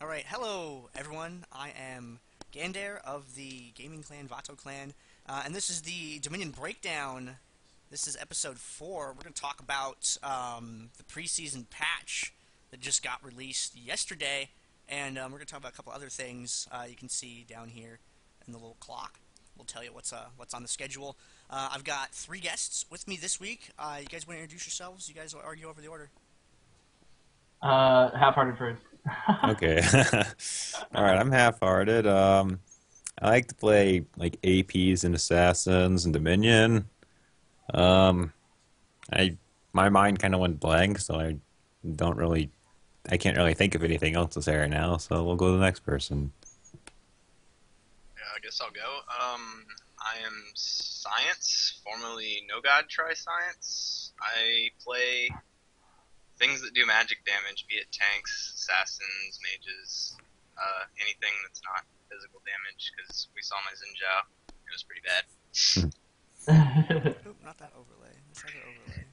Alright, hello everyone. I am Gandair of the gaming clan, Vato clan, and this is the Dominion Breakdown. This is episode 4. We're going to talk about the preseason patch that just got released yesterday, and we're going to talk about a couple other things you can see down here in the little clock. We'll tell you what's on the schedule. I've got 3 guests with me this week. You guys want to introduce yourselves? You guys will argue over the order. Half-hearted first. Okay. All right, I'm half-hearted. I like to play like APs and assassins and Dominion. Um, I my mind kind of went blank, so I can't really think of anything else to say right now. So we'll go to the next person. Yeah, I guess I'll go. I am Science, formerly No God Try Science. I play things that do magic damage, be it tanks, assassins, mages, anything that's not physical damage, because we saw my Zinjao. It was pretty bad. Oop, not that overlay. Let's have an overlay.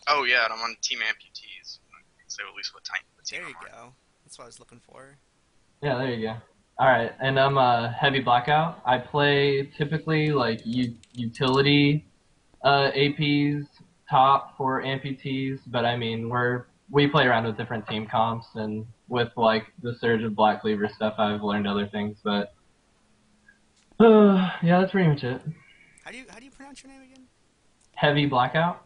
Oh yeah, and I'm on Team Amputees. So at least what team There you I'm on. go. That's what I was looking for. Yeah, there you go. All right, and I'm a heavy blackout. I play typically like utility APs, top for amputees, but I mean we play around with different team comps, and with like the surge of Black Cleaver stuff, I've learned other things. But yeah, that's pretty much it. How do you pronounce your name again? Heavy blackout,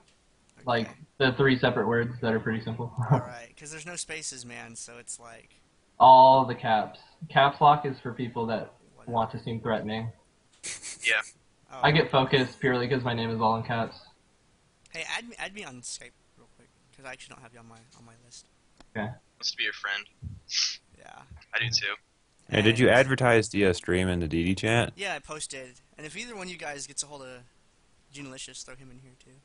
like Okay. the 3 separate words that are pretty simple. Alright, because there's no spaces, man, so it's like, All the caps. Caps lock is for people that whatever. want to seem threatening. Yeah. Oh. I get focused purely because my name is all in caps. Hey, add me on Skype real quick, because I actually don't have you on my list. Okay. Wants to be your friend. Yeah. I do too. Hey, did you And advertise the stream in the DD chat? yeah, I posted. And if either one of you guys gets a hold of Genolicious, throw him in here too.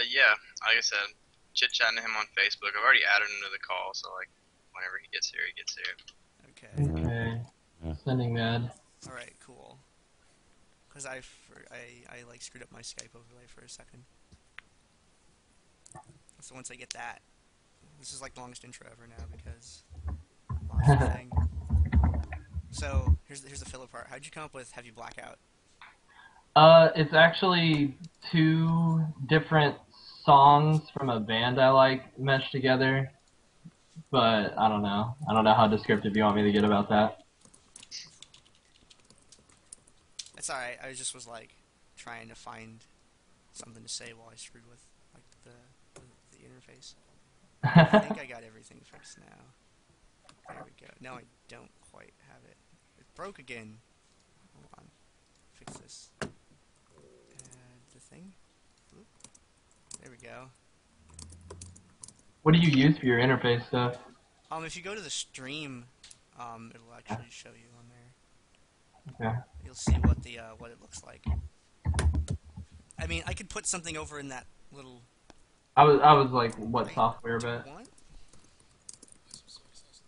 Yeah, like I said, chit-chatting to him on Facebook. I've already added him to the call, so like, whenever he gets here, he gets here. Okay. Okay. Yeah. Sending that. Alright, cool. Because I like screwed up my Skype overlay for a second. So once I get that, this is like the longest intro ever now because I lost the thing. So here's the filler part. How'd you come up with Heavy Blackout? It's actually 2 different songs from a band I like meshed together, but I don't know. I don't know how descriptive you want me to get about that. It's alright. I just was like trying to find something to say while I screwed with like the interface. I think I got everything fixed now. There we go. No, I don't quite have it. It broke again. Hold on. Fix this. Add the thing. Oop. There we go. What do you use for your interface stuff? If you go to the stream, it'll actually show you on there. Okay. You'll see what it looks like. I mean, I could put something over in that little. I was like, what Wait, software, do you but want?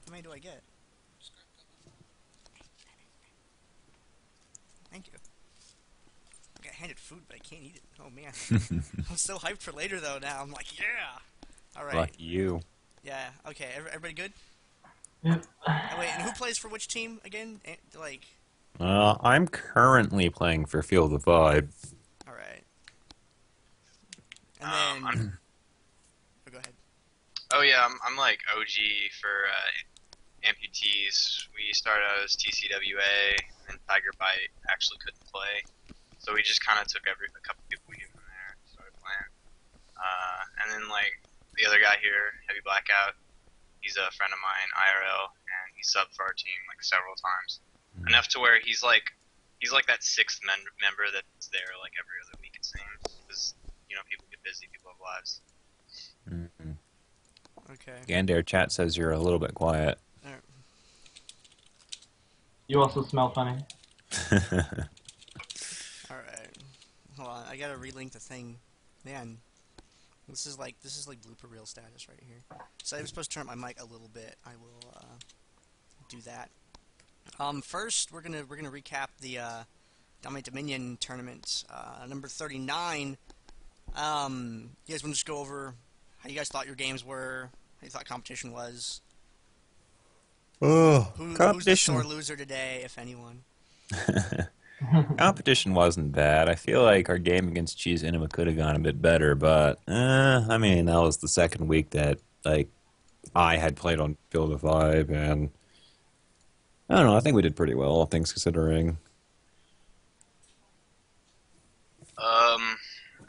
How many do I get? Thank you. I got handed food, but I can't eat it. Oh man, I'm so hyped for later though. Now I'm like, yeah. All right. Lucky you. Yeah. Okay. Everybody good? Yep. Oh, wait, and who plays for which team again? Like, I'm currently playing for Feel the Vibe. all right. And then, oh, go ahead. Oh yeah, I'm like OG for amputees. We started out as TCWA, and Tiger Bite actually couldn't play, so we just kind of took a couple people we knew from there, started playing. And then like the other guy here, Heavy Blackout, he's a friend of mine, IRL, and he subbed for our team like several times, enough to where he's like that 6th member that's there like every other week it seems, because people get busy, people have lives. Mm-hmm. Okay. Gandair chat says you're a little bit quiet. All right. You also smell funny. All right. Hold on. I gotta relink the thing. Man, this is like blooper reel status right here. So I'm supposed to turn up my mic a little bit. I will do that. First, we're gonna recap the Dominate Dominion tournament, number 39. You guys want to just go over how you guys thought your games were, how you thought competition was? Oh, Who's the sore loser today, if anyone? Competition wasn't bad. I feel like our game against Cheese Inima could have gone a bit better, but I mean, that was the second week that like I had played on Field of Vibe, and I don't know. I think we did pretty well, all things considering.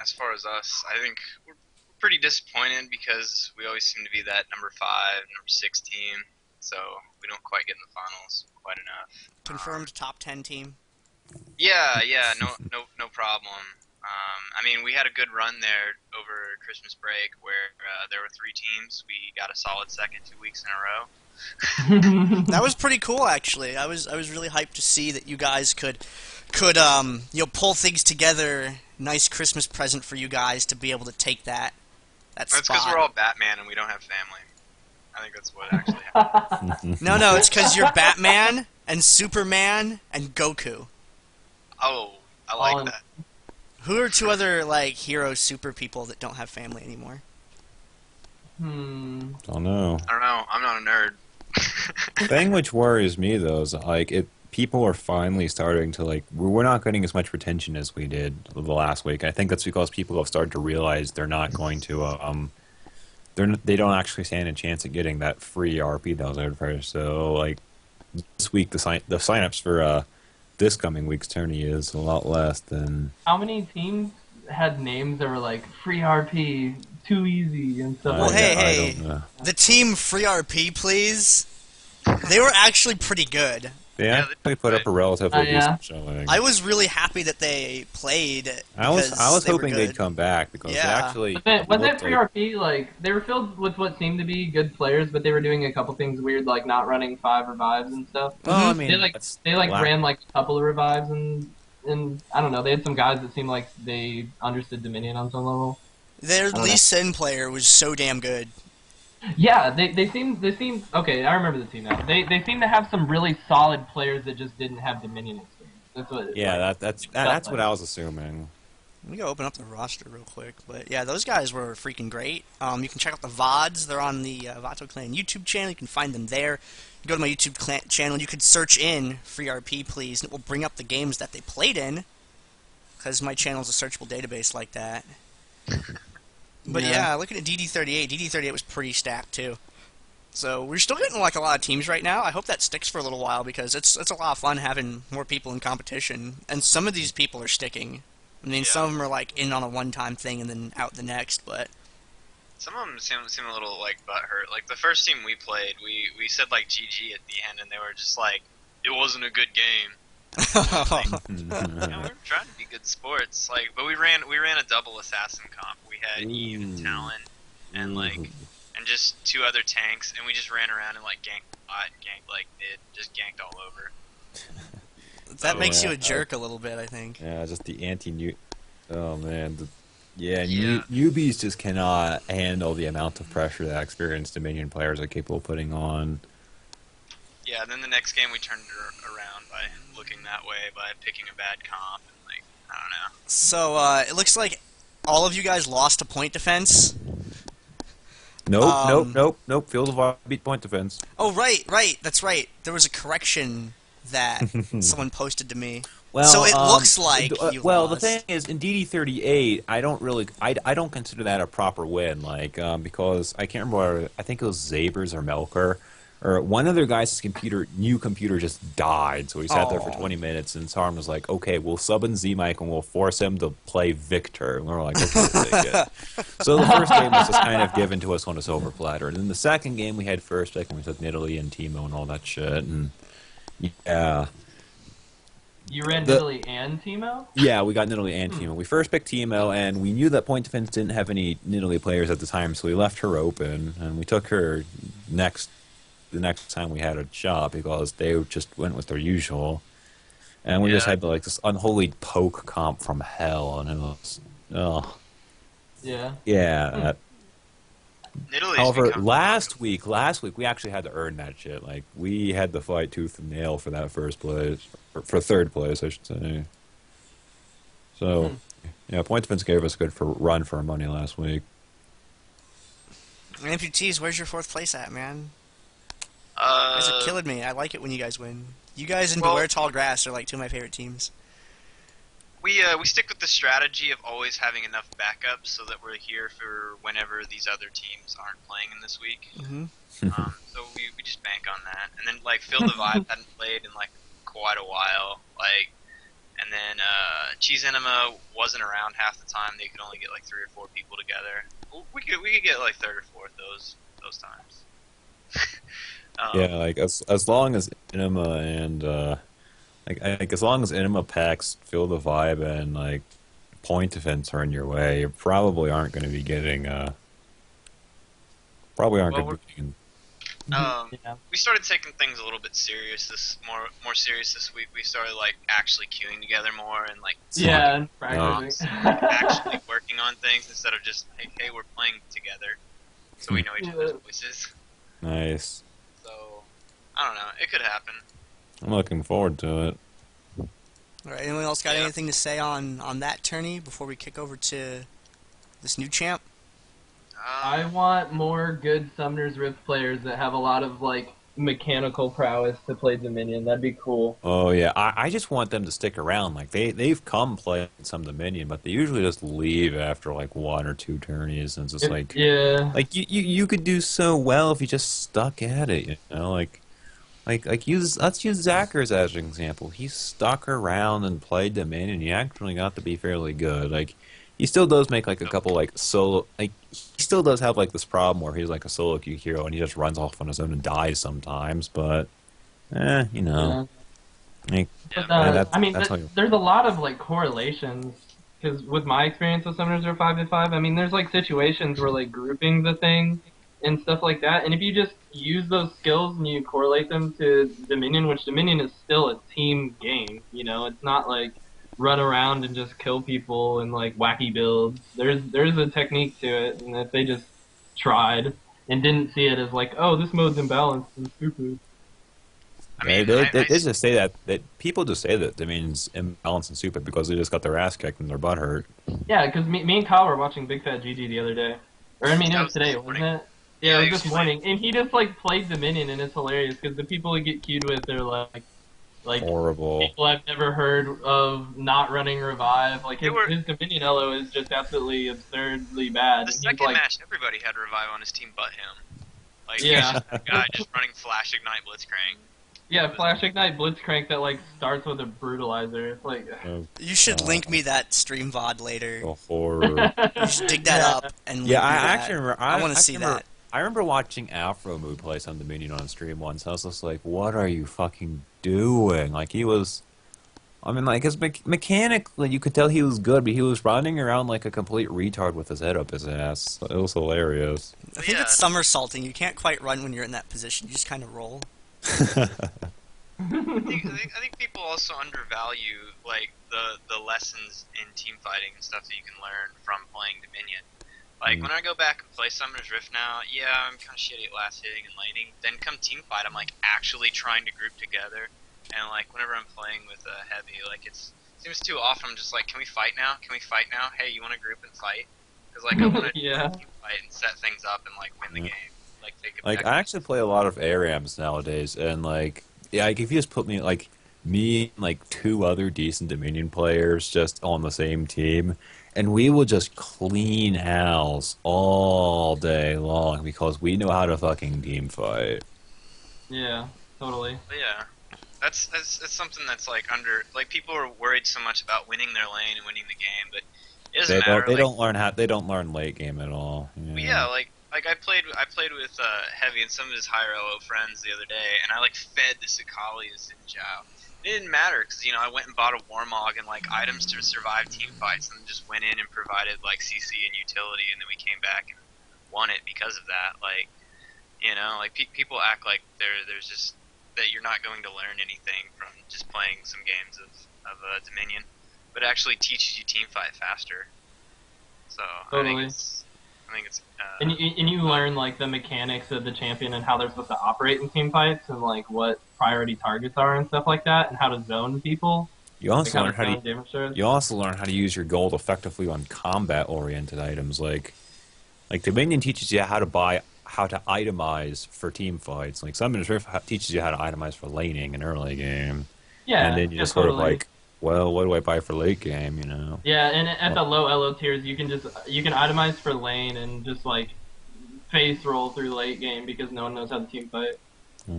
As far as us, I think we're pretty disappointed because we always seem to be that number 5, number 6 team, so we don't quite get in the finals quite enough. Confirmed top 10 team. Yeah, no problem. I mean, we had a good run there over Christmas break where there were 3 teams. We got a solid second 2 weeks in a row. That was pretty cool, actually. I was really hyped to see that you guys could pull things together. Nice Christmas present for you guys to be able to take that That's spot. because we're all Batman and we don't have family. I think that's what actually happened. No, it's because you're Batman and Superman and Goku. Oh, I like that. Who are 2 other like hero super people that don't have family anymore? Don't know. I don't know. I'm not a nerd. The thing which worries me though is like people are finally starting to like we're not getting as much retention as we did the last week. I think that's because people have started to realize they're not going to they don't actually stand a chance at getting that free RP that was advertised. So like this week the signups for this coming week's tourney is a lot less than. How many teams had names that were like free RP, too easy, and stuff? Well, like hey, that? hey, I don't know. the team free RP, please. They were actually pretty good. They Yeah, actually put up a relatively yeah. decent showing. I was really happy that they played. I was they were hoping good. they'd come back because Yeah. they actually Was that looked free like- RP? Like they were filled with what seemed to be good players, but they were doing a couple things weird, like not running 5 revives and stuff. Well, I mean, They black- ran like a couple of revives and I don't know. They had some guys that seemed like they understood Dominion on some level. Their don't Lee know. Sin player was so damn good. Yeah, they seem okay. I remember the team now. They seem to have some really solid players that just didn't have Dominion experience. That's what. Yeah, that's what I was assuming. Let me go open up the roster real quick. But yeah, those guys were freaking great. You can check out the VODs. They're on the Vato Clan YouTube channel. You can find them there. You go to my YouTube channel. You could search in Free RP, please, and it will bring up the games that they played in. Because my channel is a searchable database like that. But yeah, looking at DD38, DD38 was pretty stacked too. So we're still getting like a lot of teams right now. I hope that sticks for a little while because it's a lot of fun having more people in competition. And some of these people are sticking. I mean, some of them are like in on a one-time thing and then out the next. But Some of them seem a little like butthurt. Like the first team we played, we said like GG at the end, and they were just like, "It wasn't a good game." You know, we're trying to be good sports. Like, but we ran a double assassin comp. We had Eve and Talon, and and just 2 other tanks, and we just ran around and like ganked bot, ganked like mid, just ganked all over. that makes you yeah, a jerk a little bit, I think. Yeah, just the anti-new. Oh man, Yeah. newbies just cannot handle the amount of pressure that experienced Dominion players are capable of putting on. Yeah, and then the next game we turned it around by looking that way, by picking a bad comp, and like, I don't know. So it looks like all of you guys lost to point defense. Nope. Field of Vibe beat point defense. Oh, right. That's right. There was a correction that someone posted to me. Well, so it looks like you well, lost. the thing is, in DD38, I don't consider that a proper win, like because I can't remember. I think it was Zabers or Melker, or one of their guys' new computer just died, so he sat there for 20 minutes, and Sarm was like, "Okay, we'll sub in Z-Mike and we'll force him to play Victor." And we were like, "Okay, we'll take it." So the first game was just kind of given to us on a silver platter, and then the second game we had first pick, and we took Nidalee and Timo and all that shit, and yeah. You ran Nidalee and Timo? Yeah, we got Nidalee and Timo. We first picked Timo, and we knew that point defense didn't have any Nidalee players at the time, so we left her open, and we took her the next time we had a shot because they just went with their usual. And we just had like this unholy poke comp from hell, and it was, Yeah. yeah. Nidalee. However, last week we actually had to earn that shit. Like we had to fight tooth and nail for that first place, for third place, I should say. So, yeah, point defense gave us a good run for our money last week. Amputees, where's your 4th place at, man? You guys are killing me. I like it when you guys win. You guys and Well- Beware Tall Grass are like two of my favorite teams. We stick with the strategy of always having enough backups so that we're here for whenever these other teams aren't playing in this week. Mm-hmm. So we just bank on that. And then like Feel the Vibe hadn't played in like quite a while. And then Cheese Enema wasn't around half the time. They could only get like 3 or 4 people together. We could get like third or fourth those times. Yeah, like as long as Enema and like as long as Enema packs Feel the Vibe and like point events are in your way, you probably aren't going to be getting going to be getting. Yeah. We started taking things a little bit serious more serious this week. We started like actually queuing together more and like Yeah, and practicing. actually working on things instead of just hey we're playing together, so we know each other's voices. Nice. So I don't know, it could happen. I'm looking forward to it. All right. Anyone else got Yeah. anything to say on that tourney before we kick over to this new champ? I want more good Summoner's Rift players that have a lot of like mechanical prowess to play Dominion. That'd be cool. Oh yeah, I just want them to stick around. Like they've come play some Dominion, but they usually just leave after like 1 or 2 tourneys, and it's just like Yeah. you could do so well if you just stuck at it, you know, like let's use Zacher's as an example. He stuck around and played Dominion. He actually got to be fairly good. Like he still does make like a couple like solo, like he still does have like this problem where he's like a solo queue hero and he just runs off on his own and dies sometimes. But you know, like, Yeah, But, I mean, that's how you- there's a lot of like correlations because with my experience with Summoners are 5v5. I mean, there's like situations where like grouping the thing and stuff like that. And if you just use those skills and you correlate them to Dominion, which Dominion is still a team game, you know, it's not like run around and just kill people and like wacky builds. There's a technique to it, and if they just tried and didn't see it as like, oh, this mode's imbalanced and stupid. I mean, they just say that people just say that Dominion's imbalanced and stupid because they just got their ass kicked and their butt hurt. Yeah, because me and Kyle were watching Big Fat GG the other day. Or, I mean, it That was was today, this wasn't morning. it? Yeah, it Yeah, was this morning. And he just, like, played Dominion, and it's hilarious, because the people he get queued with are, like Horrible. people I've never heard of not running Revive. Like, They were- his Dominion Elo is just absolutely absurdly bad. The And he's second like, match, everybody had Revive on his team but him. Like, Yeah. he's just a guy just running Flash Ignite Blitzcrank. yeah, Flash Ignite Blitzcrank that, like, starts with a Brutalizer. It's like... You should link me that stream VOD later. The horror. You should dig that Yeah. up and link Yeah, me I that. actually remember. I want to see remember, that. I remember watching Afro Mood play some Dominion on stream once. I was just like, "What are you fucking doing?" Like he was. I mean, like, his mechanically, you could tell he was good, but he was running around like a complete retard with his head up his ass. It was hilarious. I think Yeah. it's somersaulting. You can't quite run when you're in that position. You just kind of roll. I think people also undervalue like the lessons in team fighting and stuff that you can learn from playing Dominion. Like when I go back and play Summoner's Rift now, yeah, I'm kind of shitty at last hitting and laning. Then come team fight, I'm like actually trying to group together. And like whenever I'm playing with heavy, like it seems too often I'm just like, can we fight now? Can we fight now? Hey, you want to group and fight? Because like I want to Yeah. team fight and set things up and like win the Yeah. game. Like take it Like back. I actually play a lot of ARAMs nowadays, and like, yeah, like if you just put me like me and like 2 other decent Dominion players just on the same team, and we will just clean house all day long because we know how to fucking team fight. Yeah, totally. But yeah, that's something that's like like people are worried so much about winning their lane and winning the game, but it doesn't matter. They like, don't learn late game at all. but yeah, like I played with Heavy and some of his higher elo friends the other day, and I like fed the Sakali as in Zhao. It didn't matter because you know I went and bought a Warmog and like items to survive team fights, and just went in and provided like CC and utility, and then we came back and won it because of that. Like, you know, like people act like there's just that you're not going to learn anything from just playing some games of Dominion, but it actually teaches you team fight faster. So Totally. I think it's And you learn like the mechanics of the champion and how they're supposed to operate in team fights and like what priority targets are and stuff like that and how to zone people. You also learn You also learn how to use your gold effectively on combat oriented items. Like Dominion teaches you how how to itemize for team fights. Like Summoner's Rift teaches you how to itemize for laning in early game, Yeah, and then you're yeah, just sort of totally. like, well, what do I buy for late game? You know? Yeah, and at the Well, low elo tiers, you can itemize for lane and just like face roll through late game because no one knows how to team fight. uh,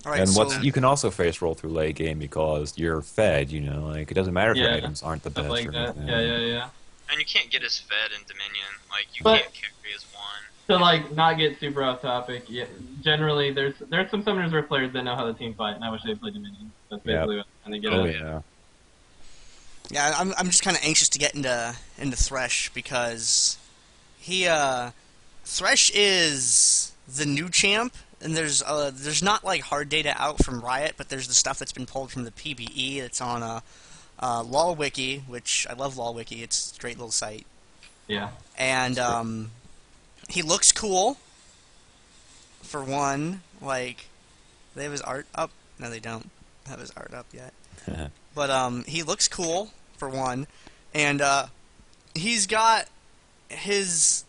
All right, and so you can also face roll through late game because you're fed. You know, like it doesn't matter if your Yeah, items aren't the stuff best like or that. Yeah, anything. yeah, yeah. And you can't get as fed in Dominion. Like you But can't carry as one. to like not get super off topic, yeah, generally there's some Summoners Rift players that know how to team fight, and I wish they played Dominion. That's Yep. basically what I'm trying to get Oh at. yeah. yeah, I'm just kind of anxious to get into Thresh because he Thresh is the new champ, and there's not like hard data out from Riot, but there's the stuff that's been pulled from the PBE that's on LOL Wiki, which I love LOL Wiki. It's a great little site, Yeah. and he looks cool. For one, like they have his art up. No, they don't have his art up yet. But he looks cool for one, and he's got his.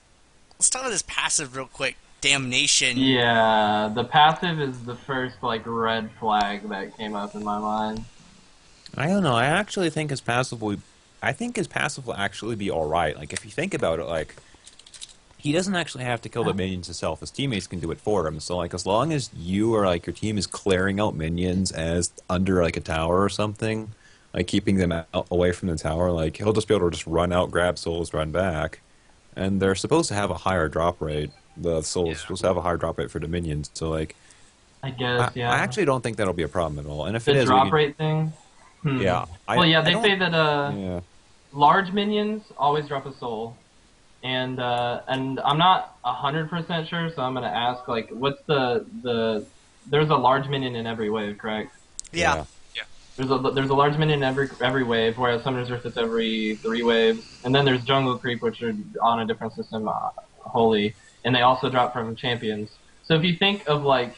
Let's talk about his passive real quick. Damnation. Yeah, the passive is the first like red flag that came up in my mind. I don't know. I actually think his passive will. I think his passive will actually be all right. Like if you think about it, like he doesn't actually have to kill the minions himself. His teammates can do it for him. So like as long as you or like your team is clearing out minions as under like a tower or something, like keeping them out, away from the tower, like he'll just be able to just run out, grab souls, run back, and they're supposed to have a higher drop rate. The souls Yeah. supposed to have a higher drop rate for the minions. So like I guess, yeah. I actually don't think that'll be a problem at all. And if the it is, drop we can, rate thing. yeah. Well, yeah, I they don't- say that Yeah. large minions always drop a soul, and I'm not 100% sure, so I'm gonna ask like, what's the there's a large minion in every wave, correct? Yeah. There's a large minion in every wave, whereas Summoner's Rift it's every 3 waves, and then there's Jungle Creep, which are on a different system, wholly, and they also drop from champions. So if you think of like,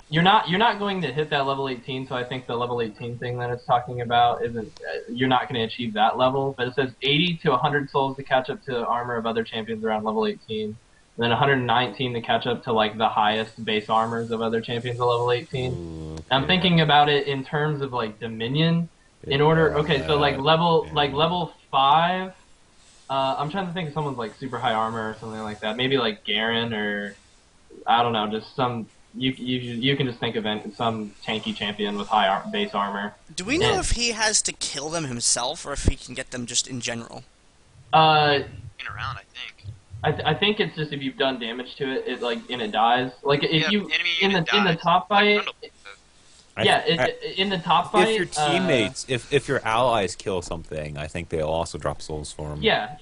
you're not going to hit that level 18, so I think the level 18 thing that it's talking about isn't, you're not going to achieve that level, but it says 80 to 100 souls to catch up to armor of other champions around level 18, and then 119 to catch up to like the highest base armors of other champions at level 18. Ooh, I'm yeah. thinking about it in terms of like Dominion. In order, okay, so like level 5. I'm trying to think of someone's like super high armor or something like that. Maybe like Garen or I don't know, just some. You can just think of some tanky champion with high base armor. Do we know Yeah. if he has to kill them himself, or if he can get them just in general? In around, I think. I think it's just if you've done damage to it, and it dies. Like if Yeah, you enemy in unit the dies, top like fight, Grundle. in the top fight. If your teammates, if your allies kill something, I think they'll also drop souls for him. Yeah.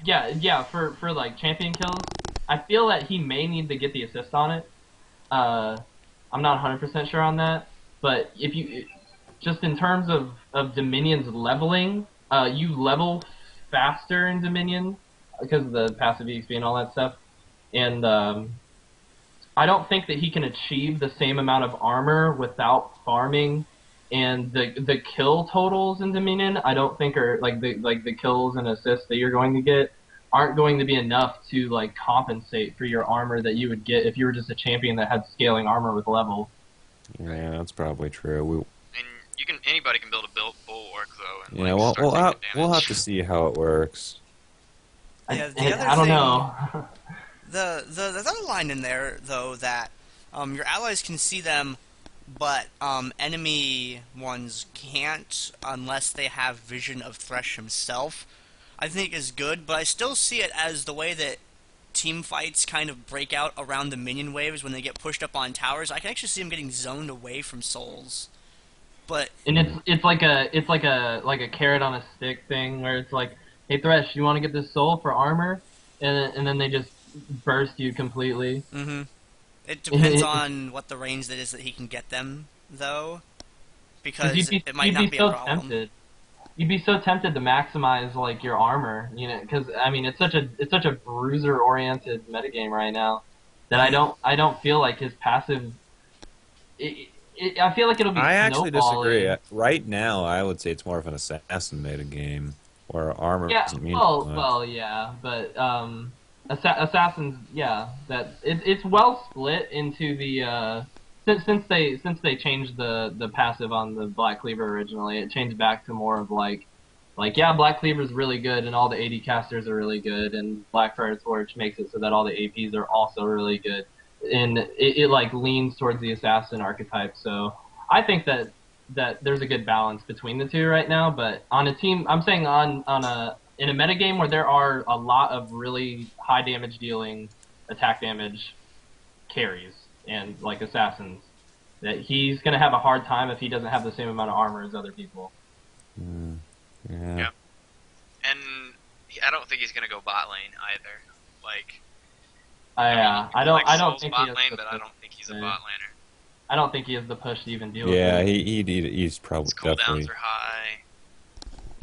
For like champion kills, I feel that he may need to get the assist on it. I'm not 100% sure on that, but if you just in terms of Dominion's leveling, you level faster in Dominion because of the passive EXP and all that stuff, and I don't think that he can achieve the same amount of armor without farming, and the kill totals in Dominion I don't think are like the kills and assists that you're going to get aren't going to be enough to like compensate for your armor that you would get if you were just a champion that had scaling armor with level. Yeah, that's probably true. And anybody can build a bulwark though. And, Yeah, like, we'll start taking have damage. to see how it works. Yeah, the other I don't thing- know. The other line in there, though, that your allies can see them, but enemy ones can't unless they have vision of Thresh himself, I think is good, but I still see it as the way that team fights kind of break out around the minion waves when they get pushed up on towers. I can actually see them getting zoned away from souls. But And it's like a carrot on a stick thing where it's like, hey Thresh, you want to get this soul for armor, and then they just burst you completely. it depends on what the range that is that he can get them, though, because it might not be a problem. Tempted. You'd be so tempted to maximize like your armor, because I mean it's such a bruiser oriented metagame right now that I don't feel like his passive. I feel like it'll be. I actually snowballing. disagree. Right now, I would say it's more of an assassin meta game where armor Yeah, doesn't mean well, much. well, yeah, but Assassins, yeah, it's well split into the since they changed the passive on the Black Cleaver originally, it changed back to more of like yeah, Black Cleaver's really good and all the AD casters are really good, and Black Fire Torch makes it so that all the APs are also really good, and it like leans towards the assassin archetype. So I think that there's a good balance between the two right now. But on a team, I'm saying on a in a metagame where there are a lot of really high damage dealing attack damage carries and like assassins, that he's going to have a hard time if he doesn't have the same amount of armor as other people. Yeah. And I don't think he's going to go bot lane either. Like, I don't think bot he lane, has but I don't think he's a bot laner. I don't think he has the push to even deal Yeah, with it. he's probably His cooldowns definitely. are high.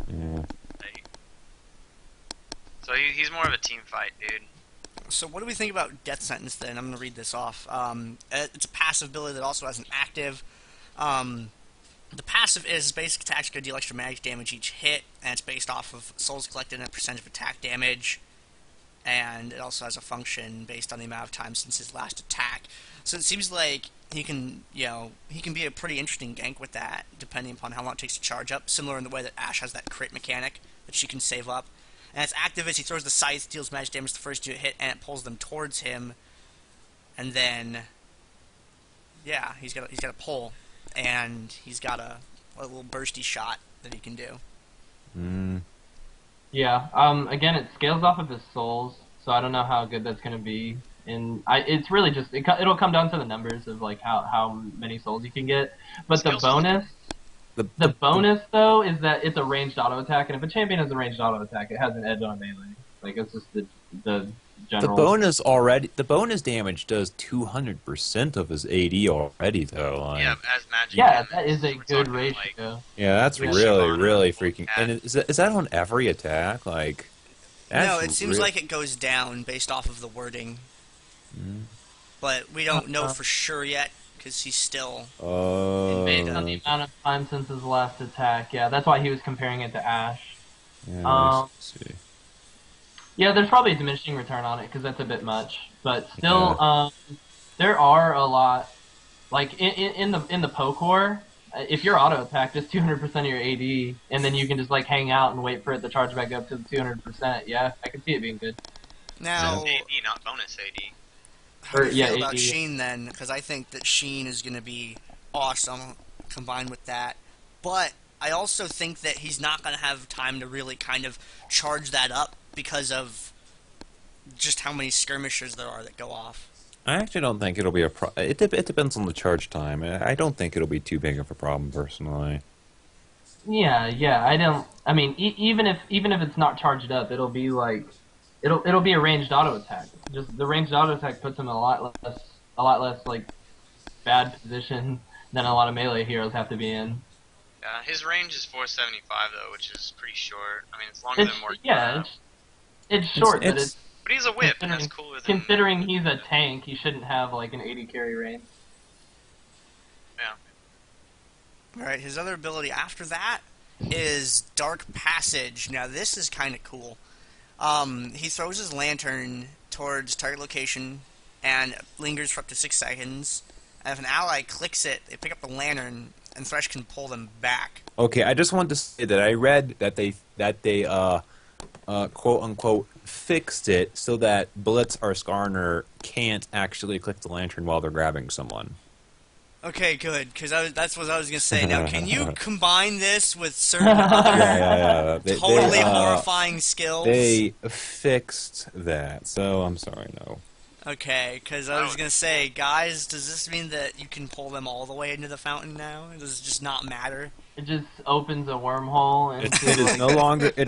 Yeah. Like, so he's more of a team fight, dude. So what do we think about Death Sentence then? I'm going to read this off. It's a passive ability that also has an active. The passive is basic attacks going to deal extra magic damage each hit, and it's based off of souls collected and a percentage of attack damage. And it also has a function based on the amount of time since his last attack. So it seems like he can, he can be a pretty interesting gank with that, depending upon how long it takes to charge up. Similar in the way that Ashe has that crit mechanic that she can save up. And its active is he throws the scythe, deals magic damage the first you hit, and it pulls them towards him. And then, yeah, he's got a pull, and he's got a little bursty shot that he can do. Yeah. Again, it scales off of his souls, so I don't know how good that's going to be. And it's really just it'll come down to the numbers of like how many souls you can get. But the bonus. The bonus, though, is that it's a ranged auto attack, and if a champion has a ranged auto attack, it has an edge on melee. Like, it's just the general... The bonus damage does 200% of his AD already, though. Like, Yeah, as magic. Yeah, that is a good ratio. Like, yeah, that's Which really Shimano freaking... had. And is that on every attack? Like, No, it seems like it goes down based off of the wording. But we don't know for sure yet, because he's still... Based on the amount of time since his last attack. Yeah, that's why he was comparing it to Ashe. Yeah, let's see. Yeah, there's probably a diminishing return on it, because that's a bit much. But still, there are a lot... Like, in the Pokor, if you're auto-attack, just 200% of your AD, and then you can just, like, hang out and wait for it to charge back up to the 200%. Yeah, I can see it being good. Now... AD, not bonus AD. How do you feel about AD. Sheen then? Because I think that Sheen is going to be awesome combined with that. But I also think that he's not going to have time to really kind of charge that up because of just how many skirmishers there are that go off. I actually don't think it'll be a problem. It depends on the charge time. I don't think it'll be too big of a problem, personally. Yeah, I don't... I mean, even if it's not charged up, it'll be like... It'll be a ranged auto attack. Just the ranged auto attack puts him in a lot less like bad position than a lot of melee heroes have to be in. Yeah, his range is 475 though, which is pretty short. I mean, it's longer than more. It's short, but he's a whip, and that's cooler than... Considering he's a tank, he shouldn't have like an 80 carry range. Yeah. Alright, his other ability after that is Dark Passage. Now this is kind of cool. He throws his lantern towards target location and lingers for up to 6 seconds. And if an ally clicks it, they pick up the lantern, and Thresh can pull them back. Okay, I just wanted to say that I read that they quote unquote fixed it so that Blitz or Skarner can't actually click the lantern while they're grabbing someone. Okay, good, because that's what I was going to say. Now, can you combine this with certain other Yeah. totally horrifying skills? They fixed that, so I'm sorry, no. Okay, because I was going to say, guys, does this mean that you can pull them all the way into the fountain now? Does it just not matter? It just opens a wormhole. It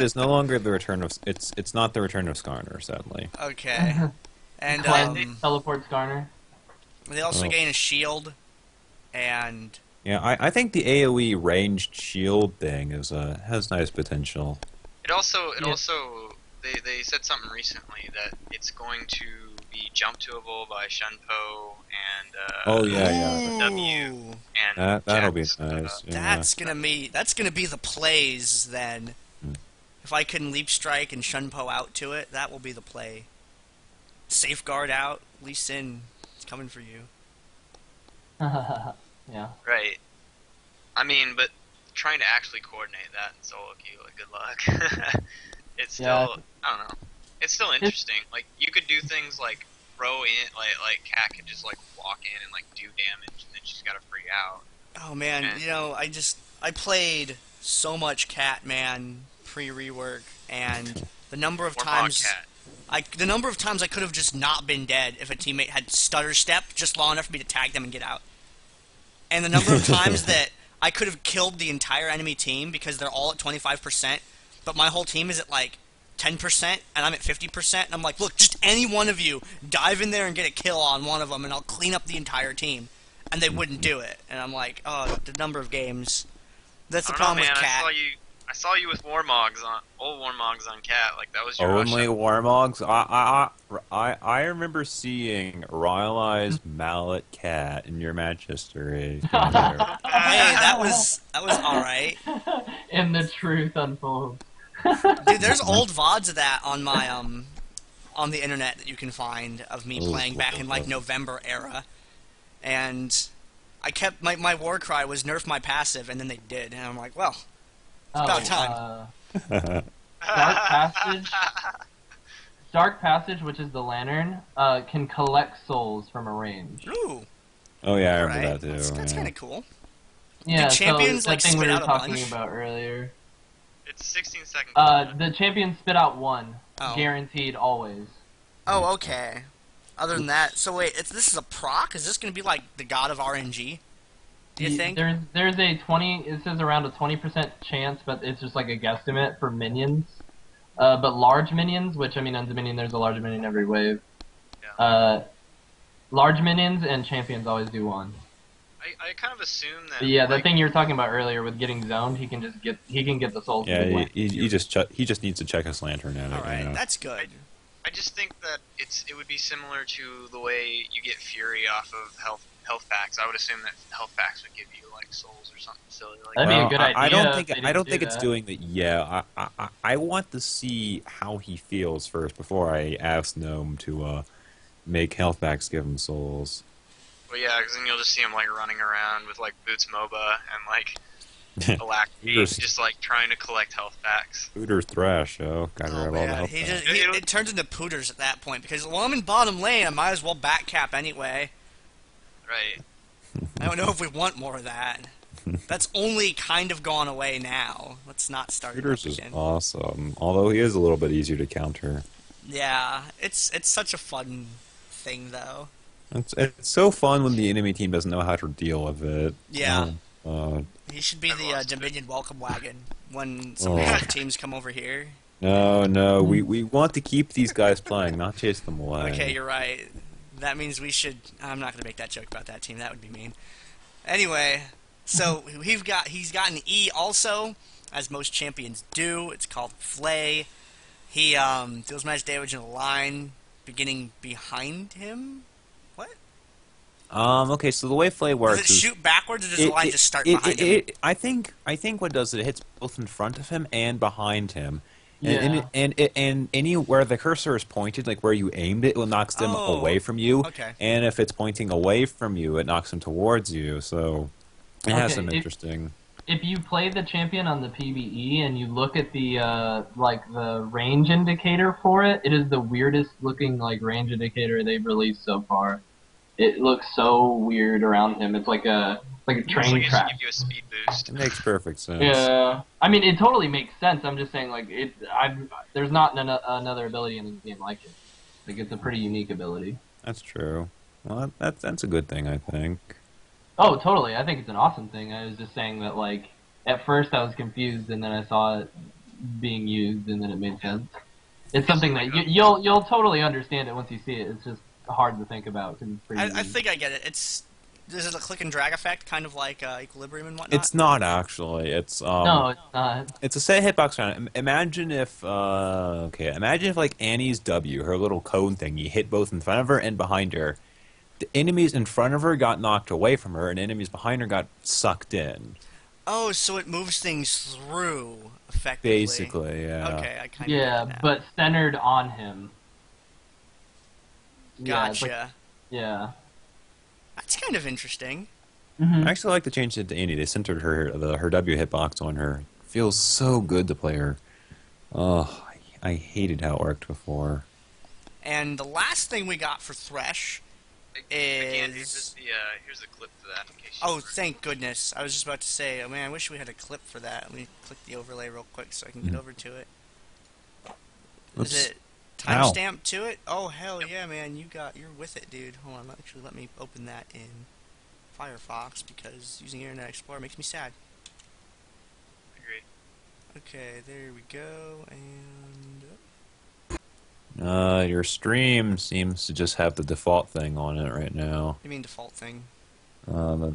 is no longer the return of it's not the return of Skarner, sadly. Okay, and teleport Skarner. they also gain a shield, and yeah, I think the AOE ranged shield thing has nice potential. It also they said something recently that it's going to be jump toable by Shunpo and W and that'll be Jax, nice. that's gonna be the plays then. If I can leap strike and Shunpo out to it, that will be the play. Safeguard out. Lee Sin is coming for you. Yeah. Right. I mean, but trying to actually coordinate that in solo queue, like, good luck. It's still, Yeah. I don't know. It's still interesting. Like, you could do things like throw in, like Kat could just, like, walk in and, like, do damage, and then she's got to free out. Oh man, And- you know, I played so much Cat, man, pre-rework, and the number of Or times Kat. the number of times I could have just not been dead if a teammate had stutter stepped just long enough for me to tag them and get out. And the number of times that I could have killed the entire enemy team because they're all at 25%, but my whole team is at like 10%, and I'm at 50%, and I'm like, look, just any one of you, dive in there and get a kill on one of them, and I'll clean up the entire team. And they wouldn't do it. And I'm like, oh, the number of games. That's the I don't problem know, man. with Cat. I saw you with Warmogs on old Warmogs on Cat. Like that was your Only rush. Warmogs. I remember seeing Rylai's Mallet Cat in your match history. Hey, that was all right. And the truth unfolds. Dude, there's old VODs of that on my on the internet that you can find of me playing back in like November era. And I kept my war cry was nerf my passive, and then they did, and I'm like, well, about time. Dark Passage, which is the lantern, can collect souls from a range. Ooh, Oh yeah, I remember right. that too. That's yeah. kind of cool. Yeah, champions, so like, that thing we spit were out a talking bunch? about earlier. It's 16 seconds. The champions spit out one, Oh. guaranteed always. Oh, okay. Other than that, so wait, this is a proc? Is this going to be like the god of RNG? Do you think? There's a 20. It says around a 20% chance, but it's just like a guesstimate for minions. But large minions, which I mean, on Dominion there's a large minion every wave. Yeah. Large minions and champions always do one. I kind of assume that. But yeah, the like, thing you were talking about earlier with getting zoned, he can get the souls. Yeah, from the he just needs to check his lantern out. All right, you know? that's good. I just think that it would be similar to the way you get Fury off of health packs. I would assume that health packs would give you like souls or something silly like That'd that. be a good idea. I don't if they think didn't do it's that. doing that. Yeah, I want to see how he feels first before I ask Gnome to make health packs give him souls. Well, yeah, because then you'll just see him like running around with like Boots MOBA and like Alacrity, just like trying to collect health packs. Pooter's Thresh, got to Oh, grab all the man. health He packs. just, it turns into Pooters at that point, because while I'm in bottom lane, I might as well back cap anyway. Right. I don't know if we want more of that. That's only kind of gone away now. Let's not start it Pooter's up is again. awesome, although he is a little bit easier to counter. Yeah, it's such a fun thing, though. It's so fun when the enemy team doesn't know how to deal with it. Yeah. Oh, He should be I the lost it. Dominion welcome wagon when some of the other teams come over here. no, we want to keep these guys playing, not chase them away. Okay, you're right. That means we should... I'm not going to make that joke about that team. That would be mean. Anyway, so he's got an E also, as most champions do. It's called Flay. He deals match damage in a line beginning behind him. What? Okay, so the way Flay works Does it is shoot backwards, or does the line just start behind him? I think what it does is it hits both in front of him and behind him. Yeah. And anywhere the cursor is pointed, like where you aimed it, knocks them Oh, away from you. okay. And if it's pointing away from you, it knocks them towards you. So it has Okay, some interesting. If you play the champion on the PvE and you look at the like the range indicator for it, it is the weirdest looking like range indicator they've released so far. It looks so weird around him. It's like a It's train like it should track. give you a speed boost. It makes perfect sense. Yeah, I mean it totally makes sense. I'm just saying like there's not another ability in the game like it. Like it's a pretty unique ability. That's true. Well, that's a good thing, I think. Oh, totally. I think it's an awesome thing. I was just saying that, like, at first I was confused, and then I saw it being used, and then it made sense. It's something that you'll totally understand it once you see it. It's just hard to think about. 'Cause it's pretty I unique. think I get it. Is it a click and drag effect, kind of like Equilibrium and whatnot? It's not actually. It's No, it's not. It's a set hitbox round. Imagine if like Annie's W, her little cone thingy, hit both in front of her and behind her. The enemies in front of her got knocked away from her, and enemies behind her got sucked in. Oh, so it moves things through, effectively. Basically, yeah. Okay, I kind of Yeah, get that. but centered on him. Yeah, it's Gotcha. like, yeah. That's kind of interesting. Mm-hmm. I actually like to change it to Annie. They centered her W hitbox on her. Feels so good to play her. Oh, I hated how it worked before. And the last thing we got for Thresh Again, is... here's the clip for that. In case Oh, thank goodness. I was just about to say, oh man, I wish we had a clip for that. Let me click the overlay real quick so I can get over to it. Oops. Is it Ow. timestamp to it? Oh, hell yeah, man. You're with it, dude. Hold on, actually, let me open that in Firefox because using Internet Explorer makes me sad. Agreed. Okay, there we go, and... Your stream seems to just have the default thing on it right now. What do you mean default thing? The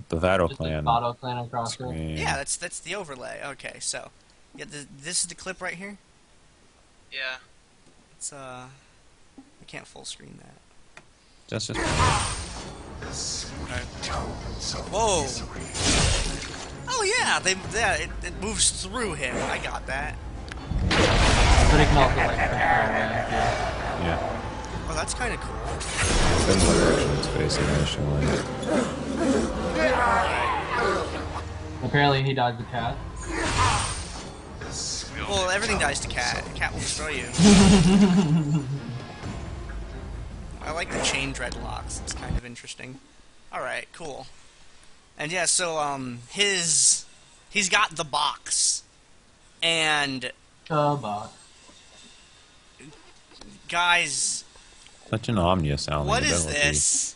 Vato Just Clan a auto clan across it. screen. Yeah, that's the overlay. Okay, so... Yeah, this is the clip right here? Yeah. It's, I can't full screen that. Just Whoa! Oh yeah, it moves through him. I got that. But it can also like yeah. Oh, that's kind of cool. Depends what direction it's facing initially. apparently he dodged the cat. Well, everything dies to cat. Cat will destroy you. I like the chain dreadlocks. It's kind of interesting. Alright, cool. And yeah, so, he's got the box. And, Box. guys, Such an omnia sounding what is ability. this?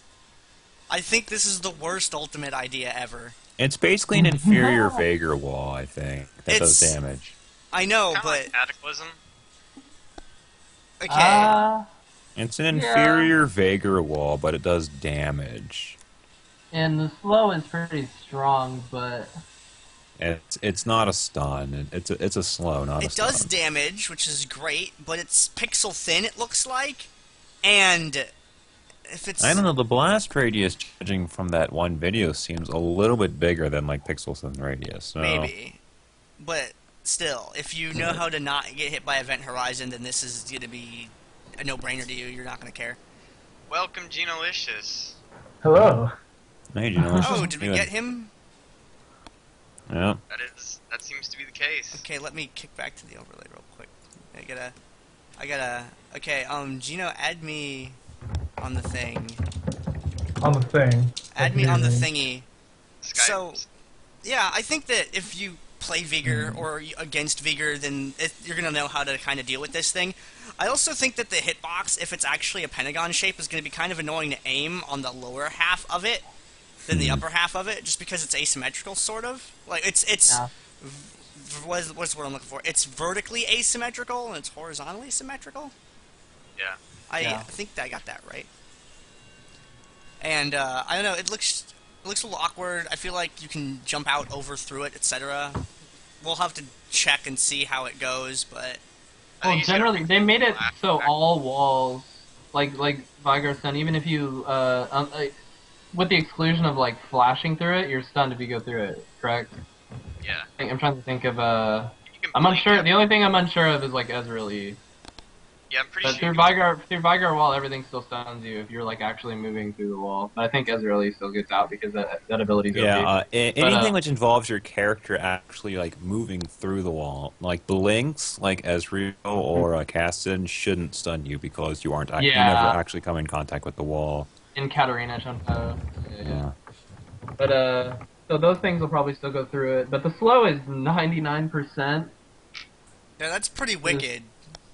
I think this is the worst ultimate idea ever. It's basically an inferior Vager wall, I think. That does damage. I know, Kinda but... like Cataclysm. Okay. It's an inferior Vager wall, but it does damage. And the slow is pretty strong, but It's not a stun. It's a slow, not a It stun. does damage, which is great, but it's pixel thin, it looks like. And if it's... I don't know, the blast radius judging from that one video seems a little bit bigger than like pixel thin radius. So. Maybe. But still, if you know how to not get hit by Event Horizon, then this is going to be a no-brainer to you. You're not going to care. Welcome, Genolicious. hello. Hey, Genolicious, Oh, how did you we doing? get him? Yeah. That seems to be the case. Okay, let me kick back to the overlay real quick. Okay, Gino, add me on the thing. On the thing. Add me on the thingy. Skype. So, yeah, I think that if you play Vigor or against Vigor, then you're going to know how to kind of deal with this thing. I also think that the hitbox, if it's actually a pentagon shape, is going to be kind of annoying to aim on the lower half of it than the upper half of it, just because it's asymmetrical, sort of. Like, it's Yeah. what's the word I'm looking for? It's vertically asymmetrical, and it's horizontally symmetrical. Yeah. I think I got that right. And, I don't know, it looks a little awkward. I feel like you can jump out, over, through it, etc. We'll have to check and see how it goes, but... I Well, think you should generally, they made it black so back. all walls, like Vigar's stun, even if you, with the exclusion of, like, flashing through it, you're stunned if you go through it, correct? Yeah. I'm trying to think of, You can I'm blink unsure, it. the only thing I'm unsure of is, like, Ezreal. Yeah, I'm pretty But sure. through Vigar wall, everything still stuns you if you're, like, actually moving through the wall. But I think Ezreal still gets out because that ability's Yeah, OP. anything which involves your character actually like moving through the wall, like the links, like Ezreal or Caston, shouldn't stun you because you aren't you Yeah. never actually come in contact with the wall. In Katarina, Shanto. Yeah. But, so those things will probably still go through it. But the slow is 99%. Yeah, that's pretty wicked.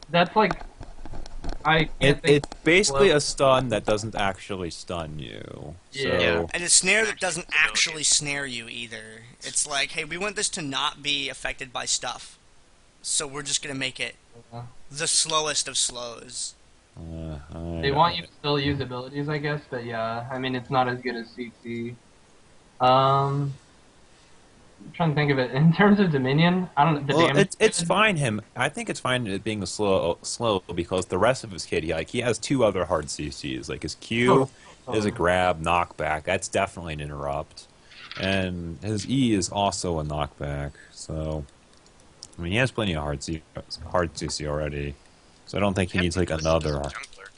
That's like... I can't think It's basically slow. a stun that doesn't actually stun you. Yeah. So, And a snare that doesn't Actually, actually snare you either. It's like, hey, we want this to not be affected by stuff. So we're just going to make it the slowest of slows. They want you to still use abilities, I guess, but yeah, I mean, it's not as good as CC. I'm trying to think of it. In terms of Dominion, I don't know, the Well, damage... it's fine. I think it's fine it being a slow because the rest of his kit, he has two other hard CCs. Like his Q is a grab knockback. That's definitely an interrupt, and his E is also a knockback. So, I mean, he has plenty of hard CC already. So I don't think he needs like Listed as a another. jungler.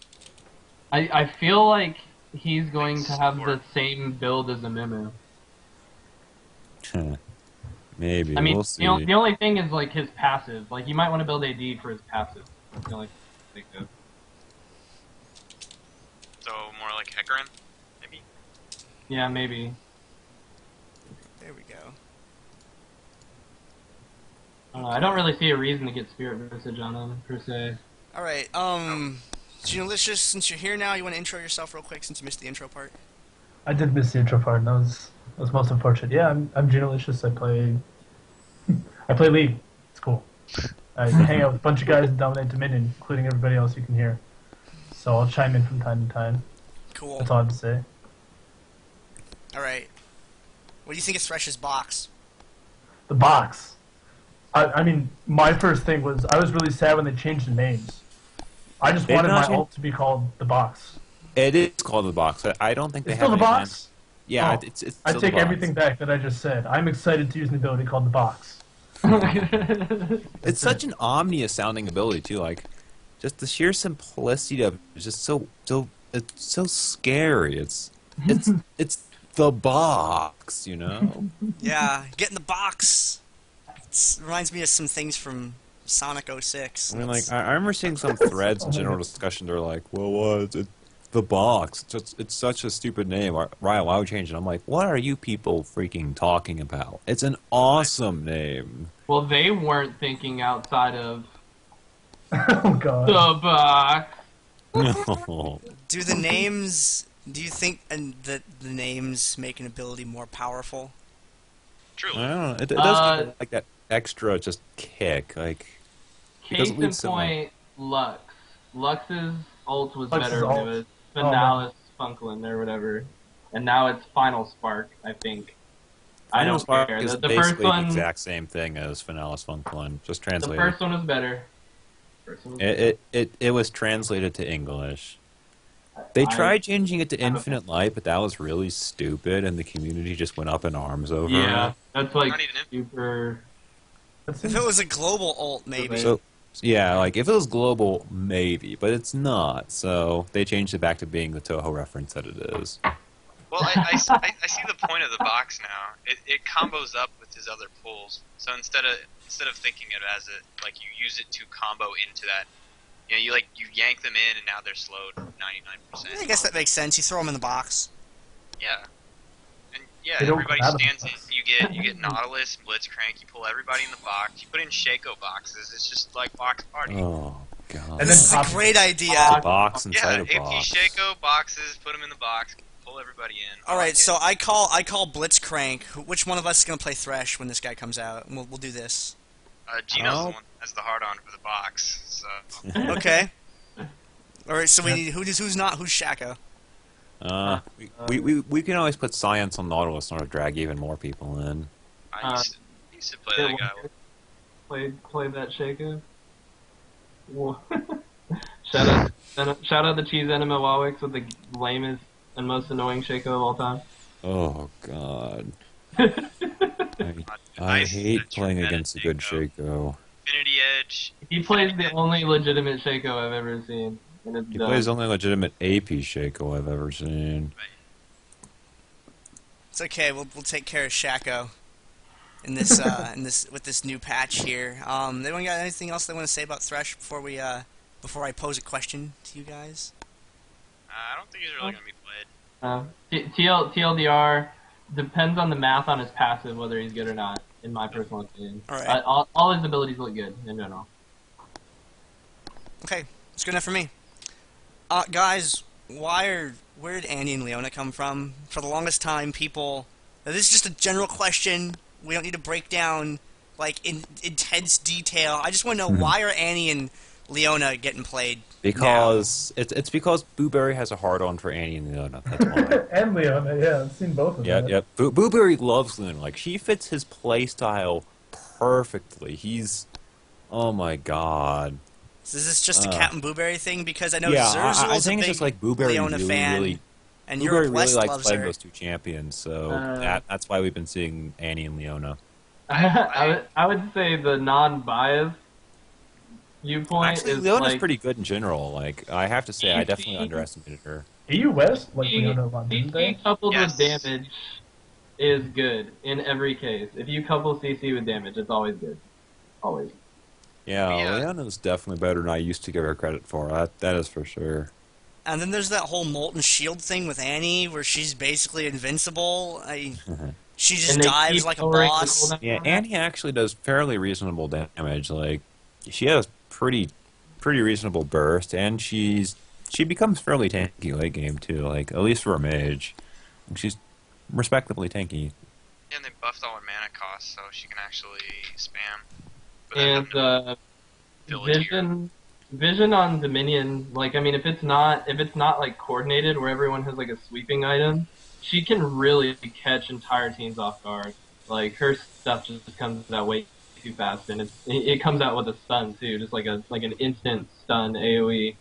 I feel like he's going to have the same build as a Mimu. Maybe. I mean, we'll see. the only thing is like his passive. Like you might want to build AD for his passive. That's the only thing I think of. So more like Hecarim, maybe. Yeah, maybe. There we go. I don't really see a reason to get Spirit Visage on him per se. All right. Genolicious, since you're here now, you want to intro yourself real quick since you missed the intro part? I did miss the intro part, and that was most unfortunate. Yeah, I'm Genolicious. I play League. It's cool. I hang out with a bunch of guys and dominate Dominion, including everybody else you can hear. So I'll chime in from time to time. Cool. That's all I have to say. All right. What do you think of Thresh's box? The box. I mean, my first thing was I was really sad when they changed the names. I just wanted my ult to be called the box. It is called the box. I don't think they It's have still the any box? plans. Yeah, Oh, it's I still take the box. everything back that I just said. I'm excited to use an ability called the box. It's such an ominous sounding ability too. Like, just the sheer simplicity of it is just it's so scary. It's the box, you know. Yeah, get in the box. It reminds me of some things from Sonic 06. I mean, like, I remember seeing some threads in general discussion. They're like, "Well, what? It's the box. It's such a stupid name. Ryan, why would you change it?" I'm like, "What are you people freaking talking about? It's an awesome name." Well, they weren't thinking outside of Oh god. the box. No. Do you think that the names make an ability more powerful? Truly. I don't know. It does give, like, that extra just kick, like. Case Because in Lee's point, Lux. Lux's ult was Lux's better when ult. it was Oh, Finalis Funklin or whatever. And now it's Final Spark, I think. I Final don't Spark care. is The basically first one, the exact same thing as Finalis Funklin, just the translated. first one was better. It was translated to English. They tried changing it to Infinite Light, but that was really stupid, and the community just went up in arms over Yeah, it. that's like Not even super. If it was a global ult, maybe. So, yeah, like, if it was global, maybe, but it's not, so they changed it back to being the Toho reference that it is. Well, I see the point of the box now. It combos up with his other pulls. So instead of thinking it as like you use it to combo into that, you yank them in and now they're slowed 99%. I guess that makes sense. You throw them in the box. Yeah. And yeah, They don't everybody come out of the stands in. box. You get Nautilus, Blitzcrank. You pull everybody in the box. You put in Shaco boxes. It's just like box party. Oh, God. And then This is a top- great idea. A box Yeah, inside a AP box. Shaco boxes. Put them in the box. Pull everybody in. All right, like so it. I call Blitzcrank. Which one of us is gonna play Thresh when this guy comes out? And we'll do this. Gino's Oh. the one that has the hard on for the box. So Okay. All right, so we need who's Shaco? We can always put science on Nautilus in order to drag even more people in. I used to play that guy. Play that Shaco. Whoa. Shout out the Cheese Enema Wawix with the lamest and most annoying Shaco of all time. Oh, God. I Nice hate that you're playing mad at against a good Shaco. Shaco. Infinity Edge. He plays the only legitimate Shaco I've ever seen. And it's He dumb. plays the only legitimate AP Shaco I've ever seen. It's okay. We'll take care of Shaco in this with this new patch here. Anyone got anything else they want to say about Thresh before I pose a question to you guys? I don't think he's really gonna be played. TLDR depends on the math on his passive whether he's good or not. In my personal opinion, All right. all his abilities look good in general. Okay, it's good enough for me. Guys, where did Andy and Leona come from? For the longest time, this is just a general question. We don't need to break down, like, in intense detail. I just want to know, why are Annie and Leona getting played Because it's because Booberry has a hard-on for Annie and Leona. That's why. And Leona, yeah, I've seen both of them. Yep. Booberry loves Leona. Like, she fits his playstyle perfectly. Oh my God. Is this just a Captain Booberry thing? Because I know Yeah, Zerzul's I think a it's big just like Booberry Leona fan, really and Booberry Europe really West likes loves playing her. those two champions, so Uh, that's why we've been seeing Annie and Leona. I would say the non-biased viewpoint Actually, is Leona's like pretty good in general. Like, I have to say, I definitely CC, underestimated her. EU West, like CC Leona Von Day. coupled Yes. with damage is good in every case. If you couple CC with damage, it's always good. Always. Yeah, Yeah. Leona's definitely better than I used to give her credit for. That is for sure. And then there's that whole Molten Shield thing with Annie, where she's basically invincible. She just And they dives keep like a lowering the boss. cooldown Yeah, on that. Annie actually does fairly reasonable damage. Like, she has pretty reasonable burst, and she becomes fairly tanky late game too. Like, at least for a mage, she's respectably tanky. Yeah, and they buffed all her mana costs, so she can actually spam. But And vision on Dominion, like I mean, if it's not like coordinated where everyone has like a sweeping item, she can really catch entire teams off guard. Like her stuff just comes out way too fast, and it comes out with a stun too, just like an instant stun AOE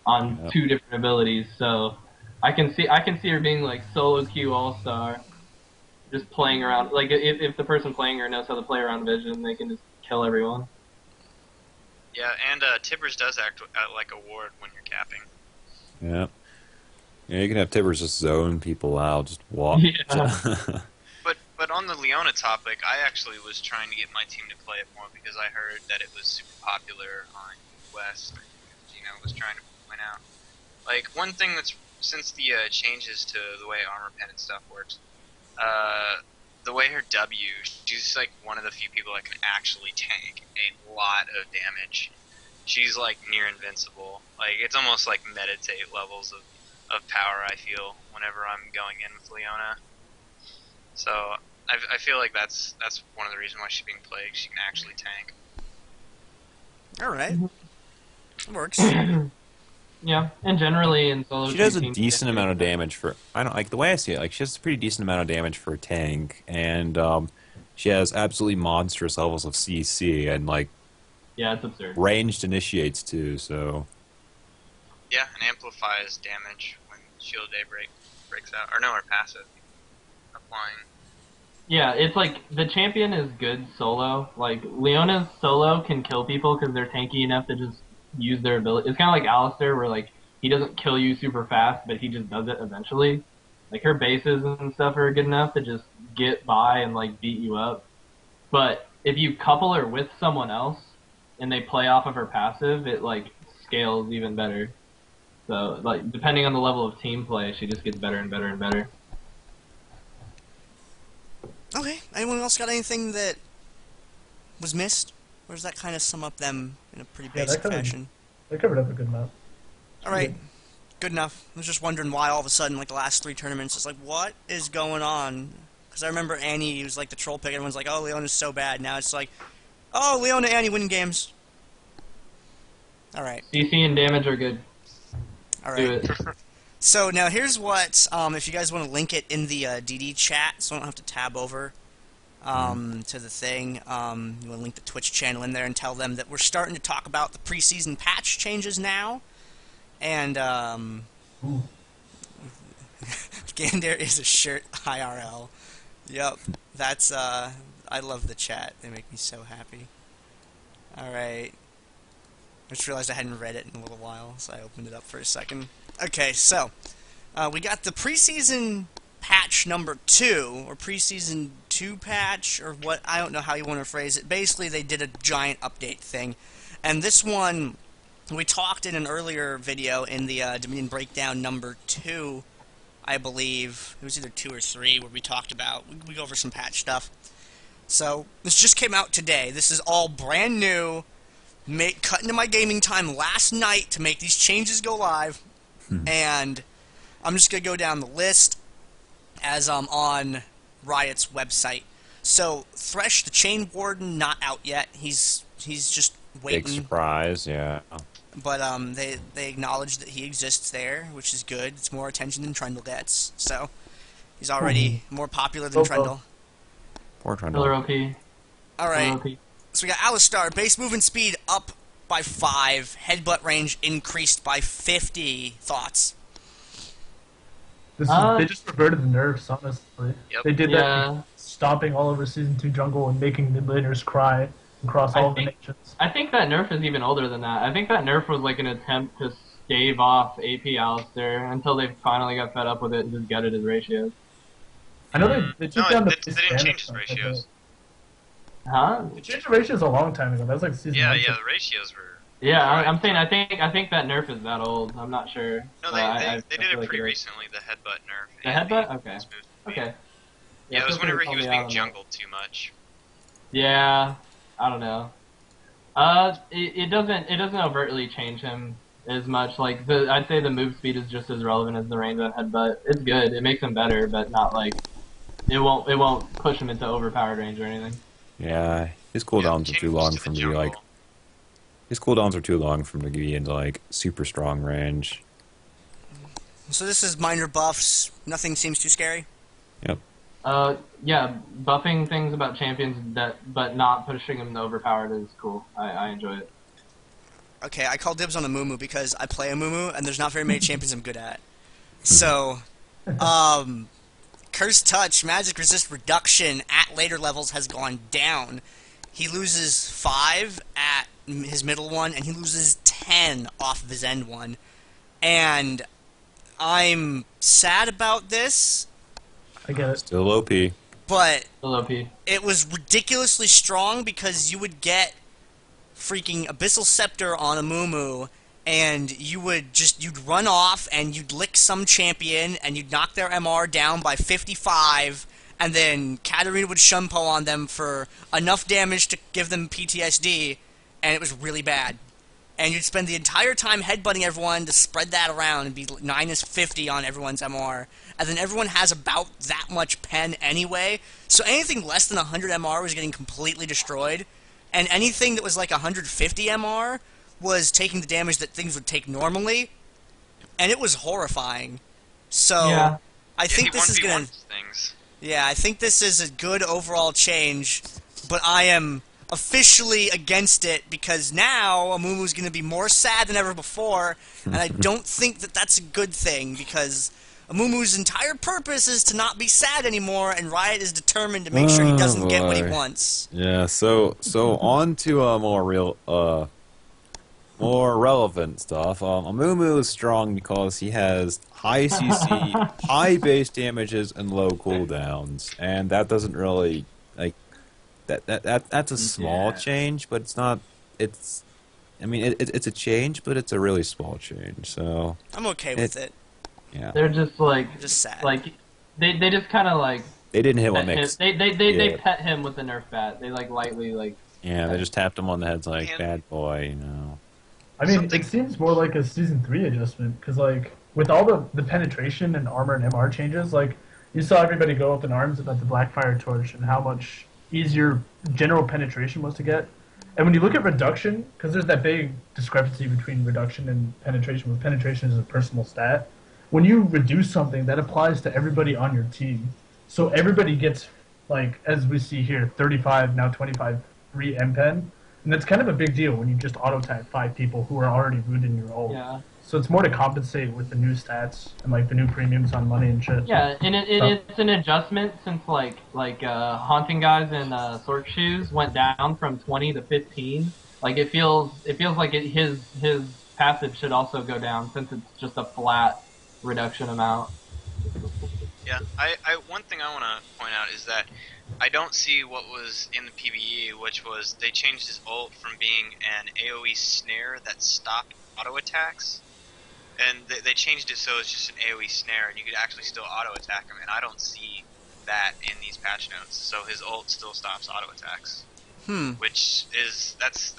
on Yep. 2 different abilities. So I can see her being like solo queue all star, just playing around. Like if the person playing her knows how to play around vision, they can just kill everyone. yeah, and Tibbers does act like a ward when you're capping. Yeah. Yeah, you can have Tibbers just zone people out, just walk. Yeah. But on the Leona topic, I actually was trying to get my team to play it more because I heard that it was super popular on West. Gino was trying to point out. Like, one thing that's, since the changes to the way armor pen and stuff works, the way her W, she's like one of the few people that can actually tank a lot of damage. She's like near invincible. Like, it's almost like meditate levels of power, I feel, whenever I'm going in with Leona. So I feel like that's one of the reasons why she's being played. She can actually tank. All right, it works. Yeah, and generally in solo She does a teams, decent amount of damage for. I don't like the way I see it. Like, she has a pretty decent amount of damage for a tank, and she has absolutely monstrous levels of CC and like Yeah, it's absurd. ranged initiates too. So Yeah, and amplifies damage when Shield Day breaks out. Or no, or passive. Applying. Yeah, it's like the champion is good solo. Like Leona's solo can kill people because they're tanky enough to just use their ability. It's kind of like Alistair, where like he doesn't kill you super fast, but he just does it eventually. Like her bases and stuff are good enough to just get by and like beat you up. But if you couple her with someone else and they play off of her passive, it like scales even better. So like depending on the level of team play, she just gets better and better and better. Okay, anyone else got anything that was missed? Or does that kind of sum up them in a pretty Yeah, basic that covered- fashion? They covered up a good amount. All right, good enough. I was just wondering why all of a sudden, like the last 3 tournaments, it's like, what is going on? Because I remember Annie was like the troll pick. Everyone's like, oh, Leona's so bad. Now it's like, oh, Leona, Annie winning games. All right, CC and damage are good. all Do right. it. So now here's what, if you guys want to link it in the DD chat, so I don't have to tab over to the thing, you want to link the Twitch channel in there and tell them that we're starting to talk about the preseason patch changes now. And Ooh. Gandair is a shirt IRL. Yep, that's, I love the chat. They make me so happy. Alright. I just realized I hadn't read it in a little while, so I opened it up for a second. Okay, so, we got the preseason patch number 2, or preseason 2 patch, or what, I don't know how you want to phrase it. Basically, they did a giant update thing. And this one, we talked in an earlier video in the Dominion Breakdown number 2, I believe. It was either 2 or 3 where we talked about, we go over some patch stuff. So, this just came out today. This is all brand new. Cut into my gaming time last night to make these changes go live. And I'm just going to go down the list as I'm on Riot's website. So, Thresh, the Chain Warden, not out yet. He's just waiting. big surprise, yeah. But they acknowledge that he exists there, which is good. It's more attention than Trundle gets. So, he's already more popular than Oh, Trundle. Poor Killer Trundle. OP. Alright, Killer OP. so we got Alistar, base movement speed up by 5, headbutt range increased by 50. Thoughts? This is, they just reverted the nerfs, honestly. Yep. They did Yeah. that stomping all over Season 2 jungle and making mid laners cry across all of the nations. I think that nerf is even older than that. I think that nerf was like an attempt to stave off AP Alistair until they finally got fed up with it and just gutted his ratios. I know they took down the they didn't change his ratios. Huh? They changed the ratios a long time ago. That was like season. Yeah, 1. yeah, the ratios were. Yeah, I'm saying I think that nerf is that old. I'm not sure. No, they did it pretty recently. The headbutt nerf. The headbutt? Okay. Okay. Yeah, it was whenever he was being out jungled too much. Yeah, I don't know. It doesn't overtly change him as much. Like I'd say the move speed is just as relevant as the range on headbutt. It's good. It makes him better, but not like it won't push him into overpowered range or anything. Yeah, his cooldowns are too long for him to be like. His cooldowns are too long for him to be into like super strong range. So this is minor buffs. Nothing seems too scary. Yep. Yeah, buffing things about champions but not pushing them to overpowered is cool. I enjoy it. Okay, I call dibs on a Mumu because I play a Mumu and there's not very many champions I'm good at. So, Curse Touch, Magic Resist Reduction at later levels has gone down. He loses 5 at his middle one, and he loses 10 off of his end one. And I'm sad about this. I get it. Still OP. But Still OP. it was ridiculously strong because you would get freaking Abyssal Scepter on a Mumu, and you'd run off and you'd lick some champion and you'd knock their MR down by 55, and then Katarina would Shunpo on them for enough damage to give them PTSD, and it was really bad. And you'd spend the entire time headbutting everyone to spread that around and be -50 on everyone's MR. And then everyone has about that much pen anyway, so anything less than 100 MR was getting completely destroyed. And anything that was like 150 MR was taking the damage that things would take normally. And it was horrifying. So, Yeah. I think this is gonna... Things. Yeah, I think this is a good overall change, but I am officially against it because now Amumu's going to be more sad than ever before, and I don't think that that's a good thing because Amumu's entire purpose is to not be sad anymore, and Riot is determined to make sure he doesn't get what he wants. Yeah, so on to more relevant stuff. Amumu is strong because he has high CC, high base damages, and low cooldowns, and that doesn't really like that's a small change, but it's not. It's, I mean, it's a change, but it's a really small change. So I'm okay with it. Yeah, They're just like Just sad. Like they just kind of like they didn't hit what pet him. makes. They pet him with the nerf bat. They like lightly like. Yeah, they just tapped him on the head like bad boy, you know. I mean, it seems more like a Season 3 adjustment, because, like, with all the penetration and armor and MR changes, like, you saw everybody go up in arms about the Blackfire Torch and how much easier general penetration was to get. And when you look at reduction, because there's that big discrepancy between reduction and penetration, where penetration is a personal stat, when you reduce something, that applies to everybody on your team. So everybody gets, like, as we see here, 35, now 25 free M-Pen. And that's kind of a big deal when you just auto-tag 5 people who are already rooted in your ult. Yeah. So it's more to compensate with the new stats and like the new premiums on money and shit. Yeah, and it's an adjustment since like Haunting Guys and Sork Shoes went down from 20 to 15. Like it feels like his passive should also go down since it's just a flat reduction amount. Yeah, I one thing I want to point out is that I don't see what was in the PvE, which was they changed his ult from being an AoE snare that stopped auto attacks, and they changed it so it's just an AoE snare, and you could actually still auto attack him. And I don't see that in these patch notes. So his ult still stops auto attacks, which is that's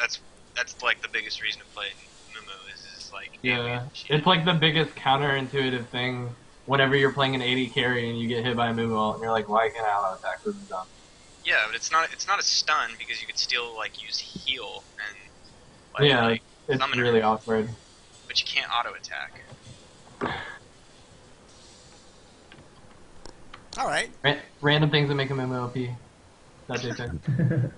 like the biggest reason to play Mumu is like yeah, it's like the biggest counterintuitive thing. Whenever you're playing an 80 carry and you get hit by a Mumu ult, and you're like, why can't I auto attack? This is dumb. Yeah, but it's not a stun because you could still like use heal and like, yeah, like, it's really awkward. But you can't auto attack. All right. Random things that make a Mumu OP. That's it.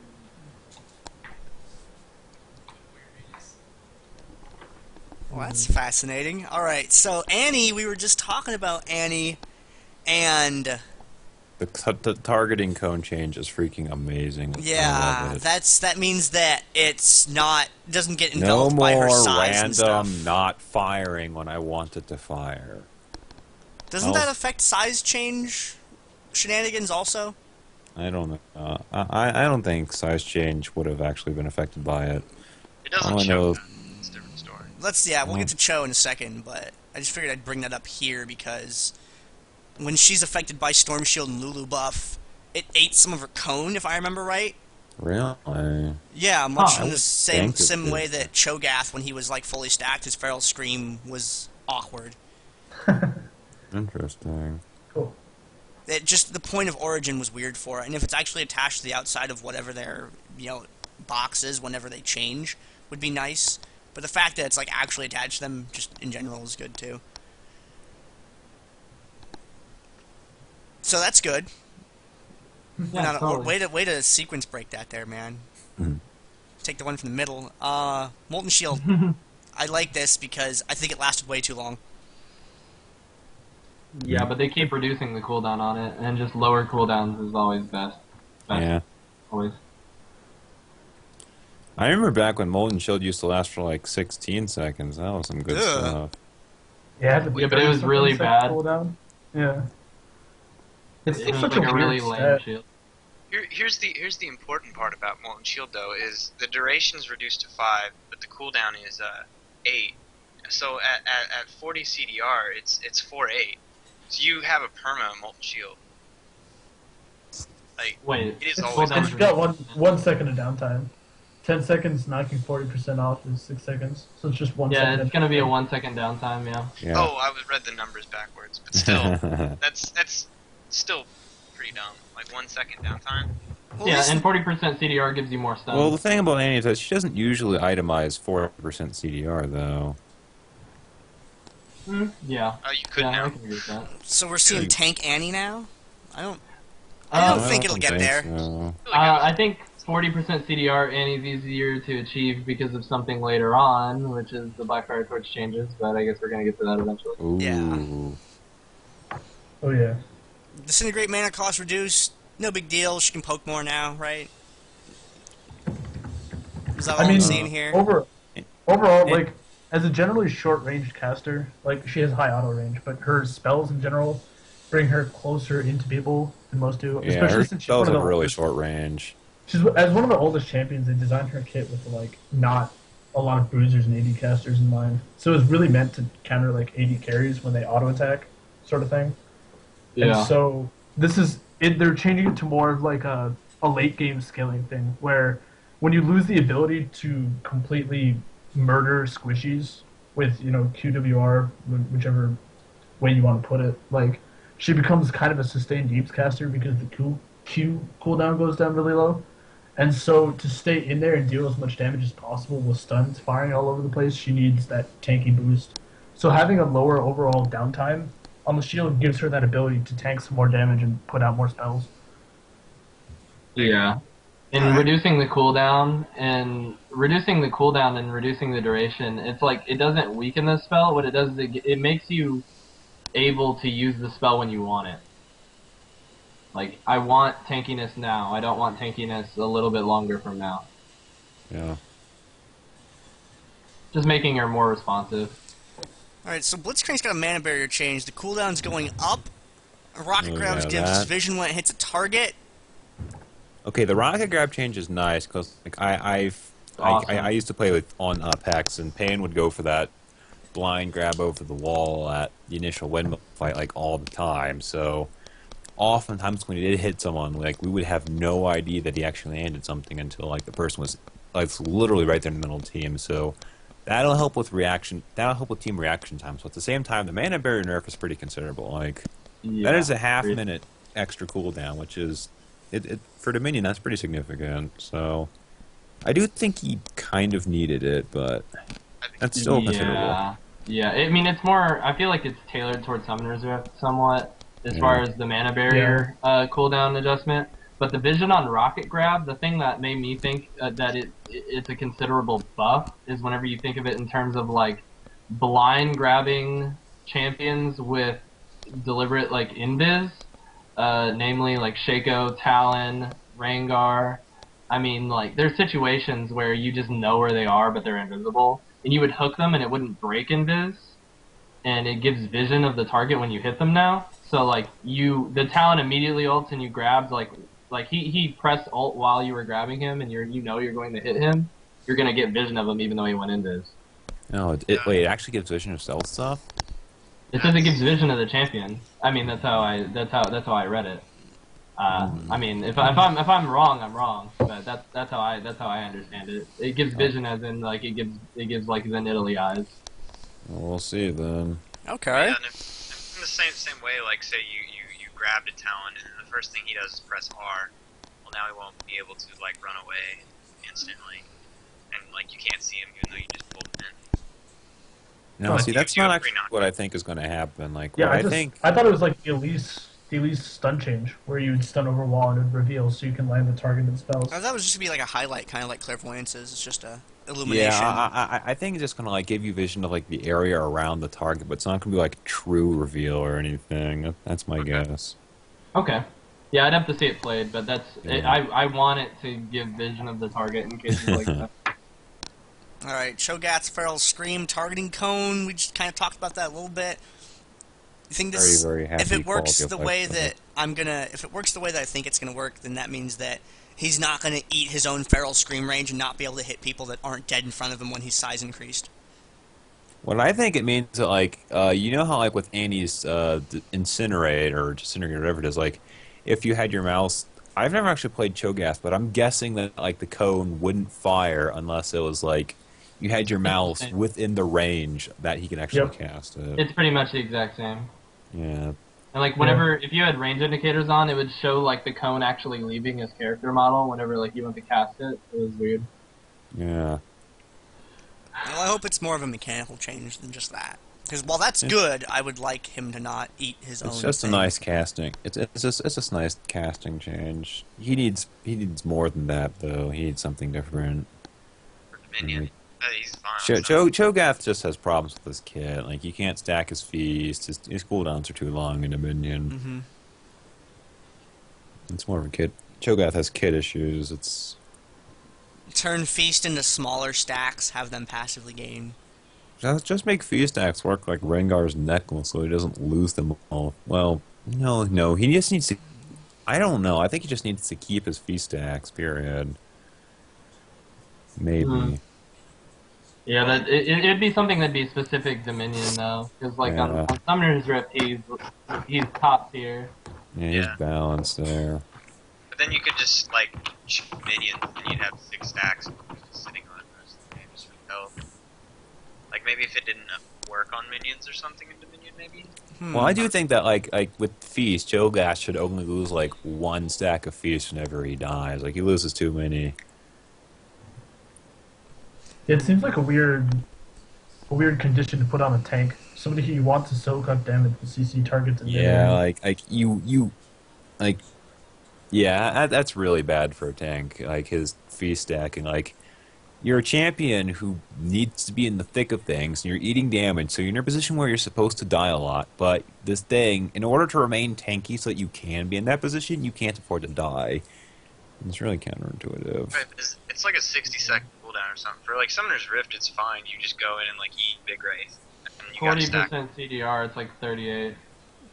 Well, that's fascinating. All right, so Annie, we were just talking about Annie, and The targeting cone change is freaking amazing. I Yeah, love it. that means that it's not doesn't get No enveloped by her more size and stuff. random not firing when I want it to fire. Doesn't Well- that affect size change shenanigans also? I don't know. I don't think size change would have actually been affected by it. It doesn't All I know show that. It's a different story. We'll get to Cho in a second, but I just figured I'd bring that up here because when she's affected by Storm Shield and Lulu buff, it ate some of her cone, if I remember right. Really? Yeah, much Huh. in the same think it way did. that Cho'Gath, when he was like fully stacked, his Feral Scream was awkward. Interesting. Cool. It just the point of origin was weird for it, and if it's actually attached to the outside of whatever their box is whenever they change, would be nice. But the fact that it's like actually attached to them, just in general, is good too. So that's good. Yeah, totally. Way to sequence break that there, man. Mhm. Take the one from the middle. Molten Shield. I like this because I think it lasted way too long. Yeah, but they keep reducing the cooldown on it, and just lower cooldowns is always best. Yeah. Always. I remember back when Molten Shield used to last for like 16 seconds. That was some good Ugh. stuff. Yeah, Yeah, but it was really bad. Cooldown. Yeah. It's It was such like a a really weird lame stat. shield. Here's the important part about Molten Shield though is the duration is reduced to 5, but the cooldown is 8. So at 40 CDR, it's 4/8. So you have a perma Molten Shield. Like Wait, it is It's, always it's got 1 second of downtime. 10 seconds knocking 40% off is 6 seconds. So it's just 1 second. Yeah, it's gonna be a 1 second downtime. Yeah. Yeah. Oh, I read the numbers backwards, but still, that's still pretty dumb. Like 1 second downtime. Well, Yeah, this- and 40% CDR gives you more stun. Well, the thing about Annie is that she doesn't usually itemize 4% CDR, though. Yeah. Oh, you could Yeah, I now. can agree with that. so we're seeing Good. Tank Annie now. I don't Uh, think it'll get there. So. I think 40% CDR and is easier to achieve because of something later on, which is the Blackfire Torch changes, but I guess we're gonna get to that eventually. Ooh. Yeah. Oh, yeah. Disintegrate mana cost reduced. No big deal. She can poke more now, right? Is that all I'm seeing here? Overall, like, as a generally short-range caster, like, she has high auto range, but her spells in general bring her closer into people than most do. Yeah, especially her since she's spells one of have the really oldest- short range. She's as one of the oldest champions. They designed her kit with like not a lot of bruisers and AD casters in mind, so it was really meant to counter like AD carries when they auto attack, sort of thing. Yeah. And so this is it. They're changing it to more of like a late game scaling thing, where when you lose the ability to completely murder squishies with QWR, whichever way you want to put it, like she becomes kind of a sustained deeps caster because the Q cooldown goes down really low. And so to stay in there and deal as much damage as possible with stuns firing all over the place, she needs that tanky boost. So having a lower overall downtime on the shield gives her that ability to tank some more damage and put out more spells. Yeah. And Alright. reducing the cooldown and reducing the duration, it's like it doesn't weaken the spell. What it does is it makes you able to use the spell when you want it. Like, I want tankiness now. I don't want tankiness a little bit longer from now. Yeah. Just making her more responsive. Alright, so Blitzcrank's got a mana barrier change. The cooldown's going up. Rocket Oh, Grabs yeah, gives that. vision when it hits a target. Okay, the rocket grab change is nice because like I used to play with on Pex, and Payne would go for that blind grab over the wall at the initial windmill fight like all the time. So oftentimes when he did hit someone, like we would have no idea that he actually landed something until like the person was like literally right there in the middle of the team. So that'll help with reaction. That'll help with team reaction time. So at the same time, the mana barrier nerf is pretty considerable. Like Yeah. that is a half Agreed. minute extra cooldown, which is it for Dominion. That's pretty significant. So I do think he kind of needed it, but that's still considerable. Yeah, I mean, it's more, I feel like it's tailored towards Summoner's Rift somewhat, as far as the mana barrier cooldown adjustment. But the vision on Rocket Grab, the thing that made me think that it's a considerable buff is whenever you think of it in terms of, like, blind grabbing champions with deliberate, like, invis, namely like Shaco, Talon, Rengar. I mean, like, there's situations where you just know where they are, but they're invisible, and you would hook them, and it wouldn't break invis, and it gives vision of the target when you hit them now. So like the Talon immediately ults, and you grabbed like he pressed ult while you were grabbing him, and you're going to hit him. You're gonna get vision of him even though he went invis. No, wait, it actually gives vision of stealth stuff? It says it gives vision of the champion. I mean, that's how I read it. I mean, if I'm wrong, I'm wrong. But that's how I understand it. It gives vision as in like it gives like the Italy eyes. Well, we'll see then. Okay. Yeah, and if in the same way, like say you grabbed a Talon and the first thing he does is press R. Well, now he won't be able to like run away instantly, and like you can't see him even though you just pulled him in. No, But see, you that's do not a actually pre-knock. what I think is going to happen. Like, Yeah, what I I thought it was like the Elise stun change, where you would stun over wall and it would reveal so you can land the targeted spells. I thought it was just gonna be like a highlight, kind of like clairvoyance is. It's just a illumination. Yeah, I think it's just gonna like give you vision of like the area around the target, but it's not gonna be like true reveal or anything. That's my guess. Okay. Yeah, I'd have to see it played, but Yeah. I want it to give vision of the target in cases like that. All right, Cho'Gath's Feral Scream targeting cone. We just kind of talked about that a little bit. You think this? Very happy If it works quality of the life way for that it. if it works the way that I think it's gonna work, then that means that he's not gonna eat his own Feral Scream range and not be able to hit people that aren't dead in front of him when he's size increased. What I think it means that like you know how like with Annie's incinerate or disintegrate or whatever it is, like if you had your mouse. I've never actually played Cho'Gath, but I'm guessing that like the cone wouldn't fire unless it was like you had your mouse within the range that he can actually cast it. It's pretty much the exact same. Yeah. And like whenever, if you had range indicators on, it would show like the cone actually leaving his character model whenever like you went to cast it. It was weird. Yeah. Well, I hope it's more of a mechanical change than just that. Because while that's good, I would like him to not eat his own. It's just thing. a nice casting. It's just a nice casting change. He needs more than that though. He needs something different. For Dominion, he's fine. Cho'Gath just has problems with his kit. Like he can't stack his feast. His cooldowns are too long in Dominion. Mm-hmm. It's more of a kit. Cho'Gath has kit issues. It's Turn feast into smaller stacks, have them passively gain. just make feast stacks work like Rengar's necklace, so he doesn't lose them all. Well, no, he just needs to. I don't know. I think he just needs to keep his feast stacks. Period. Maybe. Yeah, that it'd be something that'd be specific Dominion though, because like on Summoner's Rift, he's top tier. Yeah, he's balanced there. But then you could just like shoot minions and you'd have 6 stacks just sitting on it most of the game just for health. Like maybe if it didn't work on minions or something in Dominion, maybe. Well, I do think that like with Feast, Cho'Gath should only lose like 1 stack of Feast whenever he dies. Like he loses too many. It seems like a weird condition to put on a tank. Somebody who you want to soak up damage with CC targets. And Yeah, that's really bad for a tank. Like his Feast stacking, like. You're a champion who needs to be in the thick of things, and you're eating damage, so you're in a position where you're supposed to die a lot. But this thing, in order to remain tanky so that you can be in that position, you can't afford to die. It's really counterintuitive. Right, it's like a 60-second cooldown or something. For like Summoner's Rift, it's fine. You just go in and like eat Big Wraith. And you gotta stack. 40% CDR, it's like 38.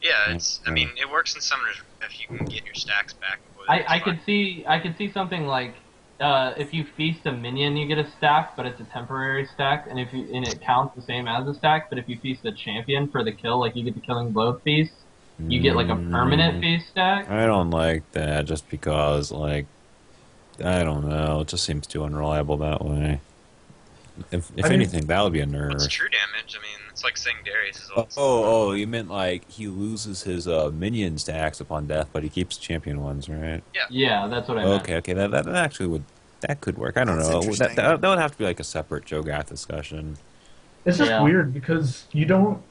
Yeah, it's. I mean, it works in Summoner's Rift if you can get your stacks back. I could see something like if you feast a minion, you get a stack, but it's a temporary stack, and it counts the same as a stack. But if you feast a champion for the kill, like you get the killing blow feast, you get like a permanent feast stack. I don't like that, just because like I don't know, it just seems too unreliable that way. If anything, that would be a nerf. What's true damage? I mean, it's like saying Darius is Oh, you meant like he loses his minion stacks upon death, but he keeps champion ones, right? Yeah, that's what I meant. Okay, that actually could work. I don't know. That would have to be like a separate Cho'Gath discussion. It's just weird because you don't.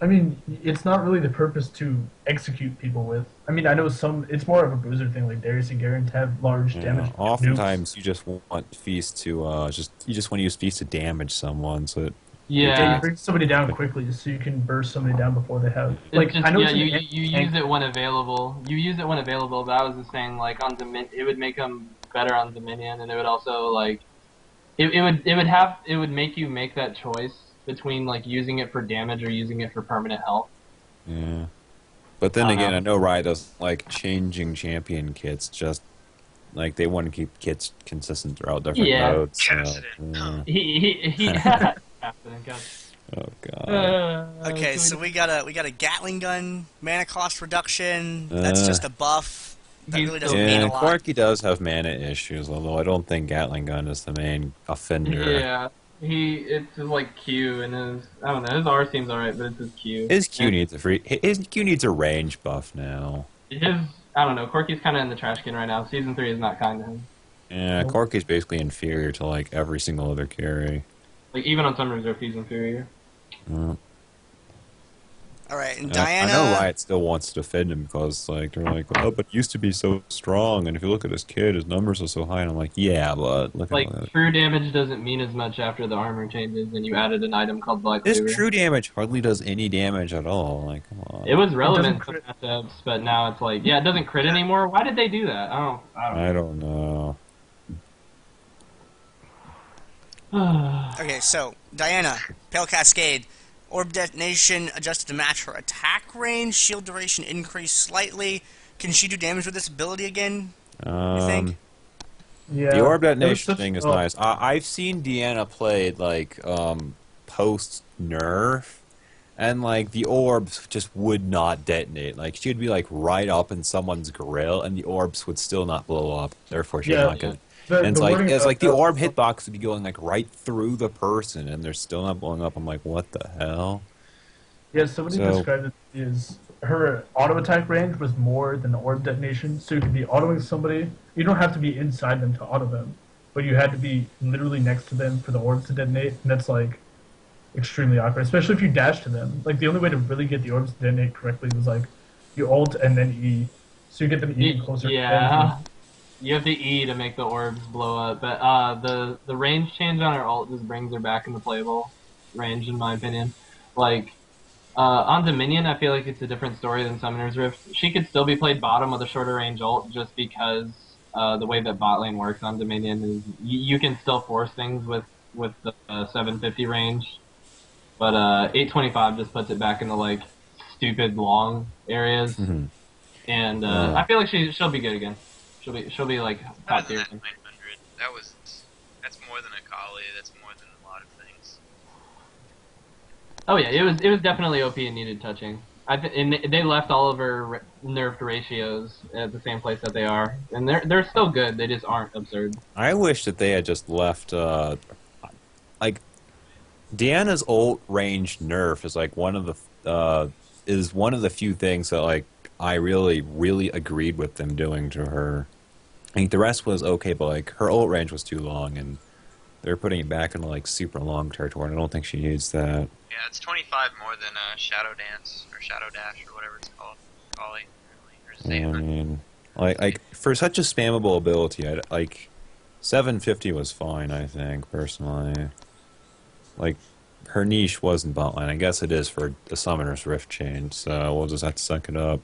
I mean, it's not really the purpose to execute people with. I mean, I know it's more of a bruiser thing, like Darius and Garen to have large damage. Oftentimes, you just want Feast to you just want to use Feast to damage someone, so that Yeah, Yeah. you bring somebody down quickly so you can burst somebody down before they have. It's Like just, I know yeah, it's an you use it when available. You use it when available, but I was just saying, like, on it would make them better on Dominion, and it would also, like, it would make you make that choice between, like, using it for damage or using it for permanent health. Yeah. But then I don't again, know. I know Riot doesn't like changing champion kits. Just like they want to keep kits consistent throughout different Yeah. modes. So, Accident. yeah. He Oh god. Okay, so we got a Gatling gun mana cost reduction. That's just a buff. That He's really still- doesn't mean Yeah, a lot. Corky does have mana issues, although I don't think Gatling gun is the main offender. Yeah. It's his, like, Q, and I don't know, his R seems alright, but it's his Q. His Q And needs a range buff now. I don't know, Corky's kind of in the trash can right now. Season 3 is not kind to him. Yeah, Corky's basically inferior to like every single other carry. Like, even on Summer Reserve, he's inferior. All right, and I Diana. know Riot still wants to defend him because like they're like, oh, but he used to be so strong, and if you look at his kid, his numbers are so high. And I'm like, yeah, but look Like, at all that. true damage doesn't mean as much after the armor changes, and you added an item called Black His Saber. true damage hardly does any damage at all. Like, come on. It was relevant doesn't for matchups, but now it's like, yeah, it doesn't crit anymore. Why did they do that? I don't know. Okay, so Diana, Pale Cascade, Orb Detonation adjusted to match her attack range. Shield duration increased slightly. Can she do damage with this ability again? You think? Yeah. The orb It was detonation such- thing is oh, nice. I've seen Deanna played like post nerf, and like the orbs just would not detonate. Like she'd be like right up in someone's grill, and the orbs would still not blow up. Therefore, she's Yeah. not gonna. The- And it's the like wording about the that- orb hitbox would be going like right through the person, and they're still not blowing up. I'm like, what the hell? Yeah, somebody So- described it as her auto attack range was more than the orb detonation, so you could be autoing somebody. You don't have to be inside them to auto them, but you had to be literally next to them for the orbs to detonate, and that's like extremely awkward, especially if you dash to them. Like the only way to really get the orbs to detonate correctly was like you ult and then E, so you get them even closer. to Yeah. them. You have to E to make the orbs blow up, but the range change on her ult just brings her back into playable range, in my opinion. Like, on Dominion, I feel like it's a different story than Summoner's Rift. She could still be played bottom with a shorter range ult, just because the way that bot lane works on Dominion is you can still force things with the 750 range, but 825 just puts it back into like stupid long areas, Mhm. and I feel like she'll be good again. She'll be like Better top than tier. that 900. That's more than a Kali. That's more than a lot of things. Oh yeah, it was definitely OP and needed touching. And they left all of her nerfed ratios at the same place that they are, and they're still good. They just aren't absurd. I wish that they had just left, like, Deanna's ult range nerf is like one of the few things that like I really agreed with them doing to her. I think the rest was okay, but like her ult range was too long, and they're putting it back into like super long territory. And I don't think she needs that. Yeah, it's 25 more than Shadow Dance or Shadow Dash or whatever it's called. Kali. Or I Zayma. mean, like for such a spammable ability, like 750 was fine. I think personally, like her niche wasn't bot line. I guess it is for the Summoner's Rift change, so we'll just have to suck it up.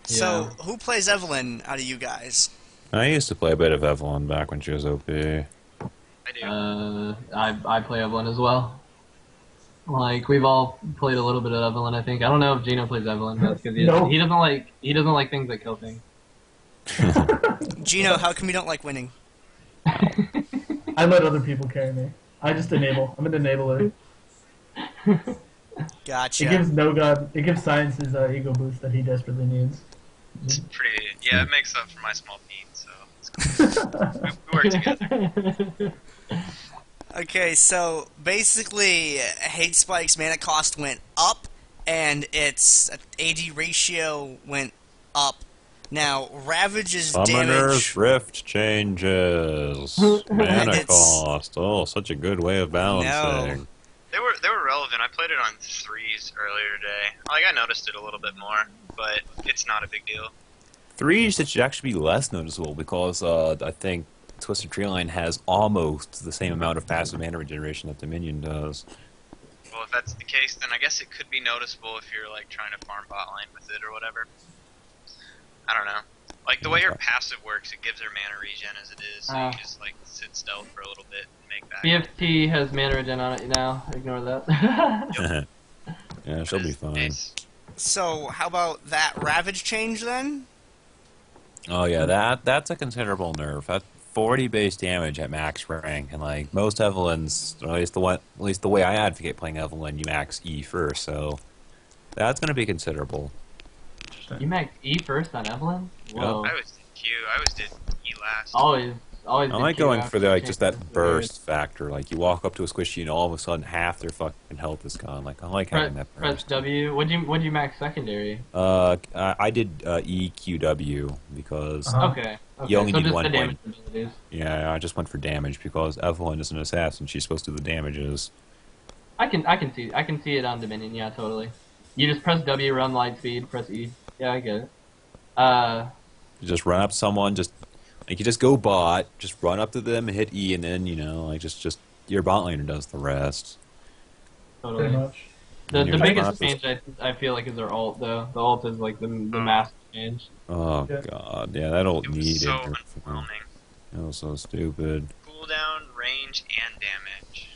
So, who plays Evelyn out of you guys? I used to play a bit of Evelyn back when she was OP. I do. I play Evelyn as well. Like we've all played a little bit of Evelyn. I think I don't know if Gino plays Evelyn. That's because No. he doesn't like things that kill things. Gino, how come you don't like winning? I let other people carry me. I just enable. I'm an enabler. Gotcha. It gives No God. It gives Science his ego boost that he desperately needs. It's pretty. Yeah, it makes up for my small feet, so it's cool. we work together. Okay, so basically, Hate Spike's mana cost went up, and its AD ratio went up. Now, Ravage's Summoner's damage... Rift changes. Mana It's- cost. Oh, such a good way of balancing. They were relevant. I played it on 3s earlier today. Like I noticed it a little bit more, but it's not a big deal. 3s, it should actually be less noticeable because I think Twisted Tree Line has almost the same amount of passive mana regeneration that Dominion does. Well, if that's the case, then I guess it could be noticeable if you're like trying to farm bot lane with it or whatever. I don't know. Like the way her passive works, it gives her mana regen as it is, so you can just like sit stealth for a little bit and make back. BFT has mana regen on it now. Ignore that. Yeah, she'll be fine. Nice. So, how about that Ravage change then? Oh yeah, that's a considerable nerf. That's 40 base damage at max rank, and like most Evelyns, or at least the way I advocate playing Evelyn, you max E first, so that's going to be considerable. You max E first on Evelyn? Whoa. I always did Q. I always did E last. Always I did like Q going after for the like change just that the burst factor. Like you walk up to a squishy and all of a sudden half their fucking health is gone. Like I like having that Press burst. W. What'd you max secondary? I did EQW because Okay. You only so need just one the damage point. abilities. Yeah, I just went for damage because Evelyn is an assassin. She's supposed to do the damages. I can see it on Dominion. Yeah, totally. You just press W, run light speed, press E. Yeah, I get it. You just run up to someone, just like you just go bot, just run up to them, hit E, and then like just your bot laner does the rest. Totally. Pretty much. The Your biggest response change I feel like is their ult though. The ult is like the massive change. Oh Yeah. god, yeah, that don't It was need so it. underwhelming. That was so stupid. Cooldown, range, and damage.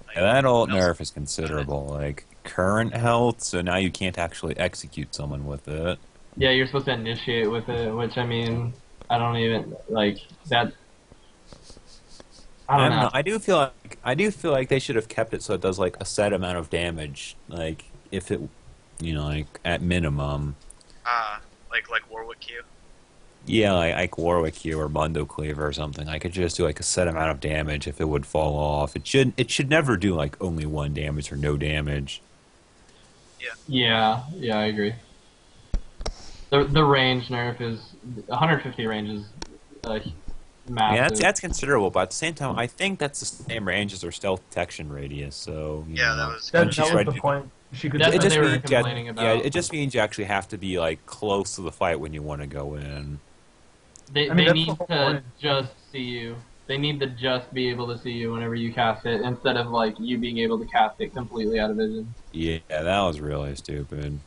Like, Yeah, that ult what else? nerf is considerable. Like current health, so now you can't actually execute someone with it. Yeah, you're supposed to initiate with it, which I mean, I don't even like that. I don't know. I do feel like they should have kept it so it does like a set amount of damage. Like if it, like at minimum. Like Warwick Q. Yeah, like Warwick here or Mundo Cleaver or something. I could just do like a set amount of damage if it would fall off. It should never do like only one damage or no damage. Yeah, I agree. The range nerf is 150 range is massive. Yeah, that's considerable, but at the same time, I think that's the same range as their stealth detection radius. So you know, That was. That she's was ready the to- point. She could. That's it what just they were means complaining about. it just means you actually have to be like close to the fight when you want to go in. They I mean, that's need the whole to point. just see you. They need to just be able to see you whenever you cast it, instead of like you being able to cast it completely out of vision. Yeah, that was really stupid.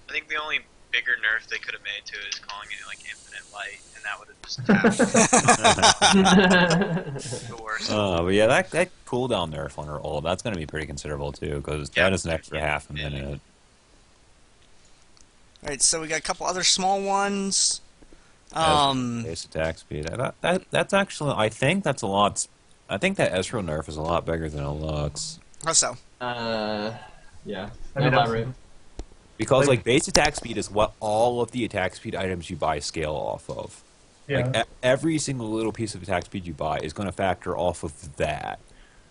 I think the only bigger nerf they could have made to it is calling it like infinite light, and that would have just tapped the worst. But yeah, that cooldown nerf on her ult, that's going to be pretty considerable too, because that is an extra half a minute. Alright, so we got a couple other small ones. Base attack speed. That's actually, I think that's a lot. I think that Ezreal nerf is a lot bigger than it looks. How so? Yeah. I mean, Elaborate. Because Like- like base attack speed is what all of the attack speed items you buy scale off of. Yeah. Like every single little piece of attack speed you buy is going to factor off of that.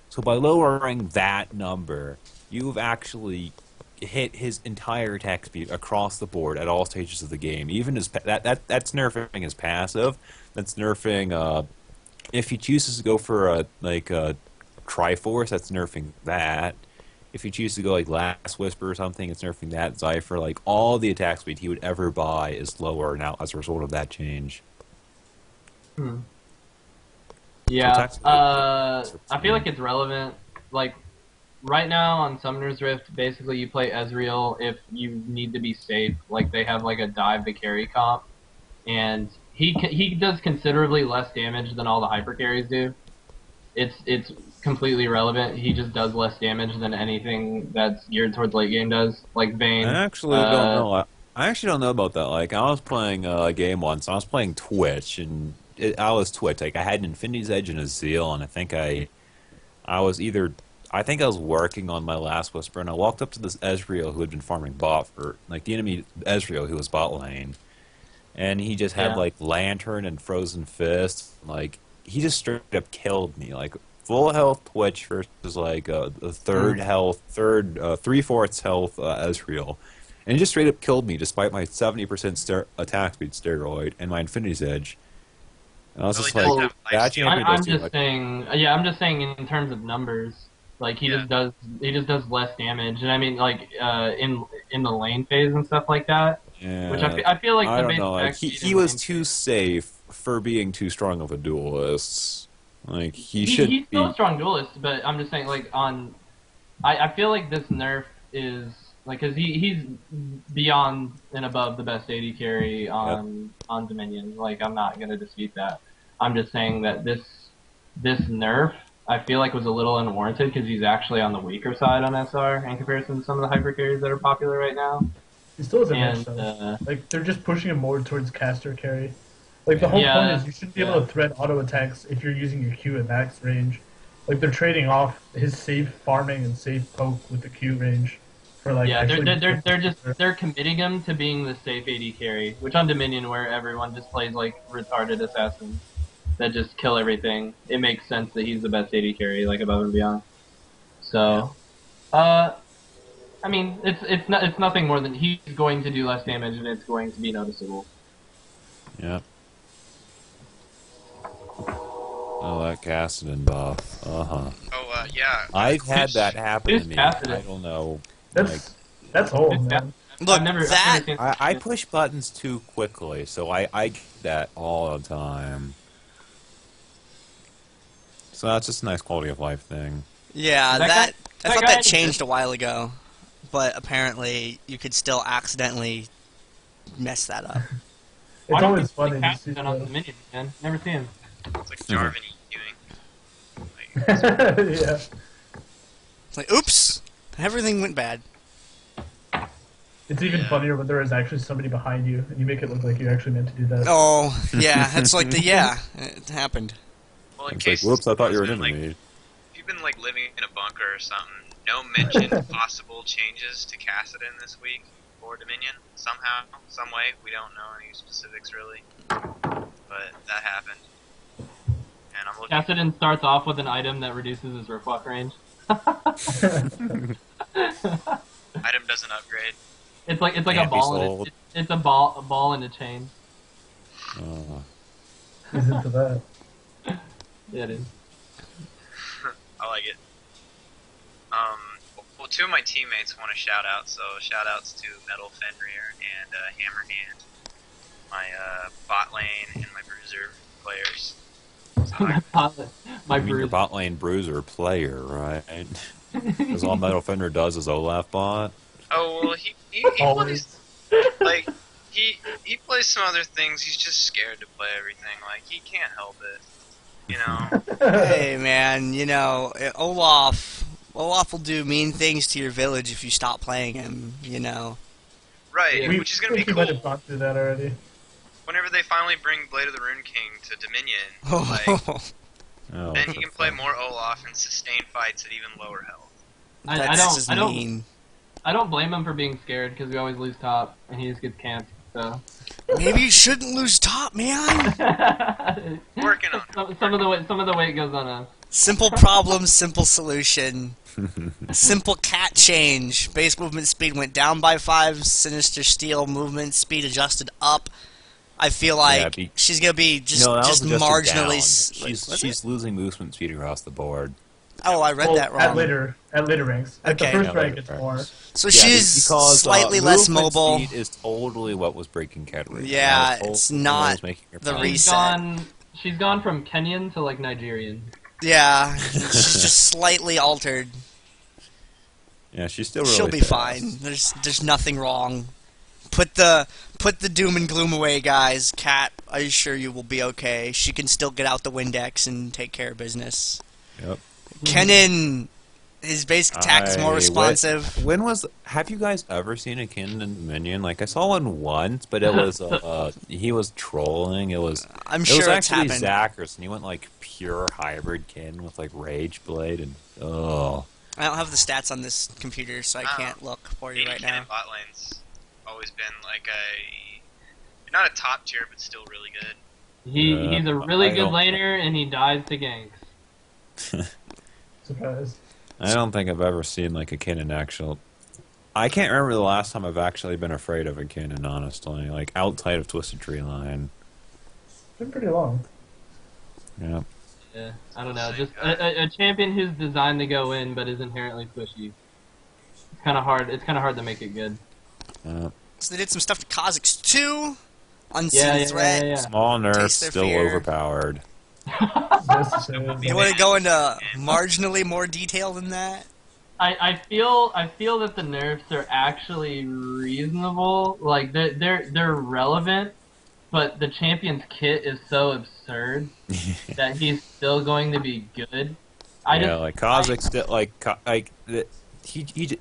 So by lowering that number, you've actually hit his entire attack speed across the board at all stages of the game. Even his that's nerfing his passive. That's nerfing if he chooses to go for a Triforce, that's nerfing that. If he chooses to go like Last Whisper or something, it's nerfing that. Zypher, like all the attack speed he would ever buy is lower now as a result of that change. Yeah, Attack speed. I feel like it's relevant. Like, right now on Summoner's Rift, basically you play Ezreal if you need to be safe. Like, they have like a dive to carry comp, and he does considerably less damage than all the hyper carries do. It's completely irrelevant. He just does less damage than anything that's geared towards late game does, like Vayne. I actually don't know. I actually don't know about that. Like, I was playing a game once. I was playing Twitch, and I was Twitch. Like, I had an Infinity's Edge and a Zeal, and I think I was working on my Last Whisper, and I walked up to this Ezreal who had been farming bot for, like, the enemy Ezreal who was bot lane, and he just had, like, Lantern and Frozen Fist. Like, he just straight up killed me. Like, full health Twitch versus, like, a third health, 3/4 health Ezreal. And he just straight up killed me despite my 70% attack speed steroid and my Infinity's Edge. And I was just Really like, does have that life steal. champion I'm does too just much. saying. Yeah, I'm just saying in terms of numbers. Like he just does less damage, and I mean like in the lane phase and stuff like that. Yeah, Which I feel like I the don't base know. Like, attack speed he in was lane too safe for being too strong of a duelist. Like he's still a strong duelist, but I'm just saying, like I feel like this nerf is like because he's beyond and above the best AD carry on Dominion. Like I'm not gonna dispute that. I'm just saying that this nerf I feel like was a little unwarranted because he's actually on the weaker side on SR in comparison to some of the hyper carries that are popular right now. He still has a match though. Like they're just pushing him more towards caster carry. Like the whole point is you shouldn't be able to thread auto attacks if you're using your Q at max range. Like they're trading off his safe farming and safe poke with the Q range for like they're committing him to being the safe AD carry, which on Dominion where everyone just plays like retarded assassins that just kill everything, it makes sense that he's the best AD carry, like above and beyond. So, I mean, it's nothing more than he's going to do less damage and it's going to be noticeable. Yeah. Oh, that Cassidon buff. Oh, yeah. I've had that happen to me. Cassidon? I don't know. That's old, man. Look, I push buttons too quickly, so I get that all the time. So that's just a nice quality of life thing. Yeah, I thought that changed a while ago, but apparently you could still accidentally mess that up. It's always funny. On Dominion, man. Never seen him. It's like Jarvan doing. Yeah. It's like, oops, everything went bad. It's even funnier when there is actually somebody behind you, and you make it look like you actually meant to do that. Oh, yeah, it's like it happened. Well, in It's case like, whoops, I thought you were an like, enemy. if you've been like living in a bunker or something, no mention of possible changes to Cassidon this week for Dominion somehow, some way. We don't know any specifics really, but that happened. And I'm looking. Cassidon starts off with an item that reduces his ripwalk range. Item doesn't upgrade. It's like a ball. It's a ball and a chain. He's into that. Yeah, it is. I like it. Well, two of my teammates want a shout out, so shout outs to Metal Fenrir and Hammerhand, my bot lane and my bruiser players. You mean your bot lane bruiser player, right? Because all Metal Fender does is Olaf bot. Oh well, he plays like he plays some other things. He's just scared to play everything. Like he can't help it, you know. Hey man, you know Olaf will do mean things to your village if you stop playing him. You know. Right, which is gonna be cool. We might have gone through that already. Whenever they finally bring Blade of the Rune King to Dominion, like, then he can play more Olaf and sustain fights at even lower health. I don't blame him for being scared because we always lose top and he just gets camped. So maybe you shouldn't lose top, man. Working on it. Some of the weight goes on us. Simple problem, simple solution. Simple cat change. Base movement speed went down by 5. Sinister Steel movement speed adjusted up. I feel like she's gonna be just marginally. She's losing movement speed across the board. Oh, I read that wrong. At later ranks. At the first rank, it's more. So she's slightly less mobile. Speed is totally what was breaking Kettering. Yeah, it's not the reset. She's gone from Kenyan to like Nigerian. Yeah, she's just slightly altered. Yeah, she's still really She'll be fine. There's nothing wrong. Put the doom and gloom away, guys. Kat, I assure you will be okay. She can still get out the Windex and take care of business. Yep. Kennen, his basic attack is more responsive. Have you guys ever seen a Kennen minion? Like I saw one once, but it was he was trolling. I'm sure it was it's actually happened. Zachary, and he went like pure hybrid Kin with like Rage Blade and I don't have the stats on this computer, so I can't look for you right now. Bot lane's always been like not a top tier, but still really good. He's a really good laner, and he dies to ganks. Surprise. I don't think I've ever seen like a Kennen actual. I can't remember the last time I've actually been afraid of a Kennen, honestly. Like outside of Twisted Tree Line. It's been pretty long. Yeah. Yeah, I don't know. Just a champion who's designed to go in, but is inherently pushy. It's kind of hard. It's kind of hard to make it good. So they did some stuff to Kha'Zix too. Unseen threat. Small nerfs, Taste their still fear. overpowered. Necessary. You want to go into marginally more detail than that? I feel that the nerfs are actually reasonable. Like they're relevant, but the champion's kit is so absurd that he's still going to be good. Like Kha'Zix still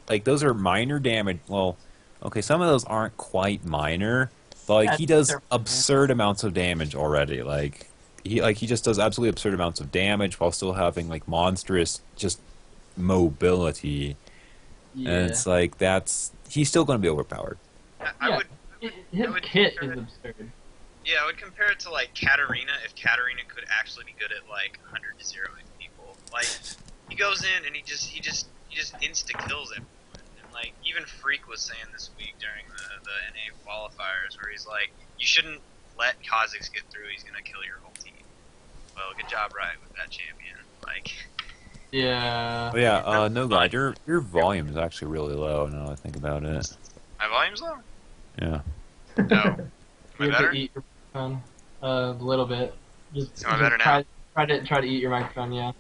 like those are minor damage. Well, okay, some of those aren't quite minor, but like he does absurd amounts of damage already. Like he just does absolutely absurd amounts of damage while still having like monstrous just mobility. Yeah. And it's like he's still going to be overpowered. His kit is absurd. Yeah, I would compare it to like Katarina if Katarina could actually be good at like 100 to 0ing people. Like he goes in and he just insta kills everyone. And like even Freak was saying this week during the NA qualifiers where he's like, you shouldn't let Kha'Zix get through. He's gonna kill your whole team. Well, good job, Riot, with that champion. Like. Yeah. But yeah, no guy, your volume is actually really low now that I think about it. My volume's low? Yeah. No. Am I You have better? to eat your microphone a little bit. Am I better now? Try to eat your microphone, yeah.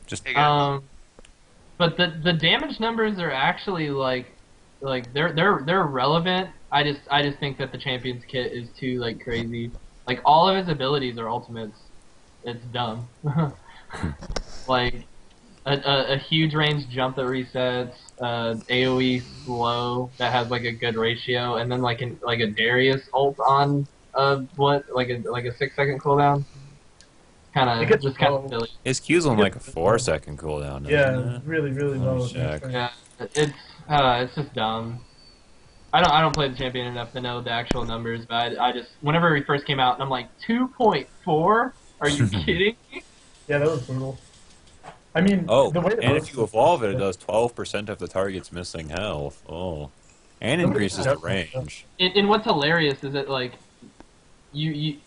Just Hey, guys. But the damage numbers are actually like they're relevant. I just think that the champion's kit is too like crazy. Like all of his abilities are ultimates. It's dumb. Like a huge range jump that resets, AoE slow that has like a good ratio, and then like a Darius ult on like a 6-second cooldown. Kind of silly. his Q's on like a 4-second cooldown. Yeah, really low. check. Yeah, it's just dumb. I don't play the champion enough to know the actual numbers, but I just whenever he first came out, and I'm like 2.4. Are you kidding me? Yeah, that was brutal. I mean, Oh, the way and if you evolve it, it does 12% of the target's missing health. Oh, and increases the range. And what's hilarious is that like you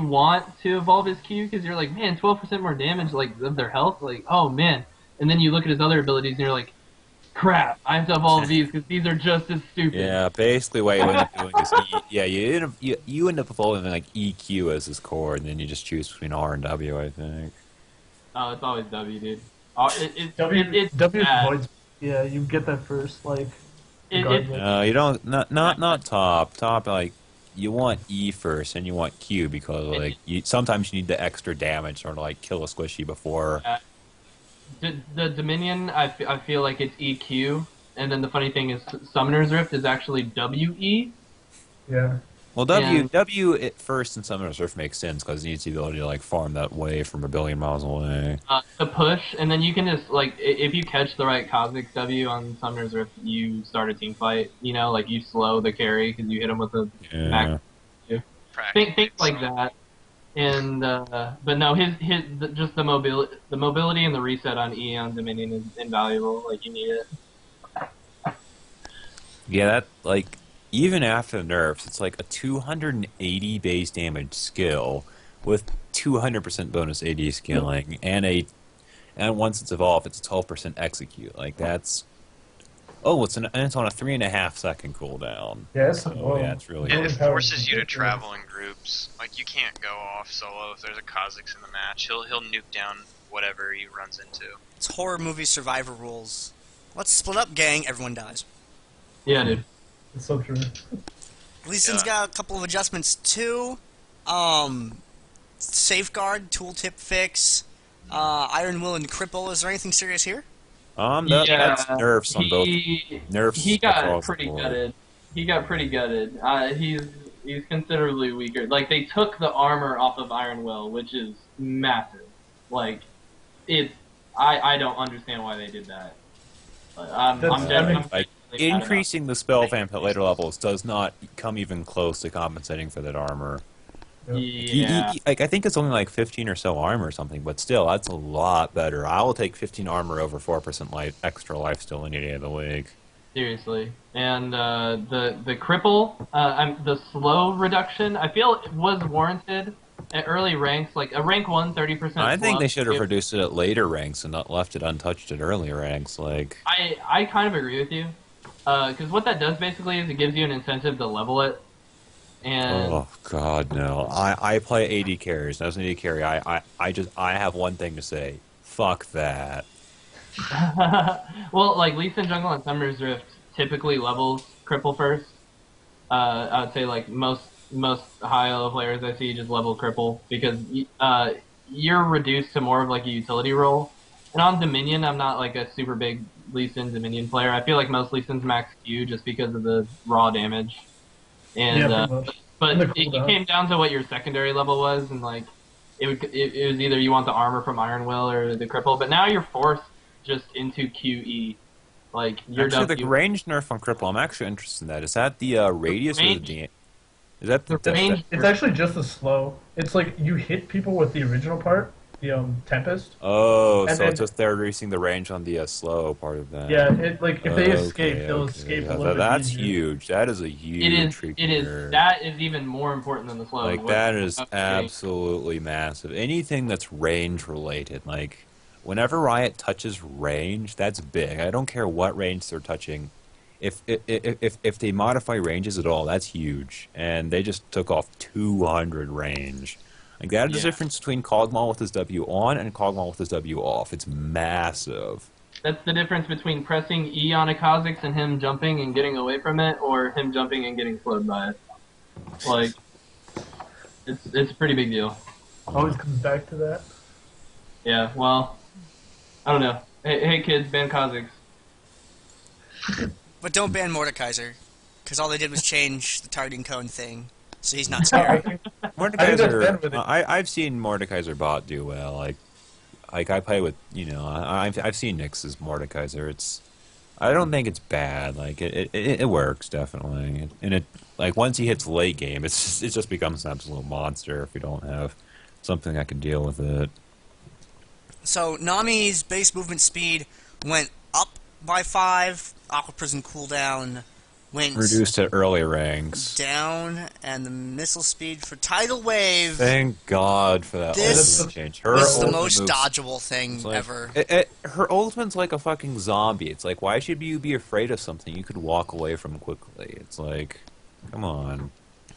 want to evolve his Q because you're like, man, 12% more damage like of their health, like oh man, and then you look at his other abilities and you're like, crap, I have to evolve these because these are just as stupid. Yeah, basically what you end up doing is you end up evolving like EQ as his core, and then you just choose between R and W, I think. Oh, it's always W, dude. It's W bad. avoids. Yeah, you get that first like. It- regardless. You don't not top like you want E first and you want Q because like sometimes you need the extra damage or to like kill a squishy before. The Dominion, I feel like it's EQ, and then the funny thing is Summoner's Rift is actually WE. Yeah. Well, W at first in Summoner's Rift makes sense because it needs the ability to like farm that way from a billion miles away. To push, and then you can just like if you catch the right Kha'Zix W on Summoner's Rift, you start a team fight. You know, like you slow the carry because you hit him with a max. Things like that. And but no, just the mobility and the reset on E on Dominion is invaluable. Like you need it. Yeah, that like even after the nerfs, it's like a 280 base damage skill with 200% bonus AD scaling and once it's evolved, it's a 12% execute. Like that's it's on a 3.5 second cooldown. Yes. So, yeah, it's really. It forces you to travel in groups. Like you can't go off solo if there's a Kha'Zix in the match. He'll nuke down whatever he runs into. It's horror movie survivor rules. Let's split up, gang. Everyone dies. Yeah, dude. It's so true. Lee Sin's got a couple of adjustments too. Safeguard, tooltip fix, Iron Will and Cripple. Is there anything serious here? That's nerfs on both. Nerfs. He got across pretty the board. gutted. He got pretty gutted. He's considerably weaker. Like they took the armor off of Iron Will, which is massive. Like I don't understand why they did that. I'm Like increasing the spell vamp at later levels does not come even close to compensating for that armor. Yeah. Like I think it's only like 15 or so armor or something, but still, that's a lot better. I will take 15 armor over 4% extra life still any day of the week. Seriously. And the cripple, the slow reduction, I feel it was warranted at early ranks, like a rank 1, 30%. I think slow. they should have reduced it at later ranks and not left it untouched at earlier ranks. Like I kind of agree with you, because what that does basically is it gives you an incentive to level it. And Oh God, no! I play AD carries. As an AD carry, I have one thing to say. Fuck that. well, like Lee Sin Jungle and Summoner's Rift typically levels cripple first. I would say like most high level players I see just level cripple because you're reduced to more of like a utility role. And on Dominion, I'm not like a super big Lee Sin Dominion player. I feel like most Lee Sin's max Q just because of the raw damage. And Yeah, pretty much. but And the it cooldown. came down to what your secondary level was, and like it was either you want the armor from Iron Will or the cripple. But now you're forced just into QE. Like you're Actually, the range nerf on cripple. I'm actually interested in that. Is that the radius or the range- D? Is that the range- It's actually just as slow. It's like you hit people with the original part, the Tempest. Oh, And so then- it's just they're reducing the range on the slow part of that. Yeah, it like if they Okay, escape, they'll okay. escape Yeah, a little bit that's easier. huge. That is a huge. It is. treat It is. nerf. That is even more important than the slow. Like What- that is okay. absolutely massive. Anything that's range related, like whenever Riot touches range, that's big. I don't care what range they're touching. If they modify ranges at all, that's huge. And they just took off 200 range. Like that is the Yeah. difference between Kog'Maw with his W on and Kog'Maw with his W off. It's massive. That's the difference between pressing E on a Kha'Zix and him jumping and getting away from it, or him jumping and getting slowed by it. Like, it's a pretty big deal. Always comes back to that. Yeah. Well, I don't know. Hey kids, ban Kha'Zix. But don't ban Mordekaiser, because all they did was change the targeting cone thing, so he's not scary. I think that's Mordekaiser, Ben with it. I've seen Mordekaiser bot do well. Like I play with, I've seen Nyx's Mordekaiser. I don't think it's bad. Like it works definitely, and it like once he hits late game, it just becomes an absolute monster if you don't have something that can deal with it. So Nami's base movement speed went up by 5. Aqua Prison cooldown went Reduced to early ranks. down, and the missile speed for Tidal Wave Thank God for that This ultimate change. Her was the ultimate most moves- dodgeable thing it's like- ever. Her ultimate's like a fucking zombie. It's like, why should you be afraid of something you could walk away from quickly? It's like, come on.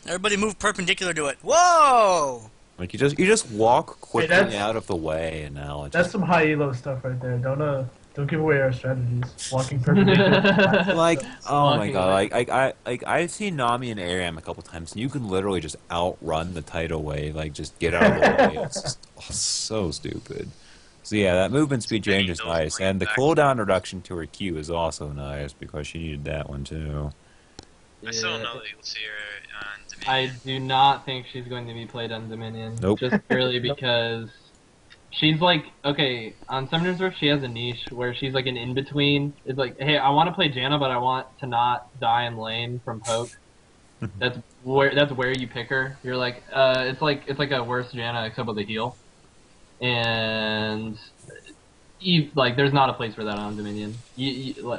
Everybody move perpendicular to it. Whoa! Like you just walk quickly that's- out of the way, and now it's That's some high elo stuff right there. Don't give away our strategies. Walking perpendicular. like, oh my Walking god, I've seen Nami and Aram a couple times, and you can literally just outrun the tidal wave, like just get out of the way. It's just so stupid. So yeah, that movement speed change is nice, and the cooldown reduction to her Q is also nice because she needed that one too. I still don't know that you'll see her on Dominion. I do not think she's going to be played on Dominion. Nope. Just purely because she's like, okay, on Summoner's Rift she has a niche where she's like an in-between. It's like, hey, I want to play Janna, but I want to not die in lane from poke. That's where you pick her. You're like, it's like a worse Janna except with a heal. And there's not a place for that on Dominion.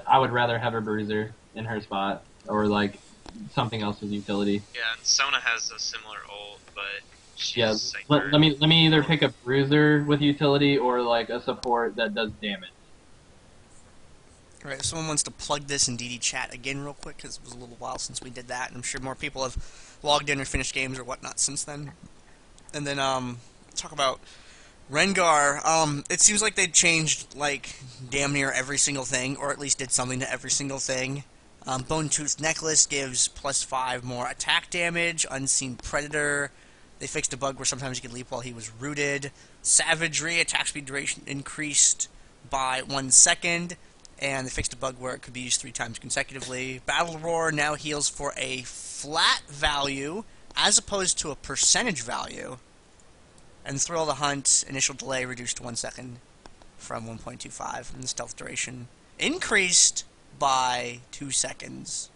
I would rather have a bruiser in her spot or like something else with utility. Yeah, and Sona has a similar ult, but she's Yeah, like let me either pick a bruiser with utility or like a support that does damage. Alright, if someone wants to plug this in DD chat again real quick, because it was a little while since we did that, and I'm sure more people have logged in or finished games or whatnot since then. And then, talk about Rengar. It seems like they changed, like, damn near every single thing, or at least did something to every single thing. Bone Tooth Necklace gives +5 more attack damage. Unseen Predator. They fixed a bug where sometimes you could leap while he was rooted. Savagery, attack speed duration increased by 1 second. And they fixed a bug where it could be used 3 times consecutively. Battle Roar now heals for a flat value as opposed to a percentage value. And Thrill the Hunt, initial delay reduced to 1 second from 1.25. And the stealth duration increased by 2 seconds.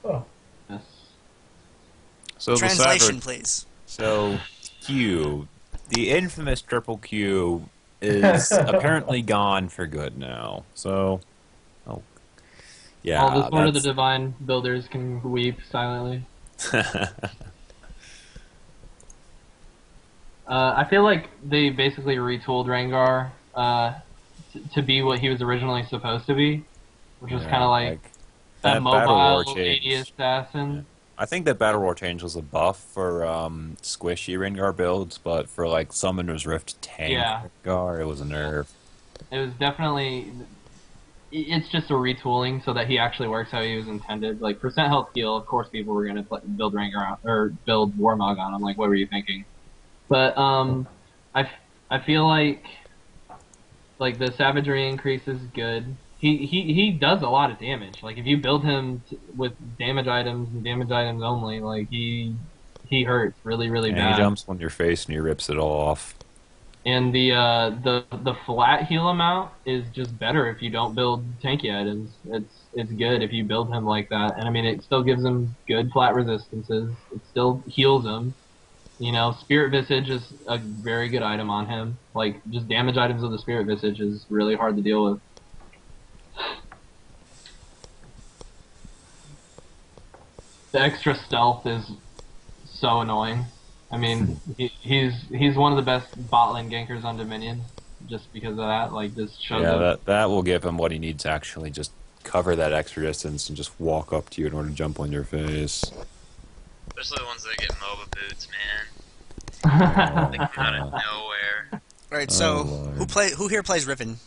Oh, Yes. So the Translation, cyber, please. so Q, the infamous triple Q, is apparently gone for good now. So, yeah, All this one of the that's- divine builders can weep silently. I feel like they basically retooled Rengar to be what he was originally supposed to be, which was Yeah, kind of like that Battle Roar mobile change. AD assassin. I think that Battle Roar change was a buff for squishy Rengar builds, but for like Summoner's Rift tank Yeah. Rengar, it was a nerf. It was definitely. It's just a retooling so that he actually works how he was intended. Like percent health heal, of course, people were gonna build Rengar on, or build Warmog on him. Like, what were you thinking? But I feel like the savagery increase is good. He does a lot of damage. Like if you build him with damage items and damage items only, like he hurts really And bad. he jumps on your face and he rips it all off. And the flat heal amount is just better if you don't build tanky items. It's good if you build him like that. And I mean, it still gives him good flat resistances. It still heals him. You know, Spirit Visage is a very good item on him. Like, just damage items with the Spirit Visage is really hard to deal with. The extra stealth is so annoying. I mean, he's one of the best bot lane gankers on Dominion, just because of that. Like, this shows up. That will give him what he needs to actually just cover that extra distance and just walk up to you in order to jump on your face. Especially the ones that get MOBA boots, man. They come out of nowhere. All right, so Lord. who here plays Riven?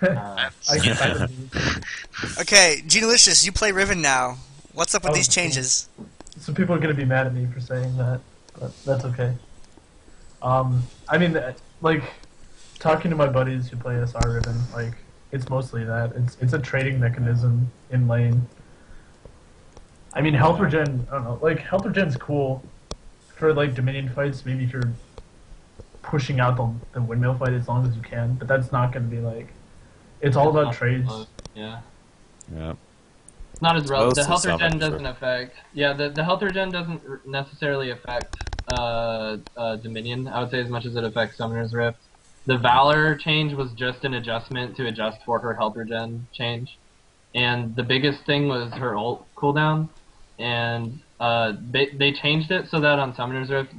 I have Okay, Genolicious, you play Riven now. What's up with Oh, these cool. changes? So people are gonna be mad at me for saying that, but that's okay. I mean, like, talking to my buddies who play SR Riven, like, it's mostly that. It's a trading mechanism in lane. I mean, health regen, I don't know, like, health regen's cool for, like, Dominion fights, maybe if you're pushing out the windmill fight as long as you can, but that's not gonna be, like, it's all about trades. Yeah. Yeah. It's not as relevant. Close The to health regen summon, doesn't sure. affect. Yeah, the health regen doesn't necessarily affect Dominion. I would say as much as it affects Summoner's Rift. The Valor change was just an adjustment to adjust for her health regen change, and the biggest thing was her ult cooldown. And they changed it so that on Summoner's Rift,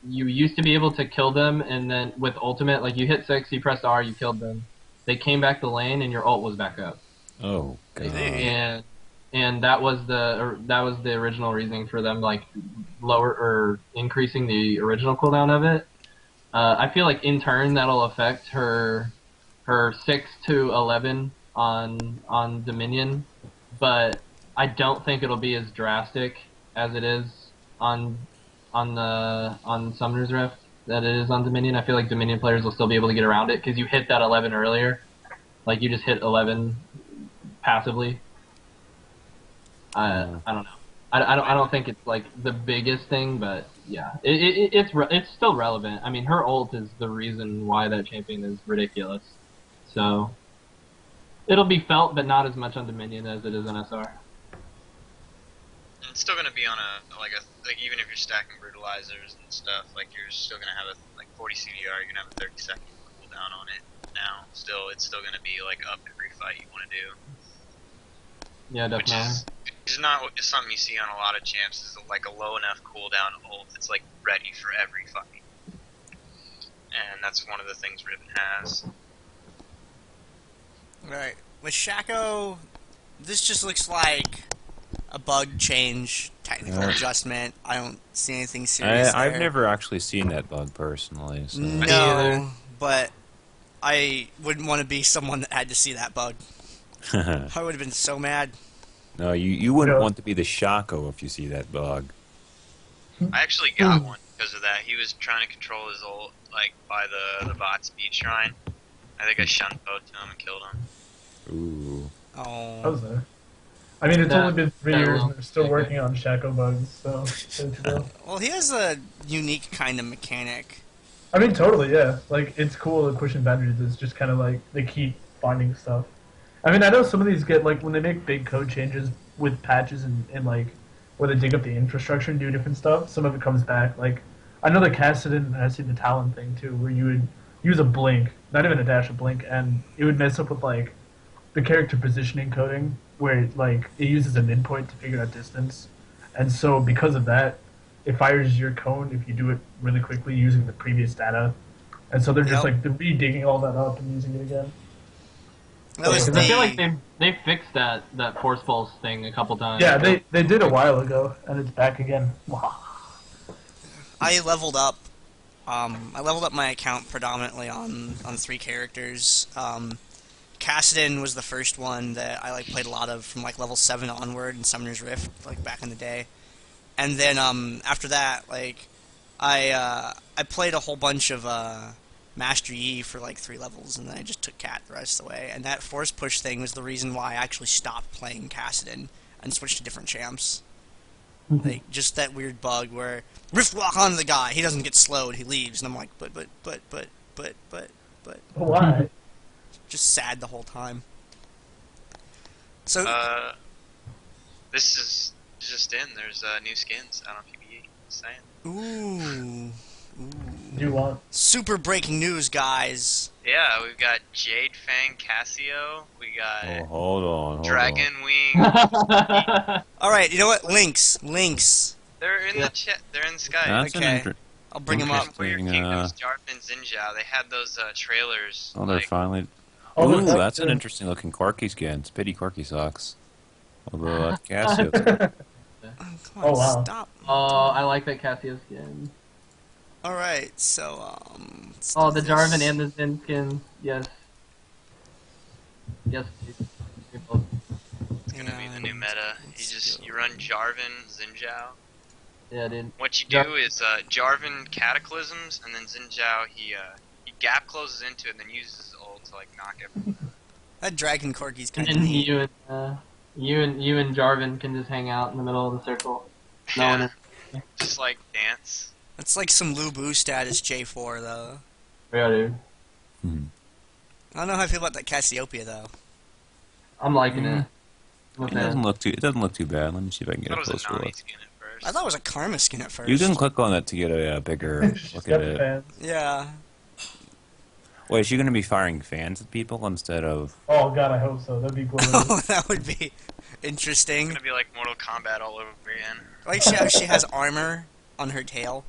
you used to be able to kill them, and then with ultimate, like you hit 6, you pressed R, you killed them. They came back to lane, and your ult was back up. Oh god. And that was the original reasoning for them, like lower or increasing the original cooldown of it. I feel like in turn that'll affect her 6 to 11 on Dominion, but I don't think it'll be as drastic as it is on Summoner's Rift that it is on Dominion. I feel like Dominion players will still be able to get around it because you hit that 11 earlier. Like you just hit 11 passively. I don't know. I don't think it's like the biggest thing, but yeah, it's still relevant. I mean, her ult is the reason why that champion is ridiculous. So it'll be felt, but not as much on Dominion as it is on SR. It's still gonna be on like even if you're stacking brutalizers and stuff, like you're still gonna have a 40 CDR, you're gonna have a 30-second cooldown on it. Now, it's still gonna be like up every fight you want to do. Yeah, definitely. Which is not something you see on a lot of champs. Is like a low enough cooldown ult. It's like ready for every fight, and that's one of the things Riven has. Right. With Shaco, this just looks like a bug change, technical adjustment. I don't see anything serious I've there. never actually seen that bug personally. So. No, but I wouldn't want to be someone that had to see that bug. I would have been so mad. No, you wouldn't Yeah. want to be the Shaco if you see that bug. I actually got one because of that. He was trying to control his ult by the bot speed shrine. I think I shunpoed to him and killed him. Ooh. I Oh. was there. I mean, it's That- only been 3 that years will and they're still take working on Shaco bugs, so there you go. Well, he has a unique kind of mechanic. I mean, totally, yeah. Like, it's cool that pushing boundaries is just kind of like, they keep finding stuff. I mean, I know some of these get, like, when they make big code changes with patches and like, where they dig up the infrastructure and do different stuff, some of it comes back. Like, I know that Kassadin has seen the Talon thing, too, where you would use a blink, not even a dash, a blink, and it would mess up with, like, the character positioning coding, where, like, it uses a midpoint to figure out distance. And so, because of that, it fires your cone if you do it really quickly using the previous data. And so they're just, Yep. like, they're re-digging all that up and using it again. That was Because I feel like the they fixed that force pulse thing a couple times. Yeah, they did a while ago, and it's back again. Wow. I leveled up. I leveled up my account predominantly on 3 characters. Kassadin was the first one that I played a lot of from level 7 onward in Summoner's Rift, back in the day. And then after that, I played a whole bunch of Master Yi for 3 levels, and then I just took Cat the rest of the way. And that force push thing was the reason why I actually stopped playing Kassadin and switched to different champs. Just that weird bug where Rift Walk onto the guy, he doesn't get slowed, he leaves, and I'm like, but. Why? Just sad the whole time. So this is just in. There's new skins out on PBE. Just saying. ooh. Do you want? Super breaking news, guys. Yeah, we've got Jade Fang Cassio. We got Oh, hold on. Dragon Wing. Alright, you know what? Links. They're in the chat. They're in Skype. That's an Okay. I'll bring them up. For your interesting, Kingdoms, Jarvan and Zinjao. They had those trailers. Oh, they're finally. Oh, Ooh, they're that's an good. interesting looking Corky skin. It's pity Corky sucks. Although Cassio. Come on, Oh, wow. stop. Oh, I like that Cassio skin. Alright, so, let's Oh, do the this. Jarvan and the Zen skins. Yes. Yes, please. It's gonna be the new meta. You run Jarvan, Zinjao. Yeah, dude. What you do is Jarvan Cataclysms, and then Zinjao he gap closes into it, and then uses his ult to knock it. That Dragon Corky's kind And of then neat. you and Jarvan can just hang out in the middle of the circle. No Yeah. one. Just dance. That's like some Lubu status J4, though. Yeah, dude. I don't know how I feel about that Cassiopeia, though. I'm liking it. With It that. doesn't look too. It doesn't look too bad. Let me see if I can I get thought a it was a closer Nami look. skin at first. I thought it was a Karma skin at first. You can click on it to get a bigger She's look got at the it. fans. Yeah. Wait, is she going to be firing fans at people instead of? Oh god, I hope so. That'd be glorious. Oh, that would be It's interesting. gonna be like Mortal Kombat all over again. Like how she has armor on her tail.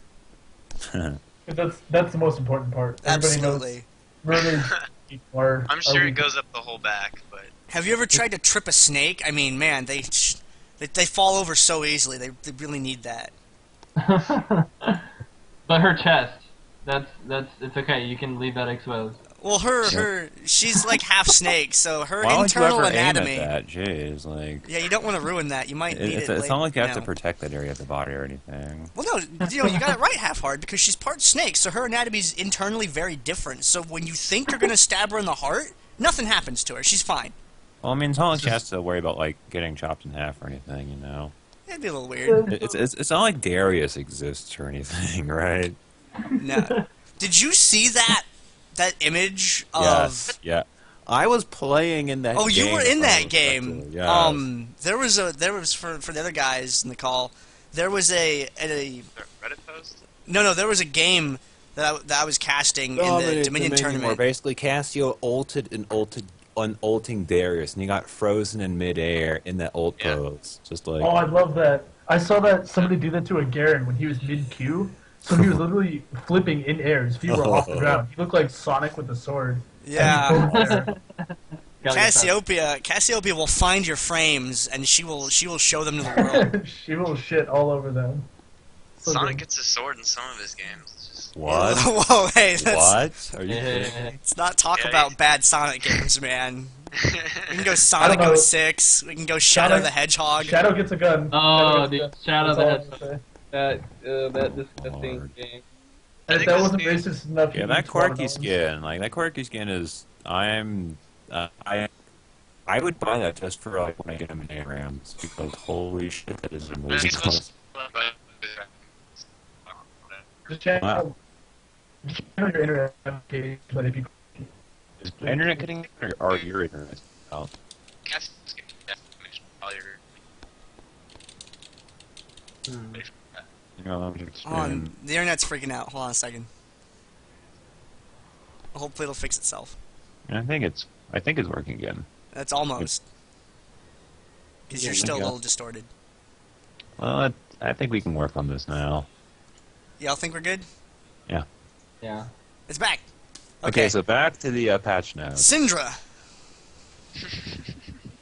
That's the most important part. Everybody Absolutely. knows murder. I'm sure it goes up the whole back, but Have you ever tried to trip a snake? I mean, man, they fall over so easily. They really need that. But her chest. That's it's okay. You can leave that exposed. Well, she's like half snake, so her Why would you internal ever anatomy. aim at that? Jeez, Yeah, you don't want to ruin that. You might need it. it's not like you have no. to protect that area of the body or anything. Well, no, you got it right half hard because she's part snake, so her anatomy's internally very different. So when you think you're gonna stab her in the heart, nothing happens to her. She's fine. Well, I mean, it's not like she has to worry about getting chopped in half or anything, you know. It'd be a little weird. It's not like Darius exists or anything, right? No. Did you see that image of? Yes, yeah. I was playing in that. Oh, game, you were in if I that remember game. correctly, yes. There was for the other guys in the call. There was a Reddit post. no. There was a game that I was casting in the Dominion Where tournament. basically Cassio ulted on ulting Darius, and he got frozen in midair in that ult Yeah. pose. Just like Oh, I love that. I saw that somebody do that to a Garen when he was mid Q. So he was literally flipping in air. His feet were off the ground. He looked like Sonic with the sword. Yeah. And he pulled there. Gotta get Cassiopeia will find your frames and she will show them to the world. She will shit all over them. So Sonic good. gets a sword in some of his games. It's just, what? Whoa, hey, that's, What? Are you Yeah. kidding? let's not talk Yeah, about he- bad Sonic games, man. We can go Sonic know. 06. We can go Shadow Sonic- the Hedgehog. Shadow gets a gun. Oh, Shadow gets a dude, gun. Shadow That's the all I'm Hedgehog. gonna say. That disgusting Lord. game. I If think that this wasn't new- racist enough, Yeah, you that can quirky swallow skin, that quirky skin is. I would buy that just for when I get them in ARAMs because holy shit, that is amazing. Just check Wow. out your internet page, but if you Is my internet getting or your internet? Oh, you know, I'm just Hold on, the internet's freaking out. Hold on a second. Hopefully it'll fix itself. I think it's working again. That's almost. Because you're Yeah, still a yeah. little distorted. Well, I think we can work on this now. Y'all think we're good? Yeah. It's back. Okay, so back to the patch notes. Syndra.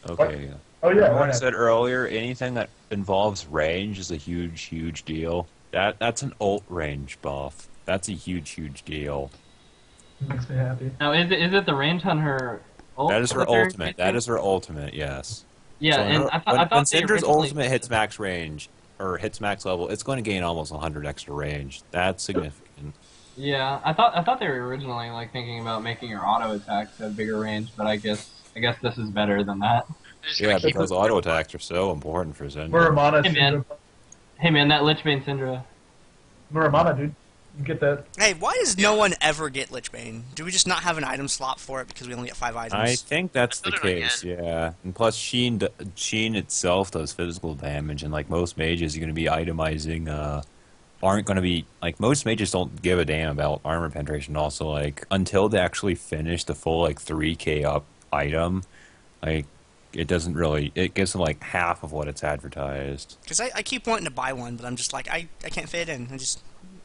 Okay. Oh yeah, Like why I not? said earlier, anything that involves range is a huge deal. That's an ult range buff. That's a huge deal. Makes me happy. Now, is it the range on her ult? That is her that they're ultimate. That increasing? is her ultimate. Yes. Yeah, So when, and her, I when thought they Syndra's originally ultimate hits max range or hits max level, it's going to gain almost 100 extra range. That's significant. Yeah, I thought they were originally like thinking about making her auto attacks have bigger range, but I guess this is better than that. They're just Yeah, gonna keep because auto attacks are so important for Syndra. Muramana, Hey, man. Syndra. Hey man, that Lichbane Syndra. Muramana, dude. You get that. Hey, why does no one ever get Lichbane? Do we just not have an item slot for it because we only get 5 items? I think that's I the thought it case, yeah. And plus, Sheen itself does physical damage, and like most mages, you're going to be itemizing. Aren't going to be like most mages don't give a damn about armor penetration. Also, like until they actually finish the full like 3K up item, like it doesn't really. It gives them like half of what it's advertised. Because I keep wanting to buy one, but I'm just like, I can't fit in.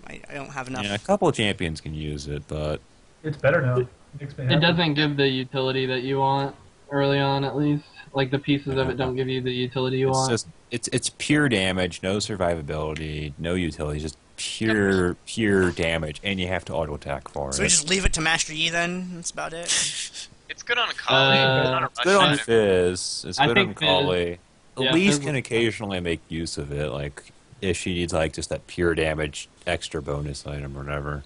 I don't have enough. Yeah, a couple of champions can use it, but It's better now. It makes me happy. It doesn't give the utility that you want early on, at least. Like the pieces of it don't give you the utility you it's want. just it's pure damage, no survivability, no utility, just pure damage, and you have to auto attack for So it. we just leave it to Master Yi then? That's about it? It's good on a collie, but it's not a It's good rush on item. Fizz. It's I good on think Fizz- Kali. yeah, Elise Fizz can was- occasionally make use of it, like if she needs like just that pure damage extra bonus item or whatever.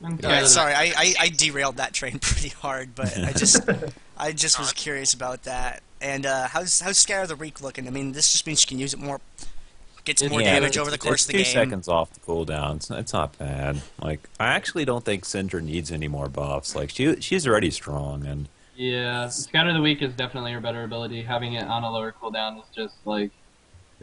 Okay. Alright, sorry, I derailed that train pretty hard, but I just was curious about that. And how's Scare the Reek looking? I mean, this just means she can use it more, gets more Yeah, damage it's- over the course it's of the 2 game. seconds off the cooldown. It's not bad. Like I actually don't think Syndra needs any more buffs. Like she's already strong, and Yeah, Scatter the Weak is definitely her better ability. Having it on a lower cooldown is just like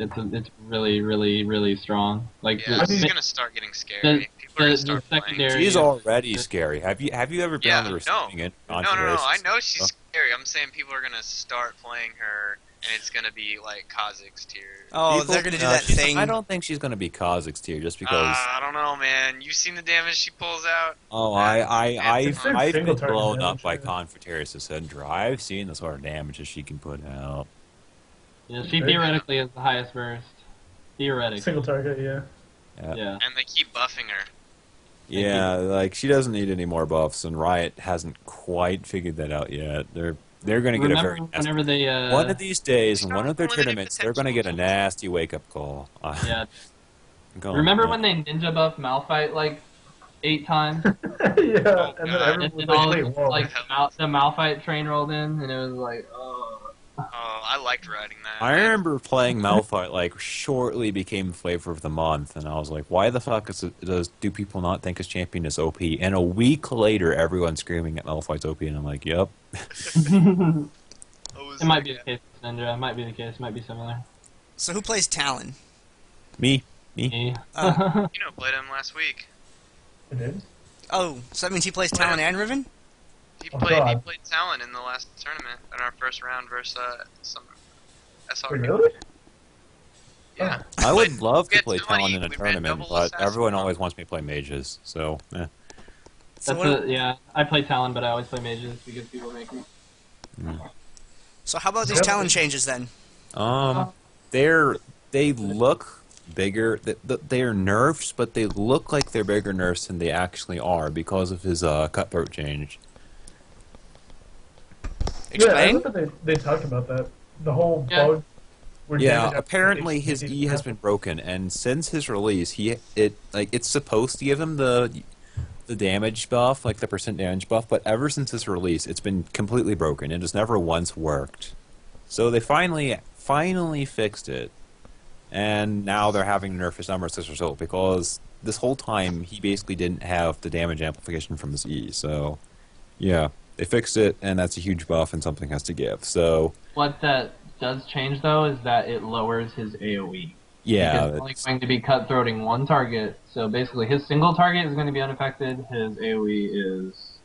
it's really strong. Like Yeah, this is gonna start getting scary. People are gonna start playing. secondary. she's already scary. Have you ever been Yeah, on the no. receiving end? No, I know she's scary. I'm saying people are gonna start playing her, and it's gonna be like Kha'Zix tier. Oh, they're gonna do that thing. I don't think she's gonna be Kha'Zix tier just because. I don't know, man. You seen the damage she pulls out? Oh, It's a I've single been target blown damage, up by yeah. Confronterius Syndra. I've seen the sort of damage that she can put out. Yeah, she theoretically is the highest burst. Theoretically. Single target, yeah. Yeah. And they keep buffing her. Yeah, like she doesn't need any more buffs, and Riot hasn't quite figured that out yet. They're gonna get a very nasty, Whenever they one of these days in There's one no of their limited tournaments, they're gonna get a potential. nasty wake up call. yeah. Go on, Remember man. when they ninja buffed Malphite like 8 times? yeah, and then God. everyone And was then all like, wait, whoa. like the Malphite train rolled in, and it was like, oh. Oh, I liked riding that. I remember playing Malphite like shortly became flavor of the month, and I was like, "Why the fuck do people not think his champion is OP?" And a week later, everyone's screaming at Malphite's OP, and I'm like, "Yep." It might be the case with Syndra. It might be the case. It might be similar. So who plays Talon? Me. Me. You know, played him last week. It did? Oh, so that means he plays Talon and Riven? He Oh, played God. Talon in the last tournament in our first round versus some SR. Wait, really? Yeah. I would love We to had play 20, Talon in a we ran tournament, double but assassin. everyone always wants me to play mages, so. So, what, Yeah, I play Talon, but I always play mages because people make me. so how about these Yep. Talon changes then? They look bigger. They're nerfs, but they look like they're bigger nerfs than they actually are because of his cutthroat change. Yeah, I Explain? remember they talked about that. The whole Yeah. bug. Where Yeah, damage apparently his application E has been broken, and since his release, it's supposed to give him the damage buff, like the percent damage buff, but ever since his release, it's been completely broken. It has never once worked. So they finally fixed it, and now they're having to nerf his numbers as a result because this whole time he basically didn't have the damage amplification from his E. So yeah, they fixed it, and that's a huge buff, and something has to give. So What that does change though is that it lowers his AOE. yeah, It's only going to be cutthroating one target. So basically, his single target is going to be unaffected. His AOE is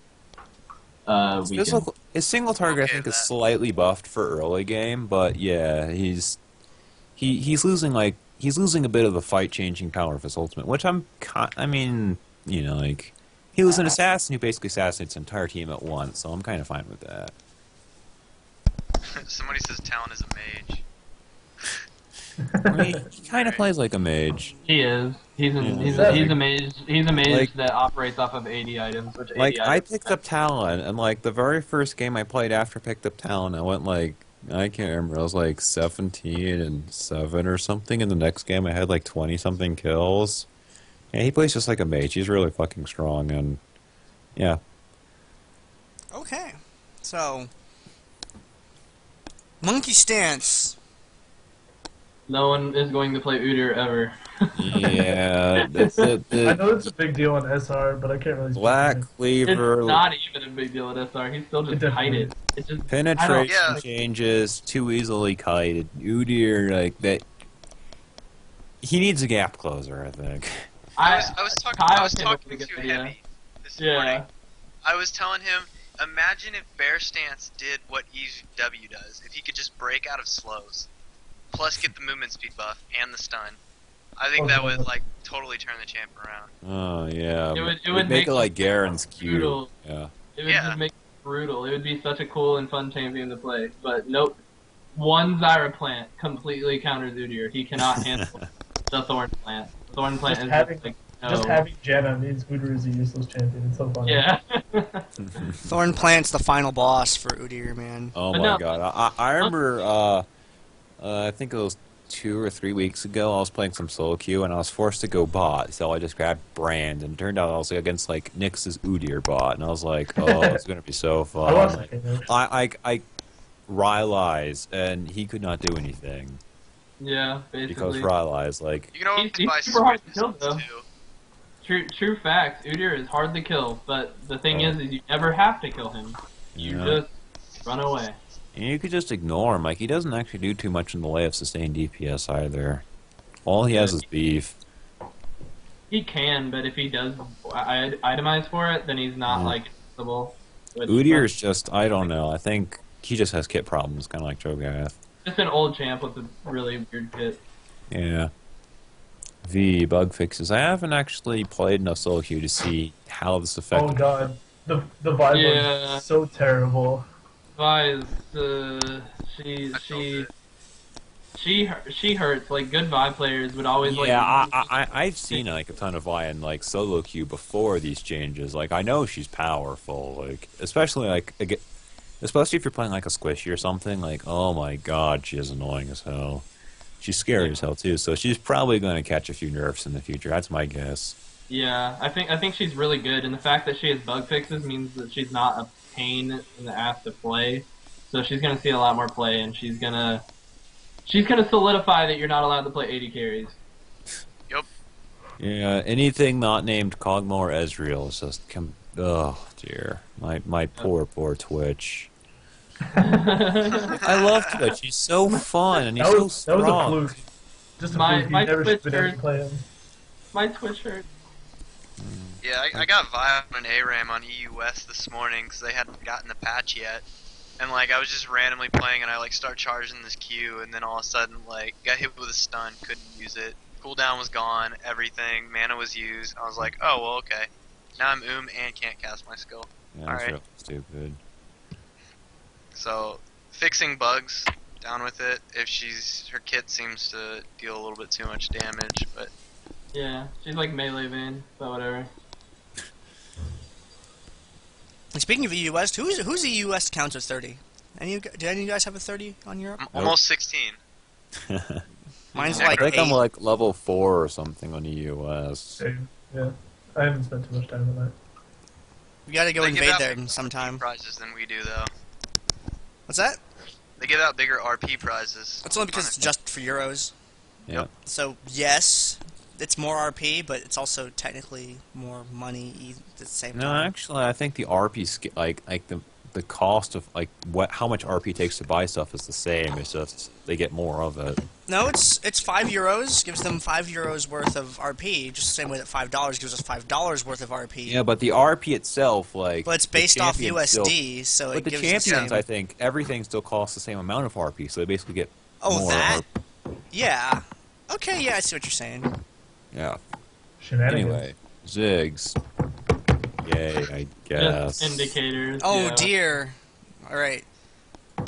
weakened. his single target I Okay, think is that- slightly buffed for early game, but yeah, he's losing a bit of the fight changing power of his ultimate, which I mean, you know, like he was an assassin who basically assassinates his entire team at once, so I'm kind of fine with that. Somebody says Talon is a mage. I mean, he kind of plays like a mage. He is. He's a mage. He's a mage Like- that operates off of 80 items, which 80 Like, I items. picked up Talon, and like the very first game I played after I picked up Talon, I went like, I can't remember, I was like 17-7 or something. In the next game, I had like 20-something kills. Yeah, he plays just like a mage. He's really fucking strong, and yeah. Okay. So, monkey stance. No one is going to play Udyr ever. Yeah, I know it's a big deal on SR, but I can't really. Black It's Cleaver, not even a big deal at SR. He still just It kite definitely it. It's just penetration Yeah. changes, too easily kited. Udyr, like that. He needs a gap closer, I think. I was talking Kyle came up to with a good idea. Heavy this Yeah. morning. I was telling him, imagine if Bear Stance did what EW does. If he could just break out of slows, plus get the movement speed buff and the stun. I think that would like totally turn the champ around. Oh yeah, It would make make it like Garen's Q. brutal. Yeah. It would Yeah. just make it brutal. It would be such a cool and fun champion to play. But nope. One Zyra plant completely counters Udyr. He cannot handle the Thorn plant. Thorn plant Just is having- just like, no. Just having Janna means Udyr is a useless champion. It's so funny. Yeah. Thorn Plant's the final boss for Udyr, man. Oh But my no. god, I remember. I think it was 2 or 3 weeks ago. I was playing some solo queue and I was forced to go bot, so I just grabbed Brand, and it turned out I was against like Nyx's Udyr bot, and I was like, oh, it's gonna be so I fun. watched Like, the game. I Rylai's, and he could not do anything Yeah, because basically. Rylai's like, You can always He's buy super hard to switches kill, though. too. True facts. Udyr is hard to kill, but the thing Oh. is you never have to kill him. You Yeah. just run away. and you could just ignore him. Like, he doesn't actually do too much in the way of sustained DPS either. All he has is beef. He can, but if he does itemize for it, then he's not Yeah. like invincible. which- Udyr's just, I don't know. I think he just has kit problems, kind of like Cho'Gath. just an old champ with a really weird kit. Yeah. V bug fixes. I haven't actually played enough solo queue to see how this affects. Oh god, the vibe Yeah. was so terrible. Vi is I felt she hurts. Like good Vi players would always like. Yeah, I've seen like a ton of Vi in like solo queue before these changes. Like, I know she's powerful. Like, especially especially if you're playing like a squishy or something. Like, oh my god, she is annoying as hell. She's scary as hell too. So she's probably going to catch a few nerfs in the future. That's my guess. Yeah, I think she's really good, and the fact that she has bug fixes means that she's not a pain in the ass to play. So she's gonna see a lot more play, and she's gonna solidify that you're not allowed to play 80 carries. Yeah, anything not named Kog'Maw or Ezreal is just oh dear, my poor Twitch. I love Twitch. He's so fun and he's That was so a strong. fluke. Just a My- fluke. my He never should have been able Twitch to play him. My Twitch hurt. Yeah, I got Vi on an ARAM on EU West this morning because they hadn't gotten the patch yet. And like I was just randomly playing and I like start charging this Q and then all of a sudden like got hit with a stun, couldn't use it. Cooldown was gone, everything, mana was used. I was like, oh well, okay. Now I'm and can't cast my skill. Yeah, that's Alright. really stupid. So fixing bugs, down with it. If her kit seems to deal a little bit too much damage, but Yeah, she's like melee vein, but whatever. And speaking of EU West, who's EU West counts as 30? Did any of you guys have a 30 on Europe? I'm almost 16. Mine's I like think 8. I'm like level 4 or something on the US. Same. Yeah, I haven't spent too much time on that. We gotta go They give invade out them bigger sometime. RP prizes than we do though. What's that? They give out bigger RP prizes. That's only because it's just for Euros. Yeah. So, yes, it's more RP, but it's also technically more money at the same No, time. actually, I think the RP like the cost of like how much RP takes to buy stuff is the same. It's just they get more of it. No, it's €5. Gives them €5 worth of RP, just the same way that $5 gives us $5 worth of RP. Yeah, but the RP itself, like, But it's the based off champions still- USD, so But it the gives champions, the I same. think, everything still costs the same amount of RP, so they basically get Oh, more. that? Yeah. Okay, yeah, I see what you're saying. Yeah. Shenanigans. Anyway, Ziggs. Yay, I Just guess. indicators. Oh yeah. dear. All right.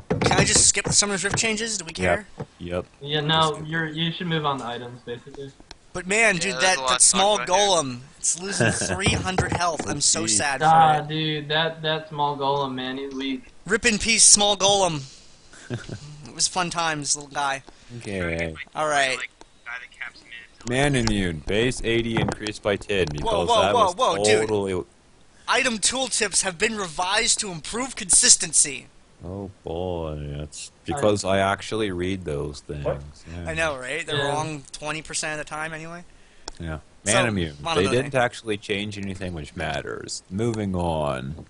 Can I just skip the Summoner's Rift changes? Do we care? Yep. Yeah, no, you should move on to items, basically. But man, Yeah, dude, there's a lot that to talk small about here. golem, it's losing 300 health. I'm so geez. sad for Ah, it. dude, that small golem, man, he's weak. Rip in peace, small golem. It was fun times, little guy. Okay. All right. Like, guy that caps mid. Man immune. Base 80 increased by 10 because whoa, that whoa, was whoa, dude. totally... Item tooltips have been revised to improve consistency. Oh boy, it's because I actually read those things. What? Yeah. I know, right? They're Yeah. wrong 20% of the time anyway. Yeah. So, Man immune. on They another didn't thing. actually change anything which matters. Moving on.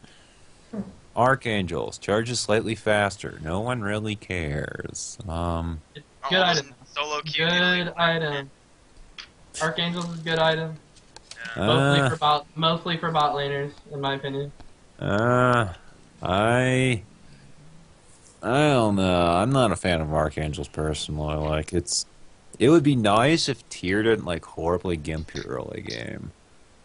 Archangels. Charges slightly faster. No one really cares. Good all item. those Solo queue. Good item. Archangels is a good item. Uh, Mostly for bot laners, in my opinion. I don't know. I'm not a fan of Archangels personally. Like it would be nice if Tyr didn't like horribly gimp your early game.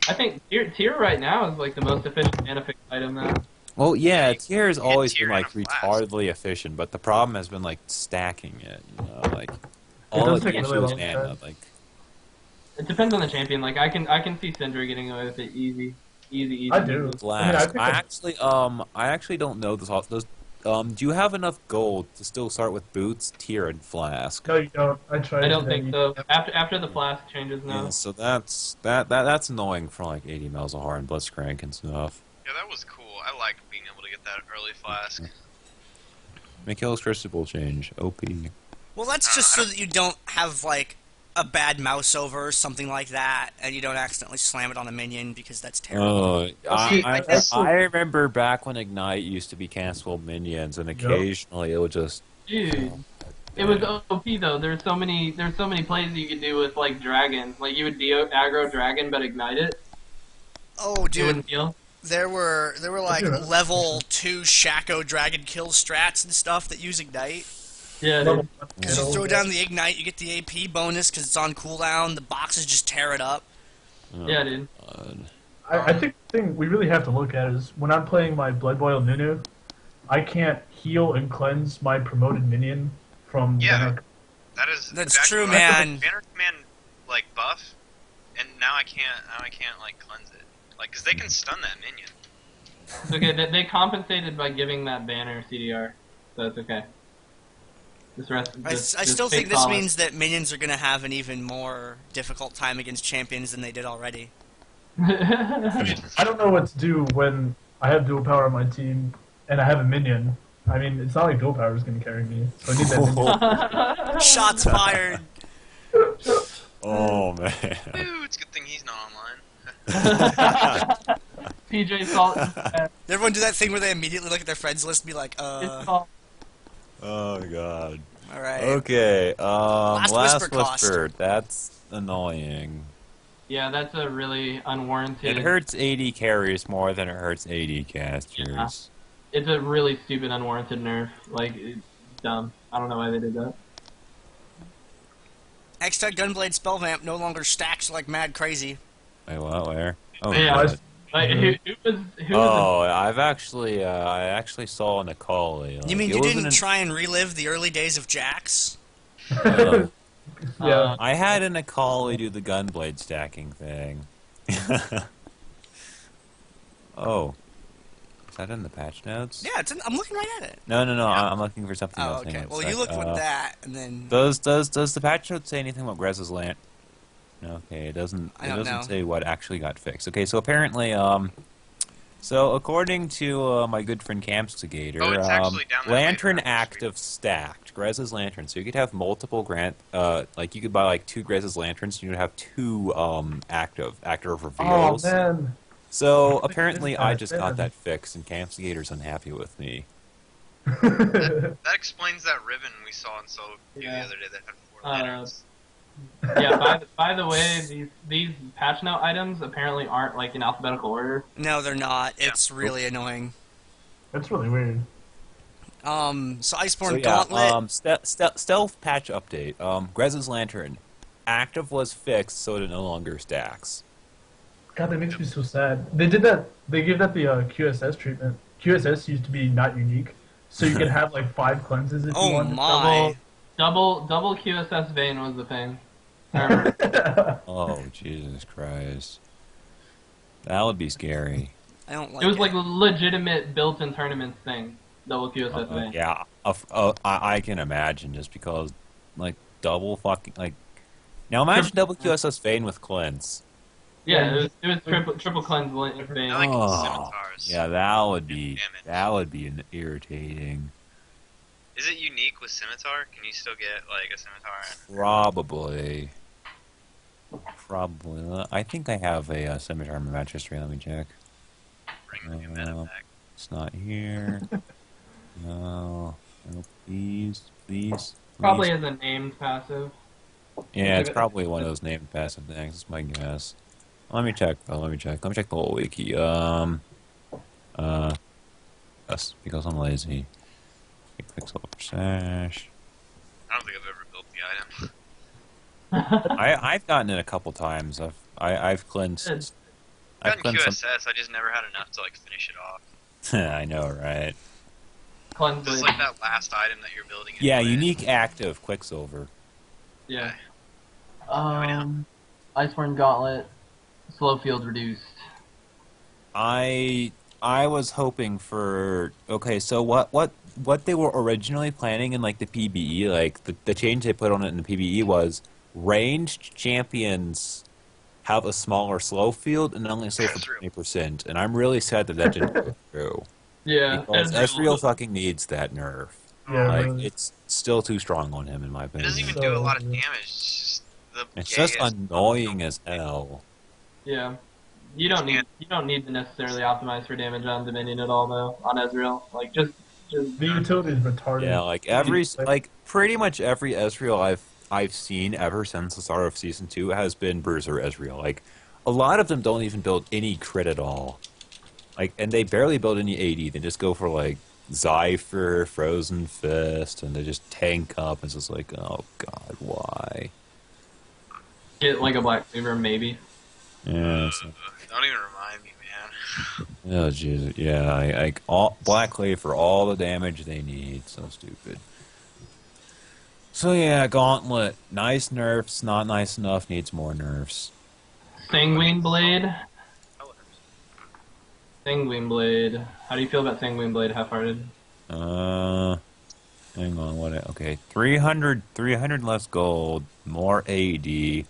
I think tier right now is like the most efficient mana fix item now. Well, yeah, Tyr has always Tyr been in like a flask. retardedly efficient, but the problem has been like stacking it. You know, like all does it take gives really you is long mana. time. Like It depends on the champion. Like I can see Syndra getting away with it easy. I do. flask. I I actually don't know those. Do you have enough gold to still start with boots, Tyr, and flask? No, you don't. I tried. I don't today. think so. After the flask changes now. Yeah, so that's annoying for like 80 mils of heart and Blitzcrank and stuff. Yeah, that was cool. I liked being able to get that early flask. Mikhail's Crucible change, OP. Well, that's just so that you don't have, like, a bad mouse over or something like that, and you don't accidentally slam it on a minion, because that's terrible. Oh, see, I that's- remember back when Ignite used to be cancelable minions, and occasionally it would just... Dude, it was OP though. There's so many plays you could do with like dragon. Like you would aggro dragon but ignite it. Oh, It dude, wouldn't heal. there were like Yeah. level 2 Shaco dragon kill strats and stuff that use Ignite. Yeah, Level dude. one Because you kill. throw down the Ignite, you get the AP bonus because it's on cooldown, the boxes just tear it up. Yeah, dude. I think the thing we really have to look at is when I'm playing my Blood Boil Nunu, I can't heal and cleanse my promoted minion from Yeah. Banner. That's exactly true, what man. Banner command like buff, and now I can't like cleanse it. Like, cause they can stun that minion. It's okay. They compensated by giving that banner CDR, so it's okay. I still think this means that minions are going to have an even more difficult time against champions than they did already. I don't know what to do when I have dual power on my team and I have a minion. I mean, it's not like dual power is going to carry me, so I need that minion. Shots fired. Oh, man. Ooh, it's a good thing he's not online. PJ Salt. Everyone do that thing where they immediately look at their friends list and be like, Oh, God. alright. Okay, Last Last Whisper cost. Whisper. That's annoying. Yeah, that's a really unwarranted. It hurts 80 carriers more than it hurts 80 casters. It's a really stupid, unwarranted nerf. Like, it's dumb. I don't know why they did that. X-Tech Gunblade Spellvamp no longer stacks like mad crazy. Wait, what? Where? Oh, Yeah. God. Like, who was Oh, I actually saw Nicole. You mean you didn't try and relive the early days of Jax? Uh, Yeah. I had a Nicole do the gunblade stacking thing. Oh. Is that in the patch notes? Yeah, I'm looking right at it. No, I'm looking for something Oh, else. Hang okay. on a Well, sec. you looked with that, and then... Does the patch note say anything about Grez's land? Okay, it doesn't. I It don't doesn't know. say what actually got fixed. Okay, so apparently, so according to my good friend Campstigator, Oh, it's actually down that way Lantern around the active stacked Grez's lantern, so you could have multiple like you could buy like 2 Grez's lanterns, and you would have 2 active Oh reveals. man. So I think apparently, this I guy's just bad. got that fixed, and Campstigator's unhappy with me. That explains that ribbon we saw in Solo queue Yeah. the other day that had 4 Uh, lanterns. Yeah, by the way, these patch note items apparently aren't like in alphabetical order. No, they're not. It's really annoying. That's really weird. So Iceborne So yeah, Gauntlet... stealth patch update. Grez's lantern active was fixed, so it no longer stacks. God, that makes me so sad. They did that. They gave that the QSS treatment. QSS used to be not unique, so you could have like 5 cleanses if you Oh wanted. my! Double QSS vein was the thing. I remember. Oh, Jesus Christ. That would be scary. I don't like It was like a legitimate built-in tournament thing. Double QSS vein. Yeah, I can imagine just because, like, double fucking, like... Now imagine double QSS Vane with cleanse. Yeah, it was triple cleanse vein. I like Oh, scimitars. yeah, that would be irritating. Is it unique with scimitar? Can you still get like a scimitar? Probably. I think I have a scimitar in my match history. Let me check. Bring the meta back. It's not here. No, please. Probably as a named passive. Yeah, it's probably one of those named passive things. That's my guess. Let me check. Let me check the whole wiki. That's because I'm lazy. Fix over sash. I don't think I've ever built the item. I've gotten it a couple times. I've cleansed. I've I've gotten cleansed QSS, I just never had enough to like finish it off. some. I know, right? Cleanse It's blade. like that last item that you're building. Yeah, anyway. unique active Quicksilver. Yeah. know. Iceborne Gauntlet. Slow field reduced. I was hoping for so what they were originally planning in like the PBE, like the change they put on it in the PBE was ranged champions have a smaller slow field and only slow for 20%, and I'm really sad that didn't go through. Yeah. Because Ezreal fucking needs that nerf. Yeah, Like really. it's still too strong on him in my It opinion. doesn't even do a lot of damage. It's just It's just annoying as hell. Yeah. You don't need to necessarily optimize for damage on Dominion at all though, on Ezreal. Like just The utility is retarded. Yeah, like pretty much every Ezreal I've seen ever since the start of Season 2 has been Bruiser Ezreal. Like, a lot of them don't even build any crit at all. Like, and they barely build any AD. They just go for, like, Zypher, Frozen Fist, and they just tank up. It's just like, oh god, why? get like a Black Cleaver maybe. Yeah. So, don't even remind me, man. oh, Jesus. Yeah, all Black Clay for all the damage they need. So stupid. So yeah, Gauntlet. Nice nerfs, not nice enough, needs more nerfs. Sanguine Blade. Colors. Sanguine Blade. How do you feel about Sanguine Blade, half-hearted? Hang on, okay, 300 less gold, more AD, you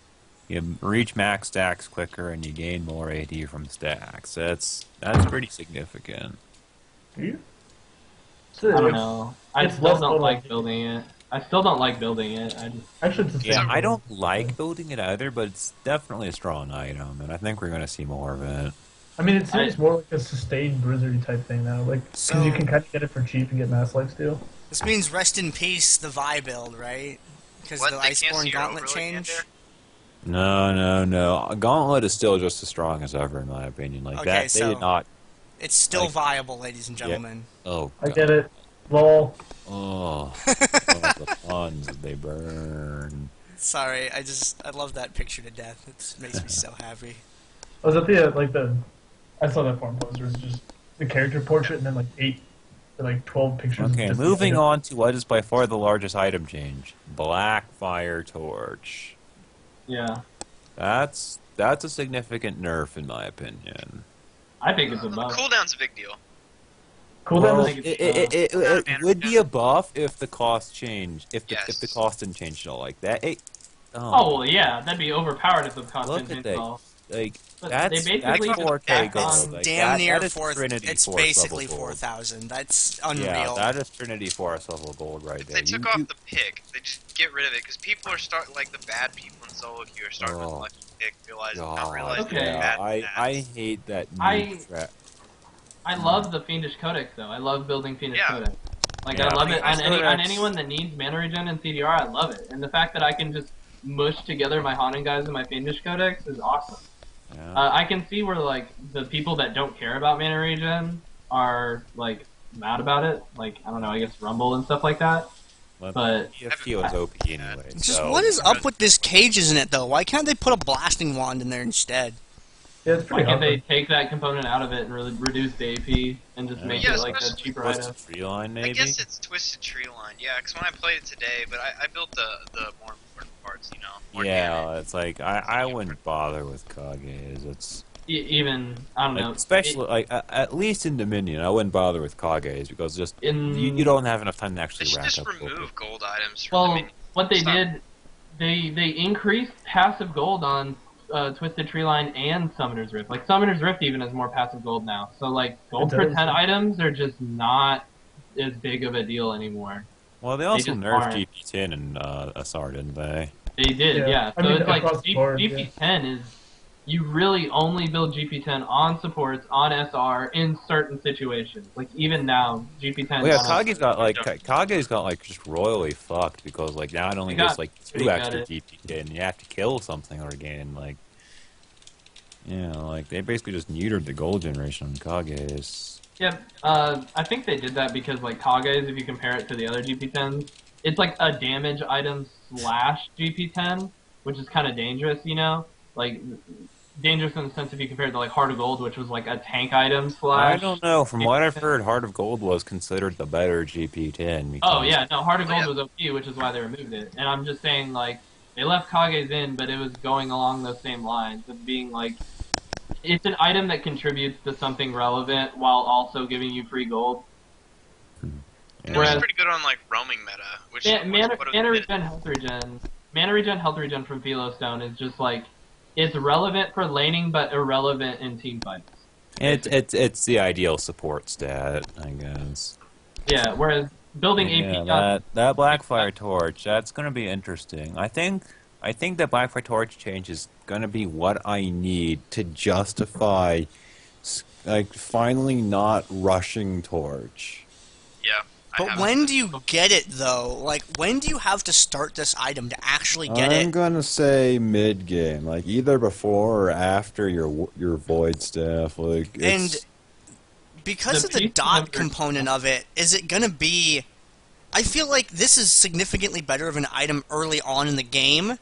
reach max stacks quicker, and you gain more AD from stacks. That's pretty significant. Yeah. I don't know. I it's still less don't total. like building it. I still don't like building it. Actually, it's the Yeah, same. I don't like building it either, but it's definitely a strong item, and I think we're going to see more of it. I mean, it seems more like a sustained Blizzard type thing now. Like, because you can kind of get it for cheap and get Mass Lifesteal. This means rest in peace, the Vi build, right? Because the They can't Iceborne see your Gauntlet overlay, change. Gandair? No. Gauntlet is still just as strong as ever, in my opinion. Like, Okay, that, they so- did not... It's still Like- viable, ladies and gentlemen. Oh, I God. get it. Lol. Oh, the puns that they burn. Sorry, I love that picture to death. It makes me so happy. I was at I saw that forum post where it's just the character portrait and then like 8 or like 12 pictures. of Okay, just the moving item. on to what is by far the largest item change. Black Fire Torch. Yeah. That's a significant nerf in my opinion. I think it's a The buff. cooldown's a big deal. Cooldown Well, is it would be a buff if the cost changed. If the Yes. cost didn't change at all like that. Oh, well, yeah, that'd be overpowered if the Look content at changed at that. all. Like But that's they basically just 4K tacked gold. on- Like, Damn near that is 4. Trinity It's Force basically level gold. 4,000. That's unreal. Yeah, that is Trinity Force level gold right If there. they took off the pick, they just get rid of it because people are starting like the bad people in solo queue are starting with Oh. lucky pick, realizing not God, realizing Okay. they're yeah, bad. I hate that I- new trap. I love the Fiendish Codex, though. I love building Fiendish Yeah. Codex. Like, Yeah, I love it. Fiendish On Codex- anyone that needs mana regen and CDR, I love it. And the fact that I can just mush together my Haunting guys and my Fiendish Codex is awesome. Yeah. I can see where, like, the people that don't care about mana regen are, like, mad about it. Like, I don't know, I guess Rumble and stuff like that. but- EFT was OP anyway. Just so- what is up with this cage, isn't it, though? Why can't they put a blasting wand in there instead? Yeah, it's Why pretty can't they awesome. take that component out of it and really reduce the AP and just make Yeah, it like a especially cheaper What's item? the tree line, maybe? I guess it's Twisted Tree Line, yeah, because when I played it today, but I built the more important parts, you know. More Yeah, damage. it's like I wouldn't bother with Kages. It's Even I don't like, know. especially like at least in Dominion, I wouldn't bother with Kages because just you don't have enough time to They actually should rack just up gold. remove gold items from the Well, menu. what they Stop. did, they increased passive gold on Twisted Tree Line and Summoner's Rift. Like Summoner's Rift even has more passive gold now. So like gold It per does. 10 items are just not as big of a deal anymore. Well, they also just nerfed aren't. GP10 and SR, didn't they? They did, Yeah. yeah. I So mean, it's like across the board, GP10 is you really only build GP10 on supports on SR in certain situations. Like even now, GP10. Well, yeah, on Kage's got like just royally fucked because like now it only It got gets like pretty 2 extra gutted. GP10 and you have to kill something or gain like like they basically just neutered the gold generation on Kage's. Yeah, I think they did that because like Kage's, if you compare it to the other GP10s, it's like a damage item slash GP10, which is kind of dangerous, you know? Like, dangerous in the sense if you compare it to like Heart of Gold, which was like a tank item slash... I don't know. From what I've heard, Heart of Gold was considered the better GP10. Because, Oh yeah, no, Heart of Gold yeah. was OP, which is why they removed it. And I'm just saying, like, they left Kage's in, but it was going along those same lines of being like, it's an item that contributes to something relevant while also giving you free gold. And it was Whereas- pretty good on like roaming meta, which Mana what mana regen, health regen from Philo Stone is just like it's relevant for laning, but irrelevant in team fights. it's the ideal support stat, I guess. Yeah. Whereas building Yeah, AP up, that Blackfire Torch, that's gonna be interesting. I think that Blackfire Torch change is gonna be what I need to justify, like, finally not rushing Torch. Yeah. I But haven't. when do you get it though? Like, when do you have to start this item to actually get I'm it? gonna say mid game, like either before or after your Void Staff. Like, And because The of the piece dot number- component of it, is it gonna be? I feel like this is significantly better of an item early on in the game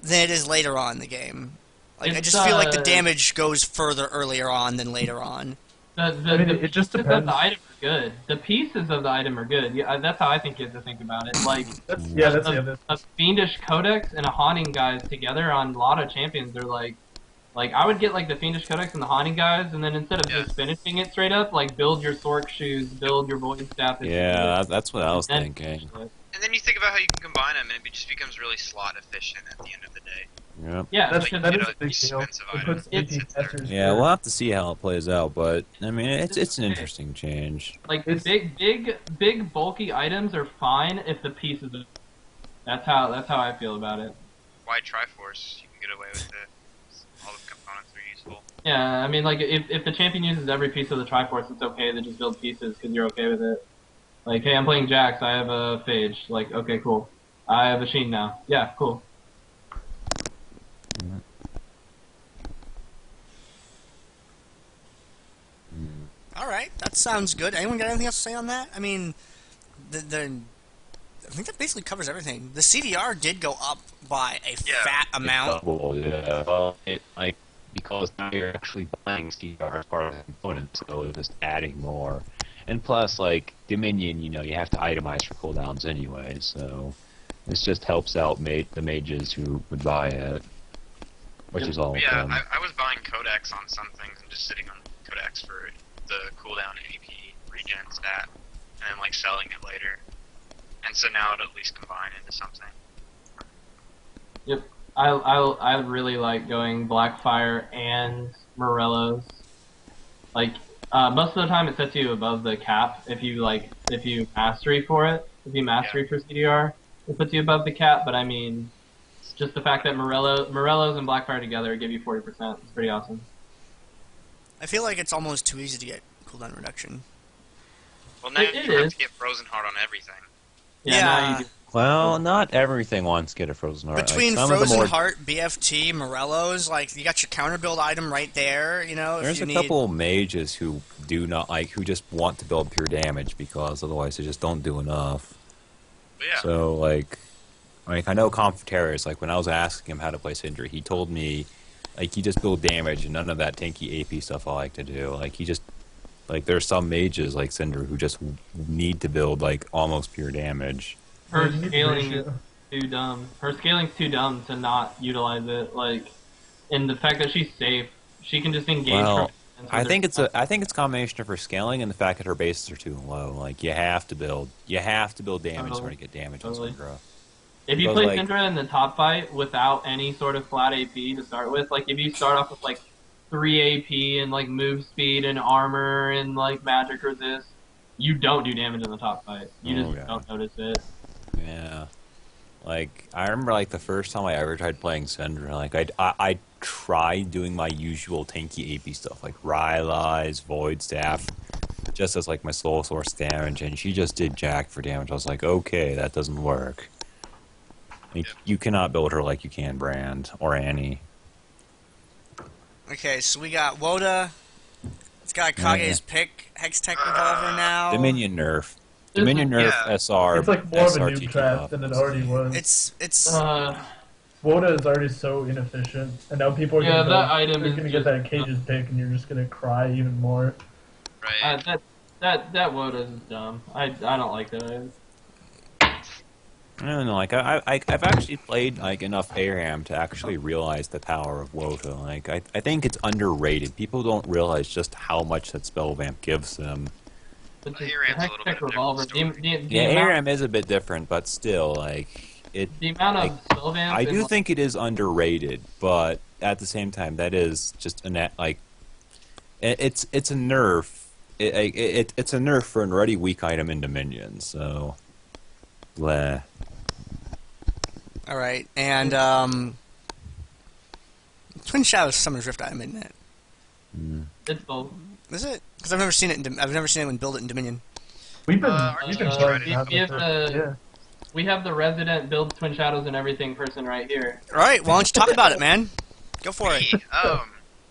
than it is later on in the game. Like, I It's, just feel like the damage goes further earlier on than later on. I mean, it just pieces depends. of the item are good. The pieces of the item are good. Yeah, that's how I think you have to think about it. Like That's a, a Fiendish Codex and a Haunting Guys together on a lot of champions are like I would get like the Fiendish Codex and the Haunting Guys, and then instead of Yeah. just finishing it straight up, like build your Sork shoes, build your Void Staff. yeah, that's what I was and- thinking. And then you think about how you can combine them, and it just becomes really slot efficient at the end of the day. Yep. Yeah, That because is you know, a big deal. expensive It item. puts It's- AP casters Yeah, first. we'll have to see how it plays out, but I mean, it's an interesting change. like It's- big bulky items are fine if the pieces. That's how I feel about it. Why Triforce? You can get away with it. All the components are useful. Yeah, I mean, like, if the champion uses every piece of the Triforce, it's okay to just build pieces because you're okay with it. Like, hey, I'm playing Jax, I have a Phage. Like, okay, cool. I have a Sheen now. Yeah, cool. All right, that sounds good. Anyone got anything else to say on that? I mean, I think that basically covers everything. The CDR did go up by a Yeah. fat amount. Double, yeah. Well, because now you're actually buying CR as part of the component, so it's just adding more. And plus, like Dominion, you have to itemize for cooldowns anyway, so this just helps out the mages who would buy it, which is all. But yeah, I was buying Codex on some things and just sitting on Codex for the cooldown AP regen stat, and then like selling it later. And so now it'll at least combine into something. Yep. I really like going Blackfire and Morello's. Like, most of the time it sets you above the cap if you mastery for it. If you mastery for CDR, it puts you above the cap, but I mean, just the fact that Morello's and Blackfire together give you 40%. It's pretty awesome. I feel like it's almost too easy to get cooldown reduction. Well, now It you have is. to get Frozen Heart on everything. Yeah. Now you do. Well, not everything wants to get a Frozen Heart. Between like, some of the Frozen more, Heart, BFT, Morello's, like, you got your counter build item right there, you know, if there's you a need... couple mages who do not who just want to build pure damage because otherwise they just don't do enough. But yeah. So, like I know Confiterus, like, when I was asking him how to play Sindri, he told me like you just build damage and none of that tanky AP stuff I like to do. Like you just like there's some mages like Cinder who just need to build like almost pure damage. Her You need the scaling is ratio. too dumb. Her scaling's too dumb to not utilize it. Like, and the fact that she's safe, she can just engage. Well, from I think it's a combination of her scaling and the fact that her bases are too low. Like you have to build damage in order to get damage on Totally. Syndra. If you Because, play like- Syndra in the top fight without any sort of flat AP to start with, like if you start off with like 3 AP and like move speed and armor and like magic resist, you don't do damage in the top fight. You Oh, just yeah. don't notice it. Yeah. Like I remember like the first time I ever tried playing Syndra, like I tried doing my usual tanky AP stuff like Rylai's, Void Staff, just as like my soul source damage, and she just did jack for damage. I was like, okay, that doesn't work. Like, you cannot build her like you can Brand or Annie. Okay, so we got Woda. It's got Kage's pick, Hextech Revolver now. Dominion nerf. Dominion nerf Yeah. SR. It's like more of a SRTT noob trap buff. than it already was. It's Woda is already so inefficient, and now people are Yeah, gonna, that item they're is gonna just- get that Cage's pick, and you're just gonna cry even more. Right. that Woda is dumb. I don't like that item. I don't know, like I've actually played like enough ARAM to actually realize the power of Woda. Like I think it's underrated. People don't realize just how much that spell vamp gives them. But Well, just ARAM's the a little bit Hextech of a Revolver, different Yeah, amount, ARAM is a bit different, but still, like the amount of like, spell vamps. I and, do like, think it is underrated, but at the same time, that is just a net like it's a nerf. It's a nerf for an already weak item in Dominion. So, bleh. all right, and Twin Shadows Summer's Rift item, isn't it? it's both. Is it? Because I've never seen it. I've never seen anyone build it in Dominion. We've been aren't we've you been just playing ready? that We have for- the- yeah. We have the resident build Twin Shadows and everything person right here. All right, why don't you talk about it, man? Go for it. Me,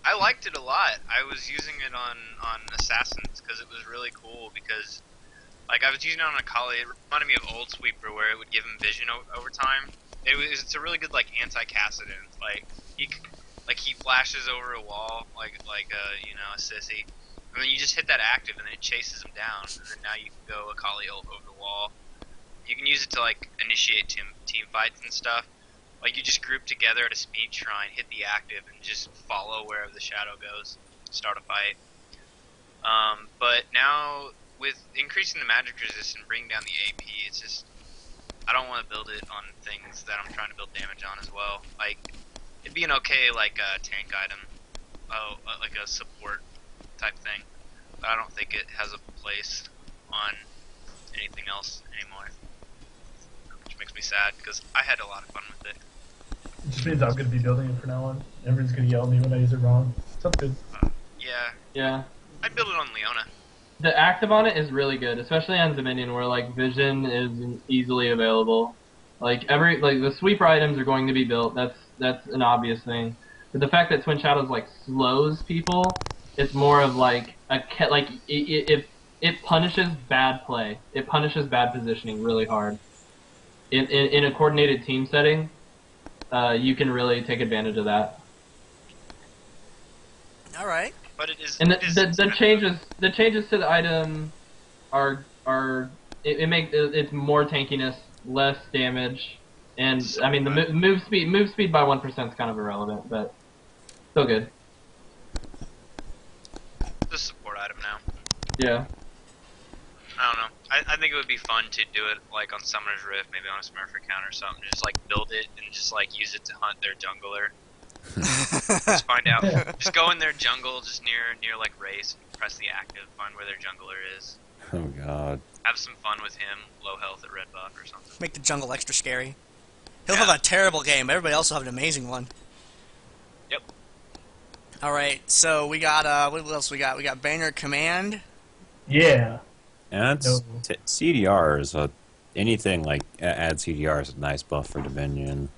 I liked it a lot. I was using it on Assassins because it was really cool. Because like I was using it on Akali. It reminded me of Old Sweeper where it would give him vision over time. It's a really good like anti-Cassidon. Like he flashes over a wall like a sissy, and then you just hit that active and then it chases him down, and then now you can go Akali ult over the wall. You can use it to like initiate team fights and stuff. Like you just group together at a speed shrine, hit the active, and just follow wherever the shadow goes, start a fight. But now with increasing the magic resist and bringing down the AP, it's just I don't want to build it on things that I'm trying to build damage on as well. Like it'd be an okay like tank item, like a support type thing. But I don't think it has a place on anything else anymore. Which makes me sad because I had a lot of fun with it. It just means I'm gonna be building it from now on. Everyone's gonna yell at me when I use it wrong. Sounds good. Yeah, Yeah. I'd build it on Leona. The active on it is really good, especially on Dominion where like vision is easily available. Like the sweeper items are going to be built. That's an obvious thing. But the fact that Twin Shadows like slows people, it's more of like it punishes bad play. It punishes bad positioning really hard. In a coordinated team setting, you can really take advantage of that. All right. But it is. And it is the changes to the item it's more tankiness, less damage, and I mean the move speed by 1% is kind of irrelevant, but still good. It's a support item now. Yeah. I don't know. I think it would be fun to do it like on Summoner's Rift, maybe on a Smurf account or something. Just like build it and just like use it to hunt their jungler. Just find out. Just go in their jungle, just near like race, and press the active, find where their jungler is. Oh God. Have some fun with him, low health at red buff or something. Make the jungle extra scary. He'll Yeah. have a terrible game, but everybody else will have an amazing one. Yep. All right, so we got what else we got? We got Banner Command. Yeah. And that's No. CDR is anything like add CDR is a nice buff for Dominion.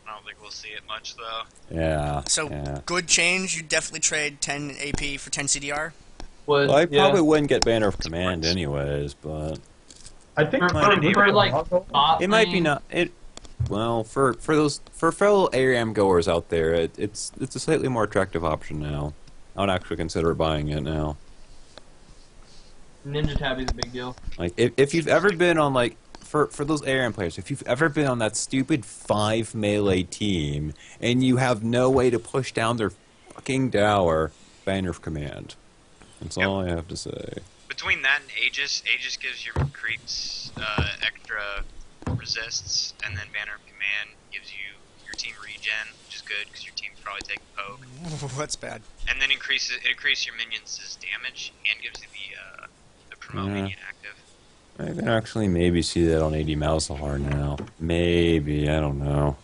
I don't think we'll see it much though. Yeah. So yeah. good change. You definitely trade 10 AP for 10 CDR. Was, Well, I yeah. probably wouldn't get Banner of Command anyways, but I think For for like Ragnarok, bot it might be lane, not. It well, for fellow ARAM goers out there, it's a slightly more attractive option now. I would actually consider buying it now. Ninja Tabby's a big deal. Like, if you've ever been on, like, for those ARAM players, if you've ever been on that stupid 5 melee team and you have no way to push down their fucking tower, Banner of Command. That's all I have to say. Between that and Aegis gives your creeps extra resists, and then Banner of Command gives you your team regen, which is good because your team's probably taking poke. That's bad. And then it increases your minions' damage and gives you the promote minion active. I can actually maybe see that on 80 Malzahar now. Maybe, I don't know.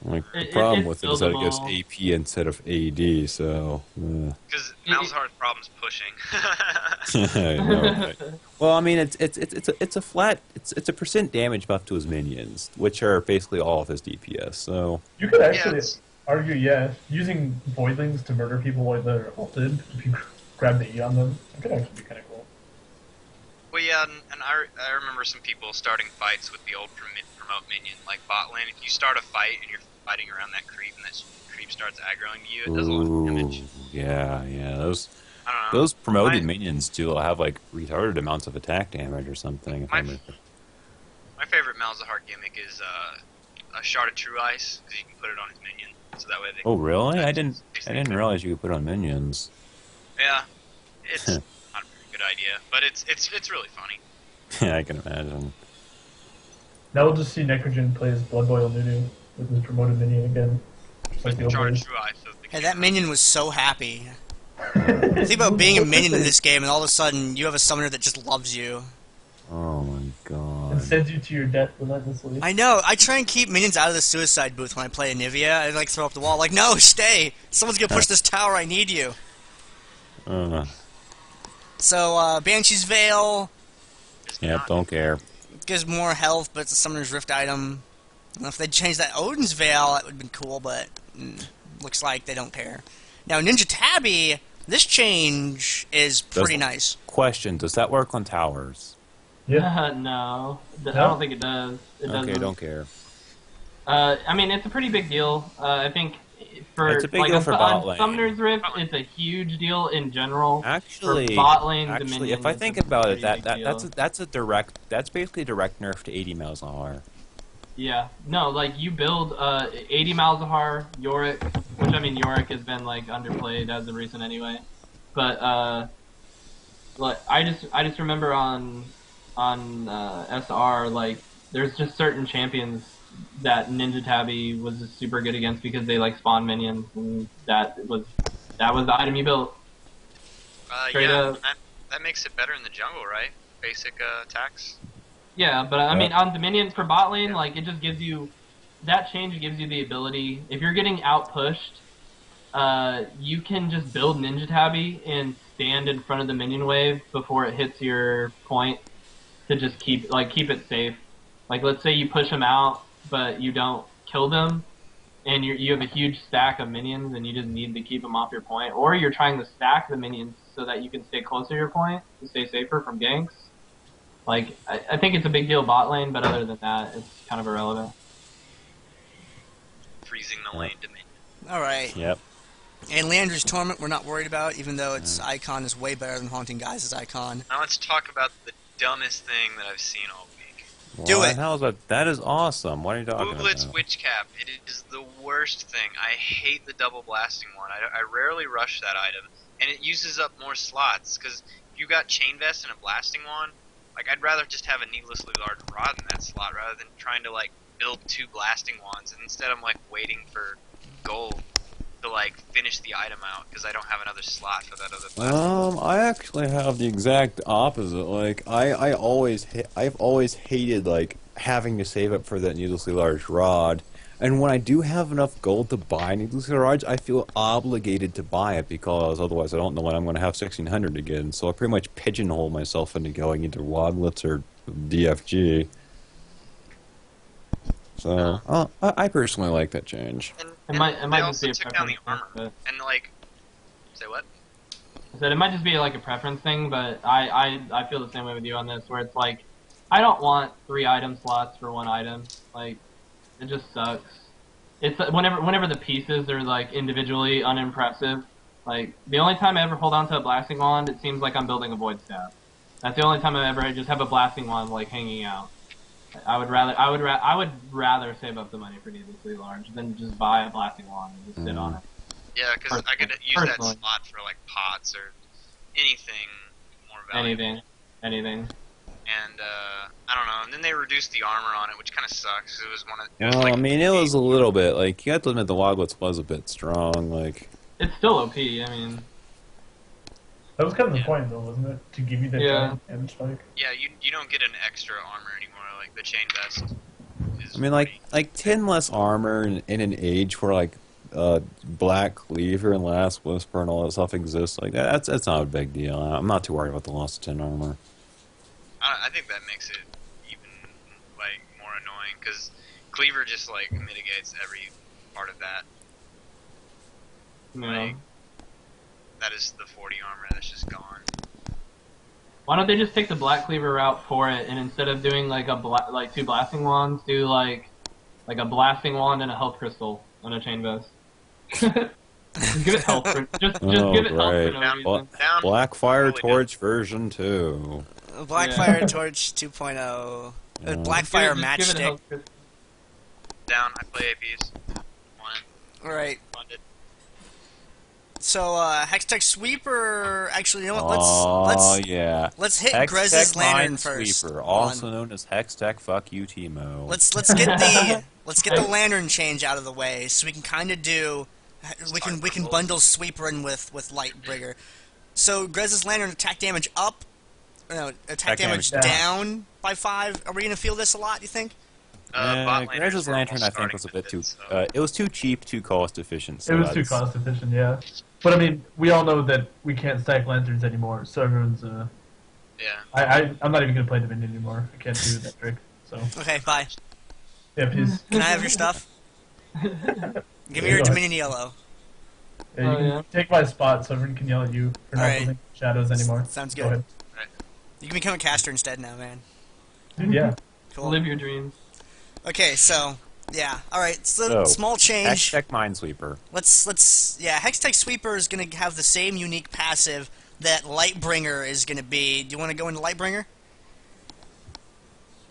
Like, the problem with it is that it goes AP instead of AD, so... Because Malzahar's problem's pushing. I know, right? Well, I mean, it's a flat... It's a percent damage buff to his minions, which are basically all of his DPS, so... You could actually argue, using Voidlings to murder people while they're ulted, if you grab the E on them, it could actually be kind of cool. Well, yeah, and I remember some people starting fights with the old promote minion, like bot lane. If you start a fight and you're fighting around that creep and that creep starts aggroing to you, it does a lot of damage. Yeah, those promoted minions do have, like, retarded amounts of attack damage or something. My favorite Malzahar gimmick is a Shard of True Ice, because you can put it on his minion, so that way they... Oh, really? I didn't realize you could put it on minions. Yeah, it's not a very good idea, but it's really funny. Yeah, I can imagine. Now we'll just see Necrogen play as Blood Boil Nunu with his promoted minion again. Just like the old days. Hey, that minion was so happy. Think about being a minion in this game, and all of a sudden you have a summoner that just loves you. Oh my And god. sends you to your death relentlessly. I know. I try and keep minions out of the suicide booth when I play Anivia. I like throw up the wall, like, no, stay! Someone's gonna push this tower. I need you. So Banshee's Veil. Yep, don't care. Gives more health, but it's a Summoner's Rift item. Well, if they changed that Odin's Veil, that would have been cool, but looks like they don't care. Now, Ninja Tabby, this change is pretty nice. Question, does that work on towers? Yeah. No, I don't think it does. It Okay, doesn't. don't care. I mean, it's a pretty big deal. I think It's a big deal for bot lane. Summoner's Rift, it's a huge deal in general. Actually, for bot lane actually, Dominion, if I think about it, that's that's basically a direct nerf to 80 Malzahar. Yeah, no, like you build 80 Malzahar, Yorick, which I mean Yorick has been like underplayed as of recent anyway. But like I just remember on SR, like there's just certain champions that Ninja Tabby was super good against because they like spawn minions, and that was the item you built. That makes it better in the jungle, right? Basic attacks. Yeah, but I mean, on Dominion for bot lane, like, it just gives you... That change gives you the ability... If you're getting out-pushed, you can just build Ninja Tabby and stand in front of the minion wave before it hits your point to just keep it safe. Like, let's say you push them out, but you don't kill them, and you have a huge stack of minions, and you just need to keep them off your point. Or you're trying to stack the minions so that you can stay closer to your point to stay safer from ganks. Like, I think it's a big deal bot lane, but other than that, it's kind of irrelevant. Freezing the lane Dominion. Alright. Yep. And Leandra's Torment we're not worried about, even though its icon is way better than Haunting Guise's icon. Now let's talk about the dumbest thing that I've seen all week. Do What it. the hell is that? That is awesome. What are you talking Booblet's about? Witch Cap. It is the worst thing. I hate the double blasting one. I rarely rush that item, and it uses up more slots, because if you got Chain Vest and a blasting wand, like, I'd rather just have a needlessly large rod in that slot rather than trying to, like, build 2 blasting wands. And instead I'm, like, waiting for gold to, like, finish the item out because I don't have another slot for that other blasting. I actually have the exact opposite. Like, I've always hated, like, having to save up for that needlessly large rod. And when I do have enough gold to buy needlessly large, I feel obligated to buy it because otherwise I don't know when I'm going to have 1600 again. So I pretty much pigeonhole myself into going into Wadlets or DFG. So I personally like that change. And It might they just also be a took down the preference armor. thing, And, like, say what? I said it might just be like a preference thing, but I feel the same way with you on this, where it's like, I don't want 3 item slots for 1 item. Like, it just sucks. It's whenever the pieces are like individually unimpressive. Like, the only time I ever hold on to a blasting wand, it seems like I'm building a void staff. That's the only time I ever just have a blasting wand like hanging out. I would rather save up the money for needlessly large than just buy a blasting wand and just sit on it. Yeah, because I could use that slot for like pots or anything more valuable. Anything. And I don't know. And then they reduced the armor on it, which kind of sucks. It was one of. Well, like, I mean, it was a little bit like you have to admit the Loglets was a bit strong. Like, it's still OP. I mean, that was kind of the point, though, wasn't it? To give you that giant damage spike. Yeah, you don't get an extra armor anymore. Like the chain vest. I mean, like 10 less armor in an age where like Black Cleaver and Last Whisper and all that stuff exists. Like that's not a big deal. I'm not too worried about the loss of 10 armor. I think that makes it even like more annoying because Cleaver just like mitigates every part of that. Yeah. Like, that is the 40 armor that's just gone. Why don't they just take the Black Cleaver route for it, and instead of doing like like 2 blasting wands, do like a blasting wand and a health crystal on a chain vest? Just give it health. Just give it health for no reason. Blackfire Torch version 2. Blackfire Torch 2.0. Blackfire Matchstick. Down. I play APs. 1. Alright. Funded. So, Hextech Sweeper. Actually, you know what? Let's hit Hextech Grez's Lantern first. Sweeper, also known as Hextech Fuck You Timo. Let's get the Lantern change out of the way, so we can kind of do. We can bundle Sweeper in with Lightbringer. So Grez's Lantern attack damage up. No, attack damage down by 5. Are we gonna feel this a lot? You think? Grez's Lantern, I think, was a bit too. It was too cheap, too cost efficient. So it was too cost efficient, yeah. But I mean, we all know that we can't stack lanterns anymore, so everyone's. Yeah. I'm not even gonna play Dominion anymore. I can't do that trick. So. Okay, bye. Yeah, please. Can I have your stuff? Give me your Dominion yellow. Yeah, you can take my spot so everyone can yell at you for not building shadows anymore. Sounds good. Go ahead. You can become a caster instead now, man. Dude, yeah. Cool. Live your dreams. Okay, so yeah, all right. So small change. Hextech Minesweeper. Hextech Sweeper is gonna have the same unique passive that Lightbringer is gonna be. Do you want to go into Lightbringer?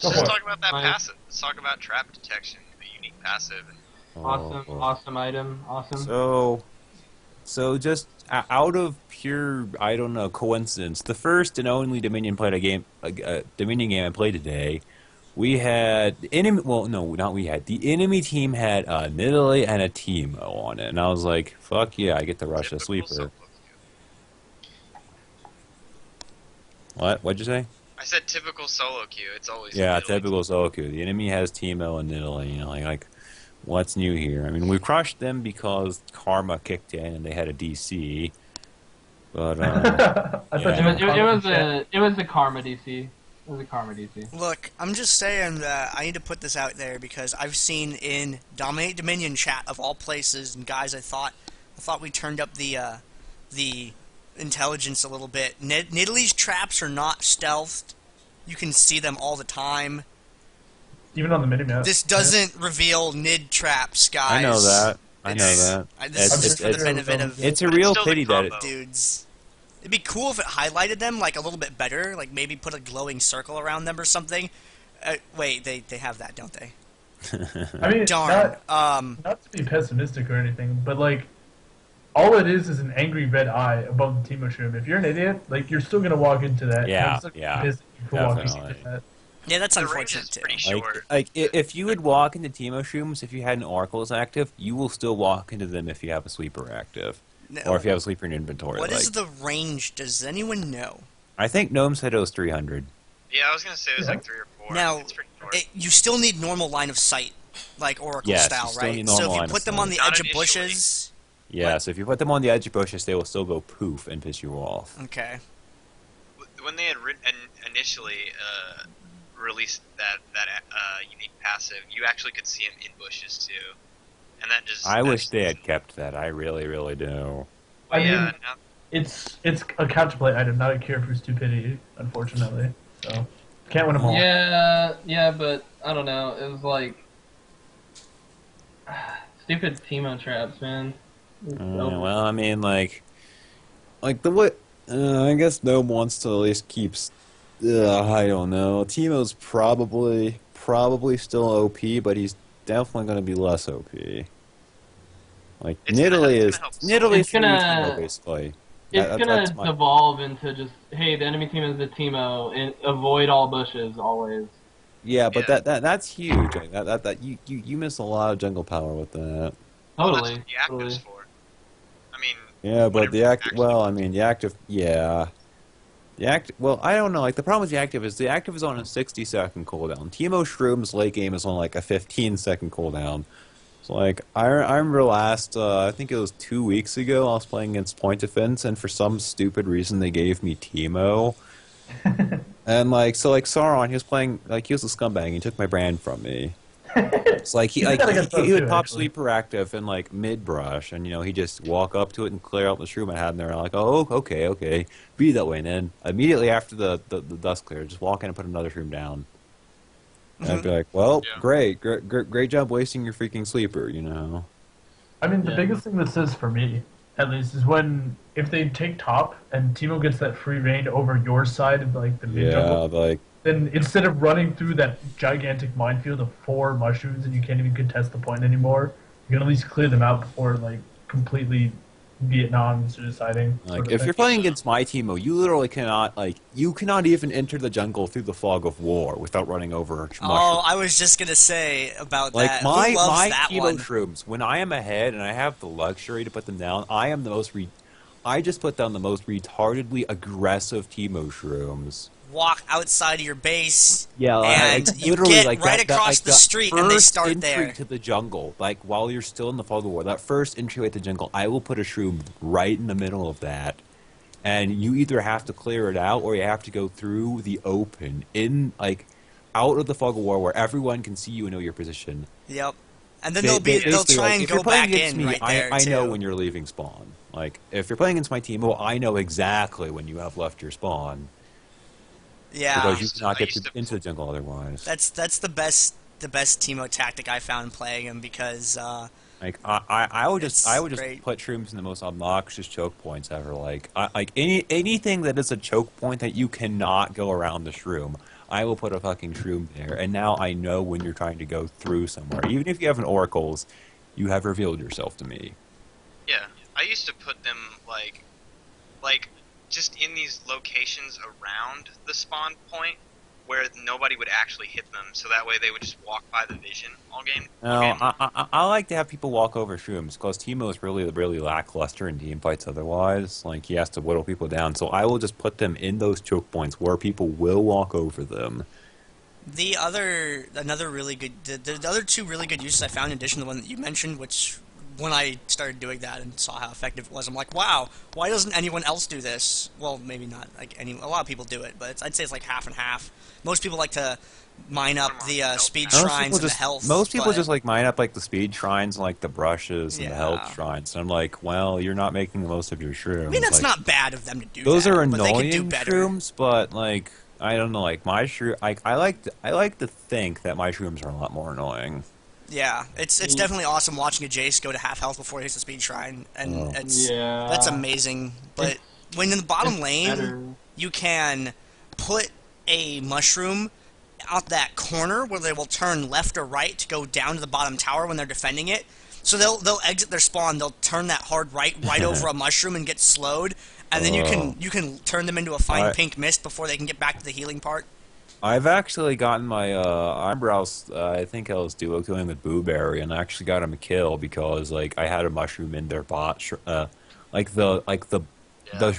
Let's just talk about that passive. Let's talk about trap detection, the unique passive. Awesome item. Awesome. So just out of pure, I don't know, coincidence, the first and only Dominion Dominion game I played today, we had the enemy team had a Nidalee and a Teemo on it, and I was like, fuck yeah, I get to rush a Sweeper. What'd you say? I said typical solo queue. It's always typical solo queue. The enemy has Teemo and Nidalee. You know, like what's new here? I mean, we crushed them because Karma kicked in and they had a DC. But it was a Karma DC. It was a Karma DC. Look, I'm just saying that I need to put this out there because I've seen in Dominate Dominion chat of all places, and guys, I thought we turned up the intelligence a little bit. Nidalee's traps are not stealthed. You can see them all the time. Even on the minimap. This doesn't reveal Nid traps, guys. I know that. This is just for the benefit of... It's a real pity that it... Dudes. It'd be cool if it highlighted them, like, a little bit better. Like, maybe put a glowing circle around them or something. Wait, they have that, don't they? I mean, darn. Not to be pessimistic or anything, but, like, all it is an angry red eye above the Teemo Shroom. If you're an idiot, like, you're still gonna walk into that. Yeah. Yeah, that's unfortunate too. Like if you would walk into Teemo Shrooms if you had an Oracles active, you will still walk into them if you have a Sweeper active, or if you have a Sweeper in your inventory. What is the range? Does anyone know? I think Gnome said it was 300. Yeah, I was gonna say it was like 3 or 4. Now, you still need normal line of sight, like Oracle style, right? So if you put them on the edge of bushes. Yeah, so if you put them on the edge of bushes, they will still go poof and piss you off. Okay. When they had initially released that unique passive, you actually could see them in bushes too, and that just. I wish they had kept that. I really, really do. Well, I mean, it's a counterplay item, not a cure for stupidity, unfortunately. So. Can't win them all. Yeah, but I don't know. It was like stupid Teemo traps, man. Well, I mean, like the what? I guess Gnome wants to at least keep. I don't know. Teemo's probably still OP, but he's definitely going to be less OP. Like Nidalee It's gonna basically. It's That's gonna my. devolve into just, hey, the enemy team is the Teemo, and avoid all bushes always. Yeah, but that's huge. Like, that you miss a lot of jungle power with that. Well, Totally. that's what the active's for. I mean, Yeah, but the whenever active. Well, I mean, the active. Yeah. The active. Well, I don't know. Like the problem with the active is on a 60-second cooldown. Teemo Shroom's late game is on like a 15-second cooldown. So like I remember last I think it was 2 weeks ago I was playing against Point Defense, and for some stupid reason they gave me Teemo. And like Sauron, he was playing like he was a scumbag. He took my brand from me. It's like he would pop sleeper active in like mid brush, and he'd just walk up to it and clear out the shroom I had in there. And I'm like, oh, okay, be that way. And then immediately after the dust clear, just walk in and put another shroom down. And I'd be like, well, great job wasting your freaking sleeper, I mean, the biggest thing this is for me, at least, is if they take top and Teemo gets that free reign over your side of like the mid jungle, then instead of running through that gigantic minefield of 4 mushrooms and you can't even contest the point anymore, you can at least clear them out before like completely Vietnam suiciding. Like if you're playing against my Teemo, you literally cannot even enter the jungle through the fog of war without running over mushrooms. Oh, I was just gonna say about that. My Who loves that Teemo one? shrooms, when I am ahead and I have the luxury to put them down, I just put down the most retardedly aggressive Teemo shrooms. Walk outside of your base, and you literally get like right that, across the street, and they start entry there. to the jungle, like while you're still in the fog of war, that first entryway to the jungle, I will put a shroom right in the middle of that, and you either have to clear it out or you have to go through the open out of the fog of war where everyone can see you and know your position. Yep. And then they'll try and go back in me, right there, I too. know when you're leaving spawn. Like, if you're playing against my team, I know exactly when you have left your spawn. Yeah. Because you cannot get into the jungle otherwise. That's the best Teemo tactic I found playing him because I would just great. put shrooms in the most obnoxious choke points ever. Anything that is a choke point that you cannot go around the shroom, I will put a fucking shroom there. And now I know when you're trying to go through somewhere. Even if you have an oracles, you have revealed yourself to me. Yeah, I used to put them like just in these locations around the spawn point where nobody would actually hit them, so that way they would just walk by the vision all game. No, I like to have people walk over shrooms because Teemo is really lackluster in team fights otherwise. Like, he has to whittle people down, so I will just put them in those choke points where people will walk over them. The other two really good uses I found in addition to the one that you mentioned, which when I started doing that and saw how effective it was, I'm like, wow, why doesn't anyone else do this? Well, maybe not. A lot of people do it, but I'd say it's like half and half. Most people like to mine up the speed shrines and the health. Most people just like mine up like the speed shrines, and, like the brushes and the health shrines. And I'm like, well, you're not making the most of your shrooms. I mean, that's not bad of them to do. Those that, are but annoying they can do better. shrooms, but like I don't know, like my shroom. I like to think that my shrooms are a lot more annoying. Yeah, it's definitely awesome watching a Jace go to half health before he hits the speed shrine, and that's amazing. But when in the bottom lane, you can put a mushroom out that corner where they will turn left or right to go down to the bottom tower when they're defending it. So they'll exit their spawn, they'll turn that hard right over a mushroom and get slowed, and then you can turn them into a fine pink mist before they can get back to the healing part. I've actually gotten my eyebrows. I think I was duo killing with Booberry, and I actually got him a kill because like I had a mushroom in their bot, the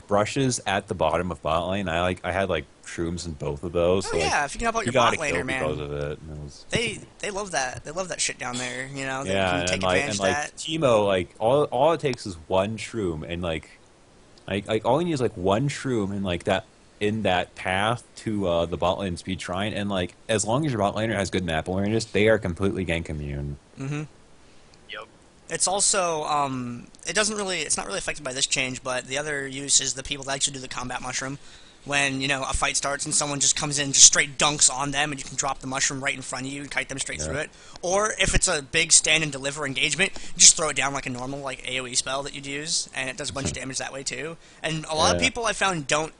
brushes at the bottom of bot lane. I had like shrooms in both of those. Oh so, yeah, like, if you can help out you your bot got a kill laner, man. because of it. They love that. They love that shit down there. They yeah, can take and advantage of that. Teemo, like all it takes is one shroom, and like all you need is like one shroom, and like that. In that path to the bot lane speed shrine, and like as long as your bot laner has good map awareness, they are completely gank immune. Mm-hmm. Yep. It's also it's not really affected by this change, but the other use is the people that actually do the combat mushroom. when, you know, a fight starts and someone just comes in and just straight dunks on them and you can drop the mushroom right in front of you and kite them straight through it. Or if it's a big stand and deliver engagement, you just throw it down like a normal like AoE spell that you'd use, and it does a bunch of damage that way too. And a lot of people I found don't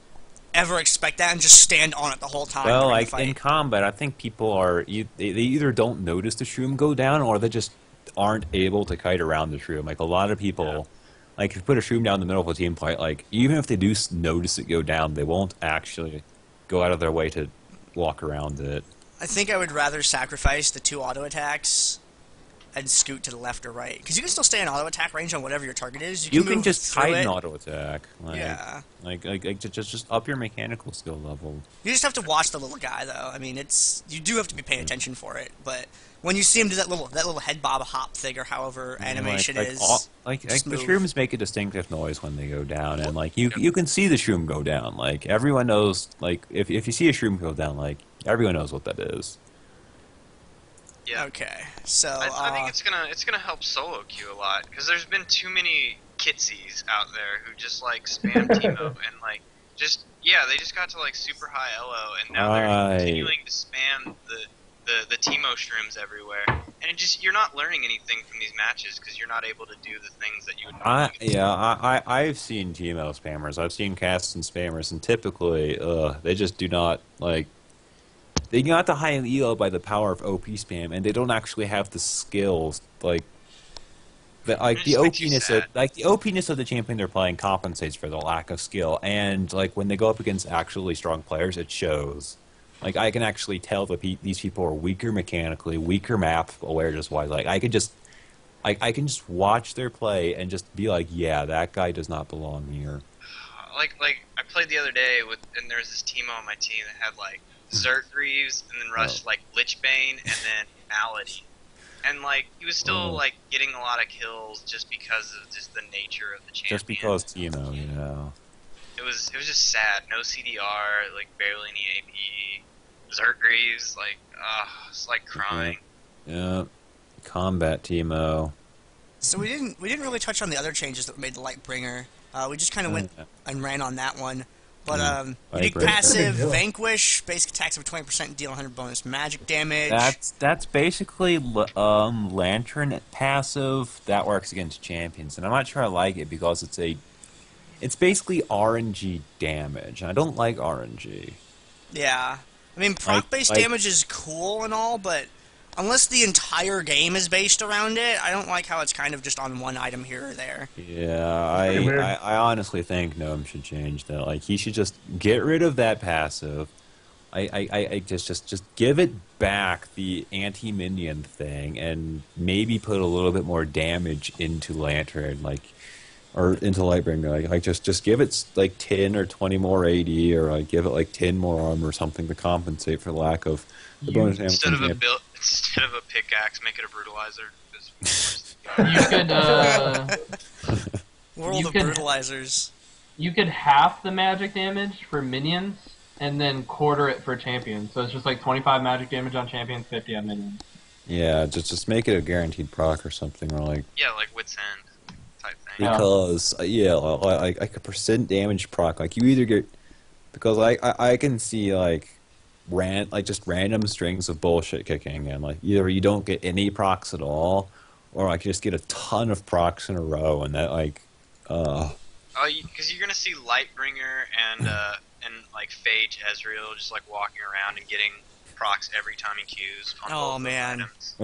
ever expect that and just stand on it the whole time. Well, during like the fight. in combat, I think people are they either don't notice the shroom go down or they just aren't able to kite around the shroom. Like a lot of people, like if you put a shroom down in the middle of a team fight, like even if they do notice it go down, they won't actually go out of their way to walk around it. I think I would rather sacrifice the 2 auto attacks and scoot to the left or right, because you can still stay in auto attack range on whatever your target is. You can can move just through kite it. an auto attack. Like, Yeah. Like just up your mechanical skill level. You just have to watch the little guy, though. I mean, you do have to be paying attention for it. But when you see him do that little head bob hop thing or however animation is, the move. shrooms make a distinctive noise when they go down, and like you can see the shroom go down. Like everyone knows. Like if you see a shroom go down, like everyone knows what that is. Yeah. Okay, so I think it's gonna help solo queue a lot because there's been too many kitsies out there who just like spam Teemo and like they just got to like super high elo and now they're continuing to spam the Teemo shrooms everywhere, and you're not learning anything from these matches because you're not able to do the things that you would normally I've seen Teemo spammers. I've seen casts and spammers, and typically they just do not like. They got the high elo by the power of OP spam, and they don't actually have the skills the OPness of the champion they're playing compensates for the lack of skill, and like when they go up against actually strong players, it shows. Like I can actually tell that these people are weaker mechanically, weaker map awareness wise. Like I can just watch their play and just be like, yeah, that guy does not belong here. Like I played the other day and there was this Teemo on my team that had like Zerg Greaves and then rushed like Lichbane and then Malady. And like he was still like getting a lot of kills just because of just the nature of the champion. Just because Teemo, you know. It was just sad. No CDR, like barely any AP. Zerg Greaves, like it's like crying. Yeah. Combat Teemo. So we didn't really touch on the other changes that made the Lightbringer. We just kind of went and ran on that one. But unique passive, Vanquish, basic attacks of 20% deal 100 bonus magic damage. That's basically Lantern passive that works against champions, and I'm not sure I like it because it's basically RNG damage, and I don't like RNG. Yeah, I mean proc-based damage is cool and all, but unless the entire game is based around it, I don't like how it's kind of just on one item here or there. Yeah, I honestly think Gnome should change that. Like, he should just get rid of that passive. I just give it back the anti-minion thing and maybe put a little bit more damage into Lantern, or into Lightbringer. Like just give it like 10 or 20 more AD, or like give it like 10 more armor or something to compensate for lack of the bonus damage. Instead of a pickaxe, make it a brutalizer. You could World of brutalizers. You could half the magic damage for minions and then quarter it for champions. So it's just like 25 magic damage on champions, 50 on minions. Yeah, just make it a guaranteed proc or something, or like Wit's End type thing. Because like a percent damage proc. Like you either get, because I can see like just random strings of bullshit kicking, and like either you don't get any procs at all, or like you just get a ton of procs in a row, and that because you're gonna see Lightbringer and like Phage Ezreal just like walking around and getting procs every time he queues. On both items.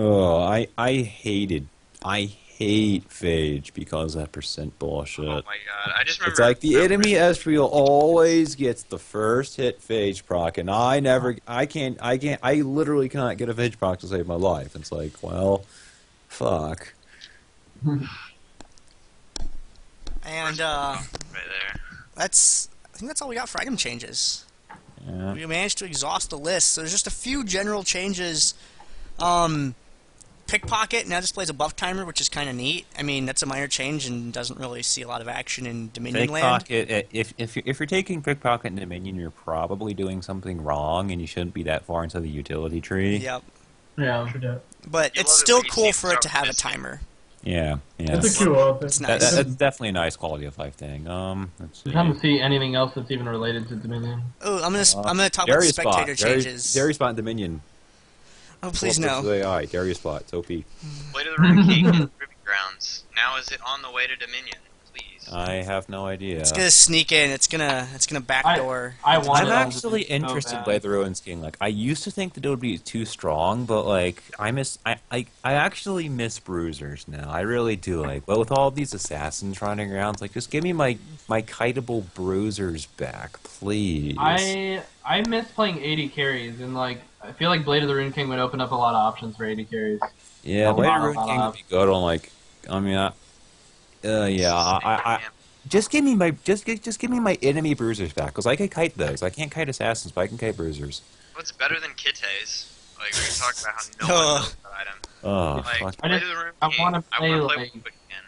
I hate Phage because of that percent bullshit. Oh my god! I just remember. It's like the enemy Ezreal always gets the first hit Phage proc, and I literally cannot get a Phage proc to save my life. It's like, well, fuck. And right there. I think that's all we got for item changes. Yeah. We managed to exhaust the list, so there's just a few general changes. Pickpocket now displays a buff timer, which is kind of neat. I mean, that's a minor change and doesn't really see a lot of action in Dominion land. If you're taking Pickpocket in Dominion, you're probably doing something wrong, and you shouldn't be that far into the utility tree. Yep. Yeah, sure do. But it's still cool for it to have a timer. Yeah, yeah. It's a cute wall thing. It's That, nice. that's definitely a nice quality of life thing. Let's I'm see. trying to see anything else that's even related to Dominion. Oh, I'm gonna talk about the Darius spectator Spot. changes. Darius Spot and Dominion. Oh, please Well, no. AI. Darius Spot. It's OP. Blade of the Rune King, Ruby Grounds. Now is it on the way to Dominion? Please. I have no idea. It's gonna sneak in. It's gonna backdoor. I want I'm it on actually Dominion so interested bad. by the Ruins King. Like, I used to think that it would be too strong, but like, I actually miss bruisers now. I really do. Like, but with all these assassins running around, it's like, just give me my kiteable bruisers back, please. I miss playing 80 carries, and like I feel like Blade of the Rune King would open up a lot of options for 80 carries. Yeah, A Blade of lot, Ruin a lot King of would be good on like. I mean, yeah. I just give me my just give me my enemy bruisers back, because I can kite those. I can't kite assassins, but I can kite bruisers. What's better than Kitte's? Like, we were talking about how no one knows that item. Oh, Like, fuck. I Blade just- of the Rune I King. wanna play, with like- Quick again.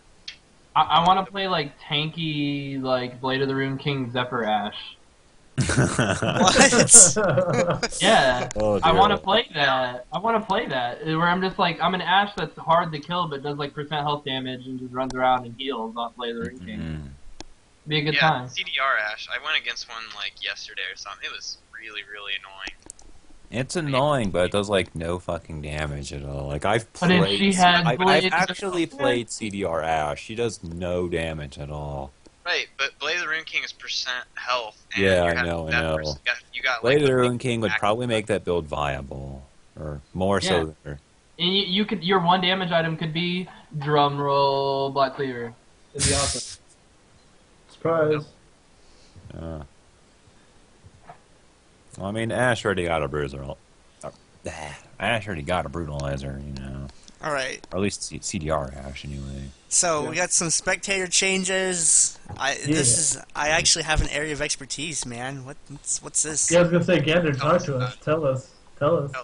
I want to play like tanky, like Blade of the Rune King Zephyr Ash. What? Yeah, Oh, I dear. want to play that. I want to play that where I'm just like I'm an Ash that's hard to kill but does like % health damage and just runs around and heals off Blade of the Rune King. Mm. Be a good Yeah, time. CDR Ash. I went against one like yesterday or something. It was really, really annoying. It's annoying, but it does like no fucking damage at all. Like, I've But if played. she had I've Blade- actually played CDR Ash. She does no damage at all. Right, but Blade of the Rune King is % health. And Yeah, you I have know, I that know. person- You got Blade like of the Ruin King would back- probably make that build viable, or more Yeah. so. Than, And you could your one damage item could be drum roll Black Cleaver. It'd be awesome. Surprise. well, I mean, Ash already got a bruiser. Ash already got a brutalizer, you know, All right. or at least CDR Ash anyway. So we got some spectator changes. I actually have an area of expertise, man. What's this? Yeah, I was gonna say, Gandair, talk to us. Tell us.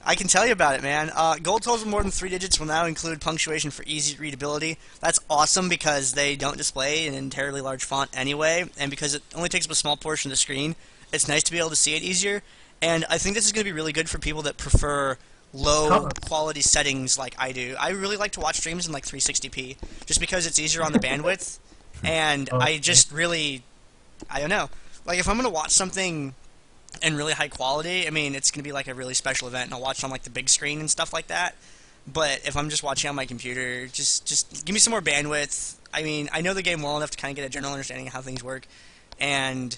I can tell you about it, man. Gold totals of more than 3 digits will now include punctuation for easy readability. That's awesome because they don't display an entirely large font anyway, and because it only takes up a small portion of the screen, it's nice to be able to see it easier. And I think this is going to be really good for people that prefer low quality settings like I do. I really like to watch streams in like 360p, just because it's easier on the bandwidth, and I just really, I don't know. Like, if I'm going to watch something in really high quality, I mean, it's going to be like a really special event, and I'll watch it on like the big screen and stuff like that. But if I'm just watching on my computer, just give me some more bandwidth. I mean, I know the game well enough to kind of get a general understanding of how things work, and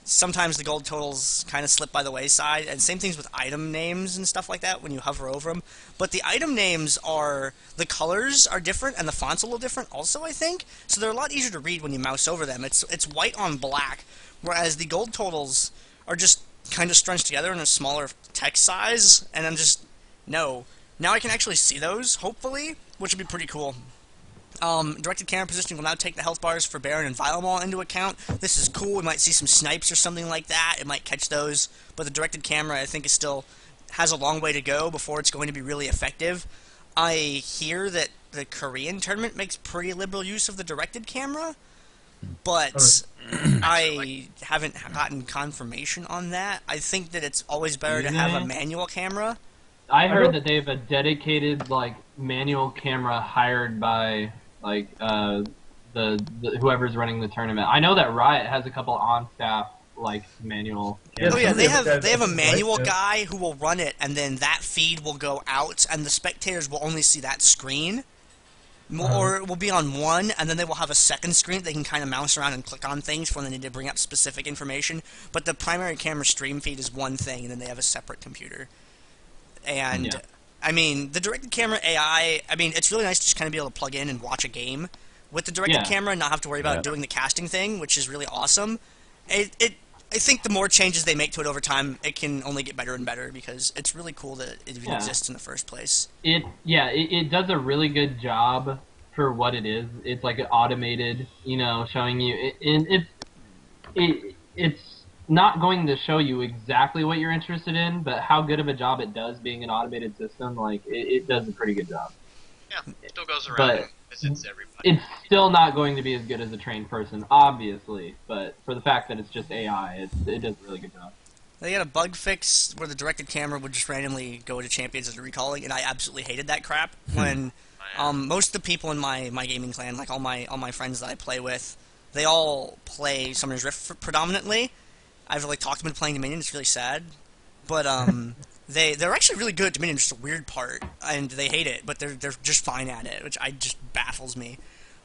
sometimes the gold totals kind of slip by the wayside, and same things with item names and stuff like that when you hover over them. But the item names the colors are different, and the font's a little different also, I think. So they're a lot easier to read when you mouse over them. It's white on black, whereas the gold totals are just kind of scrunched together in a smaller text size, and I'm just, no. Now I can actually see those, hopefully, which would be pretty cool. Directed camera positioning will now take the health bars for Baron and Vilemall into account. This is cool. We might see some snipes or something like that. It might catch those, but the directed camera, I think, has a long way to go before it's going to be really effective. I hear that the Korean tournament makes pretty liberal use of the directed camera, but I haven't gotten confirmation on that. I think that it's always better to have a manual camera. I heard that they have a dedicated like manual camera hired by like the whoever's running the tournament. I know that Riot has a couple on staff like manual cameras. Oh yeah, they have Somebody a has manual to. guy who will run it, and then that feed will go out, and the spectators will only see that screen. Or it will be on one, and then they will have a second screen that they can kind of mouse around and click on things for when they need to bring up specific information. But the primary camera stream feed is one thing, and then they have a separate computer. And, Yeah. I mean, the directed camera AI, I mean, it's really nice to just kind of be able to plug in and watch a game with the directed Yeah. camera and not have to worry about doing the casting thing, which is really awesome. I think the more changes they make to it over time, it can only get better and better, because it's really cool that it even exists in the first place. It does a really good job for what it is. It's like an automated, showing you, and it's not going to show you exactly what you're interested in, but how good of a job it does being an automated system, like it does a pretty good job. Yeah, it still goes around But and visits everybody. it's still not going to be as good as a trained person, obviously, but for the fact that it's just AI, it does a really good job. They got a bug fix where the directed camera would just randomly go to champions as a recalling, and I absolutely hated that crap when yeah. Most of the people in my gaming clan, like all my friends that I play with, they all play Summoner's Rift predominantly. I've like talked them into playing Dominion. It's really sad, but they're actually really good at Dominion. Just a weird part, and they hate it, but they're just fine at it, which just baffles me.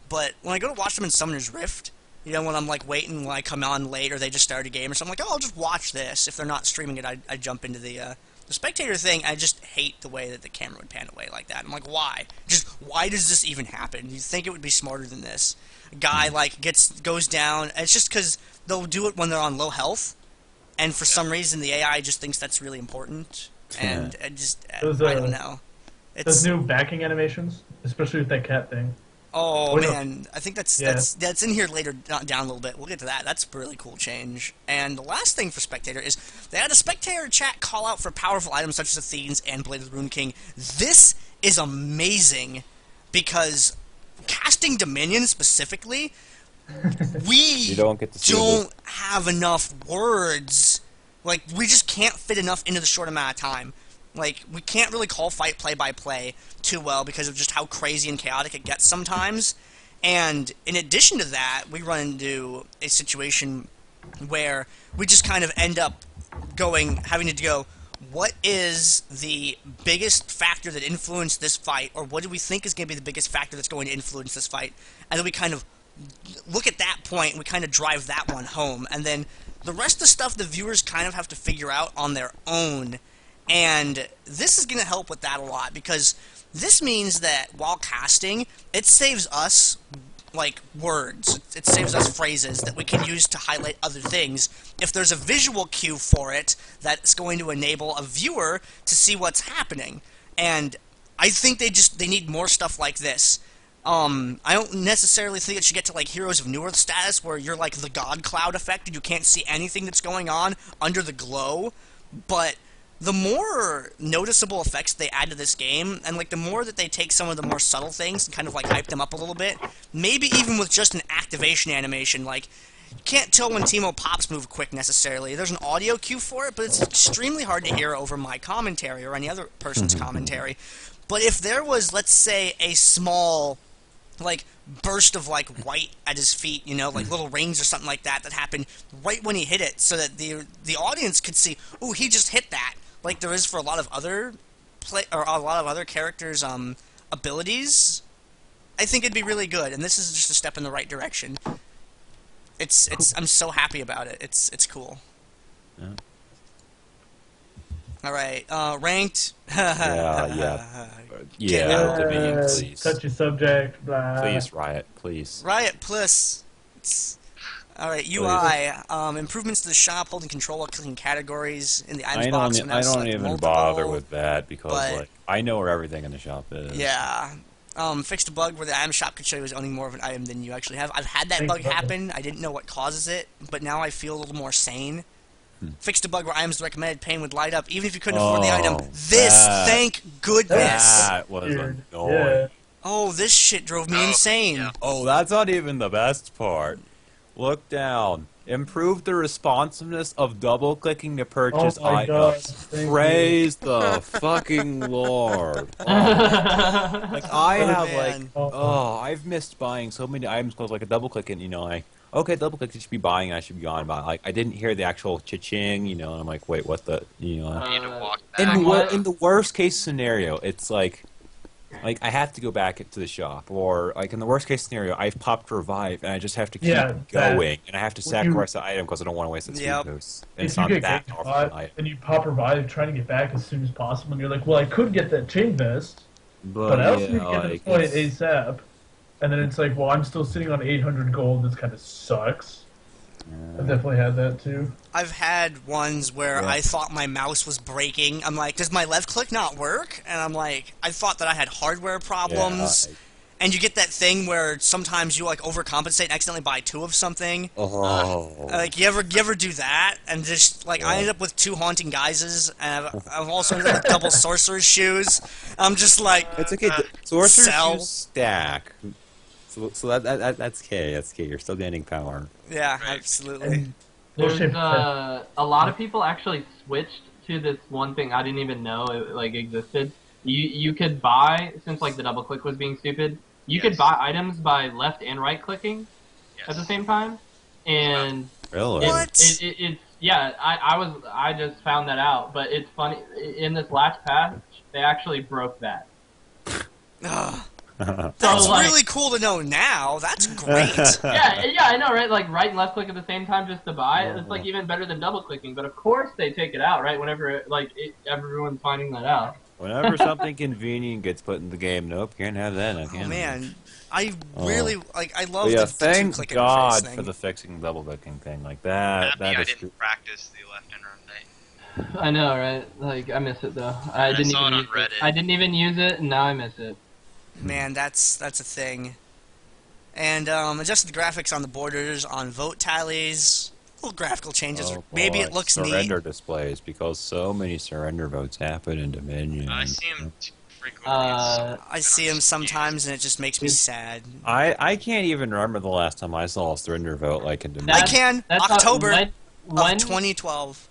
But when I go to watch them in Summoner's Rift, you know, when I'm like waiting when I come on late or they just started a game or something, like, oh, I'll just watch this. If they're not streaming it, I jump into the spectator thing. I just hate the way that the camera would pan away like that. I'm like, why? Just why does this even happen? You think it would be smarter than this? A guy like goes down. And it's just because they'll do it when they're on low health, and for some reason the AI just thinks that's really important. And I don't know. Those new backing animations, especially with that cat thing. Oh Wait, no. man, I think that's in here later down a little bit. We'll get to that. That's a really cool change. And the last thing for Spectator is they had a Spectator chat call out for powerful items such as Athenes and Blade of the Rune King. This is amazing because casting Dominion specifically, we don't get to see don't have enough words. Like, we just can't fit enough into the short amount of time. Like, we can't really call fight play-by-play too well because of just how crazy and chaotic it gets sometimes. And in addition to that, we run into a situation where we just kind of end up having to go, what is the biggest factor that influenced this fight, or what do we think is going to be the biggest factor that's going to influence this fight? And then we kind of look at that point, and we kind of drive that one home. And then the rest of the stuff the viewers kind of have to figure out on their own. And this is going to help with that a lot, because this means that while casting, it saves us, like, words. It saves us phrases that we can use to highlight other things. If there's a visual cue for it, that's going to enable a viewer to see what's happening. And I think they need more stuff like this. I don't necessarily think it should get to, like, Heroes of New Earth status, where you're, like, the God Cloud effect, and you can't see anything that's going on under the glow, but the more noticeable effects they add to this game, and like the more that they take some of the more subtle things and kind of like hype them up a little bit, maybe even with just an activation animation, like, you can't tell when Teemo pops move quick necessarily. There's an audio cue for it, but it's extremely hard to hear over my commentary or any other person's commentary. But if there was, let's say, a small, like, burst of, like, white at his feet, you know, like little rings or something like that happened right when he hit it, so that the audience could see, ooh, he just hit that, like there is for a lot of other characters' abilities, I think it'd be really good, and this is just a step in the right direction. I'm so happy about it. It's cool. Yeah. All right, ranked. Yeah, Dominion, please. Touchy subject, blah. Please, Riot, please. Riot plus. Alright, UI, improvements to the shop, holding control while clicking categories in the items box. I don't even bother with that because, like, I know where everything in the shop is. Yeah. Fixed a bug where the item shop could show you as owning more of an item than you actually have. I've had that bug happen. I didn't know what causes it, but now I feel a little more sane. Fixed a bug where items recommended pane would light up even if you couldn't afford the item. Thank goodness. That was annoying. Yeah. Oh, this shit drove me insane. Yeah. Oh, that's not even the best part. Look down. Improve the responsiveness of double-clicking to purchase items. Praise the fucking Lord. Like, I've missed buying so many items because, like, a double-click and, you know, like, okay, double-click, you should be buying, I should be on, but, like, I didn't hear the actual cha-ching, you know, and I'm like, wait, what the, you know. You need to walk back. In the worst-case scenario, it's like, I have to go back to the shop, or, like, in the worst-case scenario, I've popped revive, and I just have to keep going, and I have to sacrifice the item because I don't want to waste its speed boost. And it's not that powerful an item. And you pop revive trying to get back as soon as possible, and you're like, well, I could get that chain vest, but I also need to get this point ASAP. And then it's like, well, I'm still sitting on 800 gold. This kind of sucks. I've definitely had that too. I've had ones where I thought my mouse was breaking. I'm like, does my left click not work? And I'm like, I thought that I had hardware problems. And you get that thing where sometimes you like overcompensate and accidentally buy two of something. Like you ever do that? And just like I ended up with 2 haunting guises, and I've also ended up with double sorcerer's shoes. I'm just like, it's okay. Sorcerer's shoes stack. So that's okay. That's okay. You're still gaining power. Yeah, absolutely. There's a lot of people actually switched to this one thing I didn't even know it like existed. you could buy, since like the double click was being stupid, you could buy items by left and right clicking at the same time, and Really? it's yeah. I just found that out, but it's funny in this last patch they actually broke that. Ugh. Oh, That's like- really cool to know now. That's great. Yeah, I know, right? Like right and left click at the same time just to buy it. It's like even better than double clicking. But of course they take it out, right? Whenever everyone's finding that out. Whenever something convenient gets put in the game, nope, can't have that. I Oh can't. man, I really like. I love But yeah, the thank two-click God interface thing. for the fixing double clicking thing. Like that. Happy I That is. didn't practice the left and right. I know, right? Like I miss it though. I saw it on Reddit. I didn't even use it, and now I miss it. Man, that's a thing. And adjusted the graphics on the borders, on vote tallies, little graphical changes. Oh, Maybe boy, it looks surrender neat. displays because so many surrender votes happen in Dominion. I see him frequently. I see them sometimes, and it just makes me sad. I can't even remember the last time I saw a surrender vote like in Dominion. I can. That's October when, of 2012.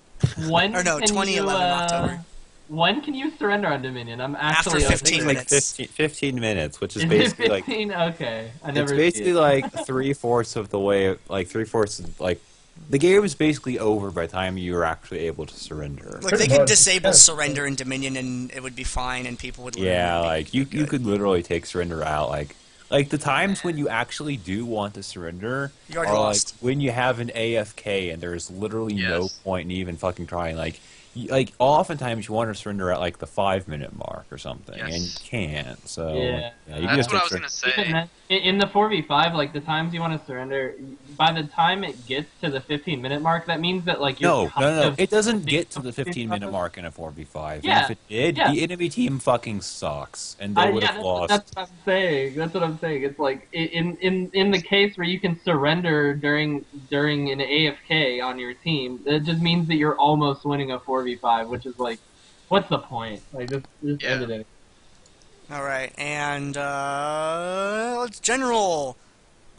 when Or no, can 2011 you, October. When can you surrender on Dominion? I'm After actually 15 It's minutes. like 15 minutes, which is Is basically it like 15? Okay, I never. it's see basically it. like 3/4 of the way, like 3/4 of, like the game is basically over by the time you're actually able to surrender. Like, they Pretty could much, disable yeah. surrender in Dominion, and it would be fine, and people would learn. Yeah, It'd be like you good. could literally take surrender out. Like the times when you actually do want to surrender You already are lost. like when you have an AFK and there's literally no Yes. point in even fucking trying. Like oftentimes you want to surrender at like the 5-minute mark or something, Yes. and you can't. So Yeah. you can That's just what I take was sur- gonna say. Even then, in the 4v5, like the times you want to surrender, by the time it gets to the 15-minute mark, that means that like you're No, kind no, no. of- It doesn't get to the 15-minute mark in a 4v5. Yeah, And if it did, yeah. the enemy team fucking sucks, and they would have lost. That's what I'm saying. That's what I'm saying. It's like in the case where you can surrender during an AFK on your team, it just means that you're almost winning a 4v5, which is like, what's the point? Like just Yeah. end it. All right, and let's general.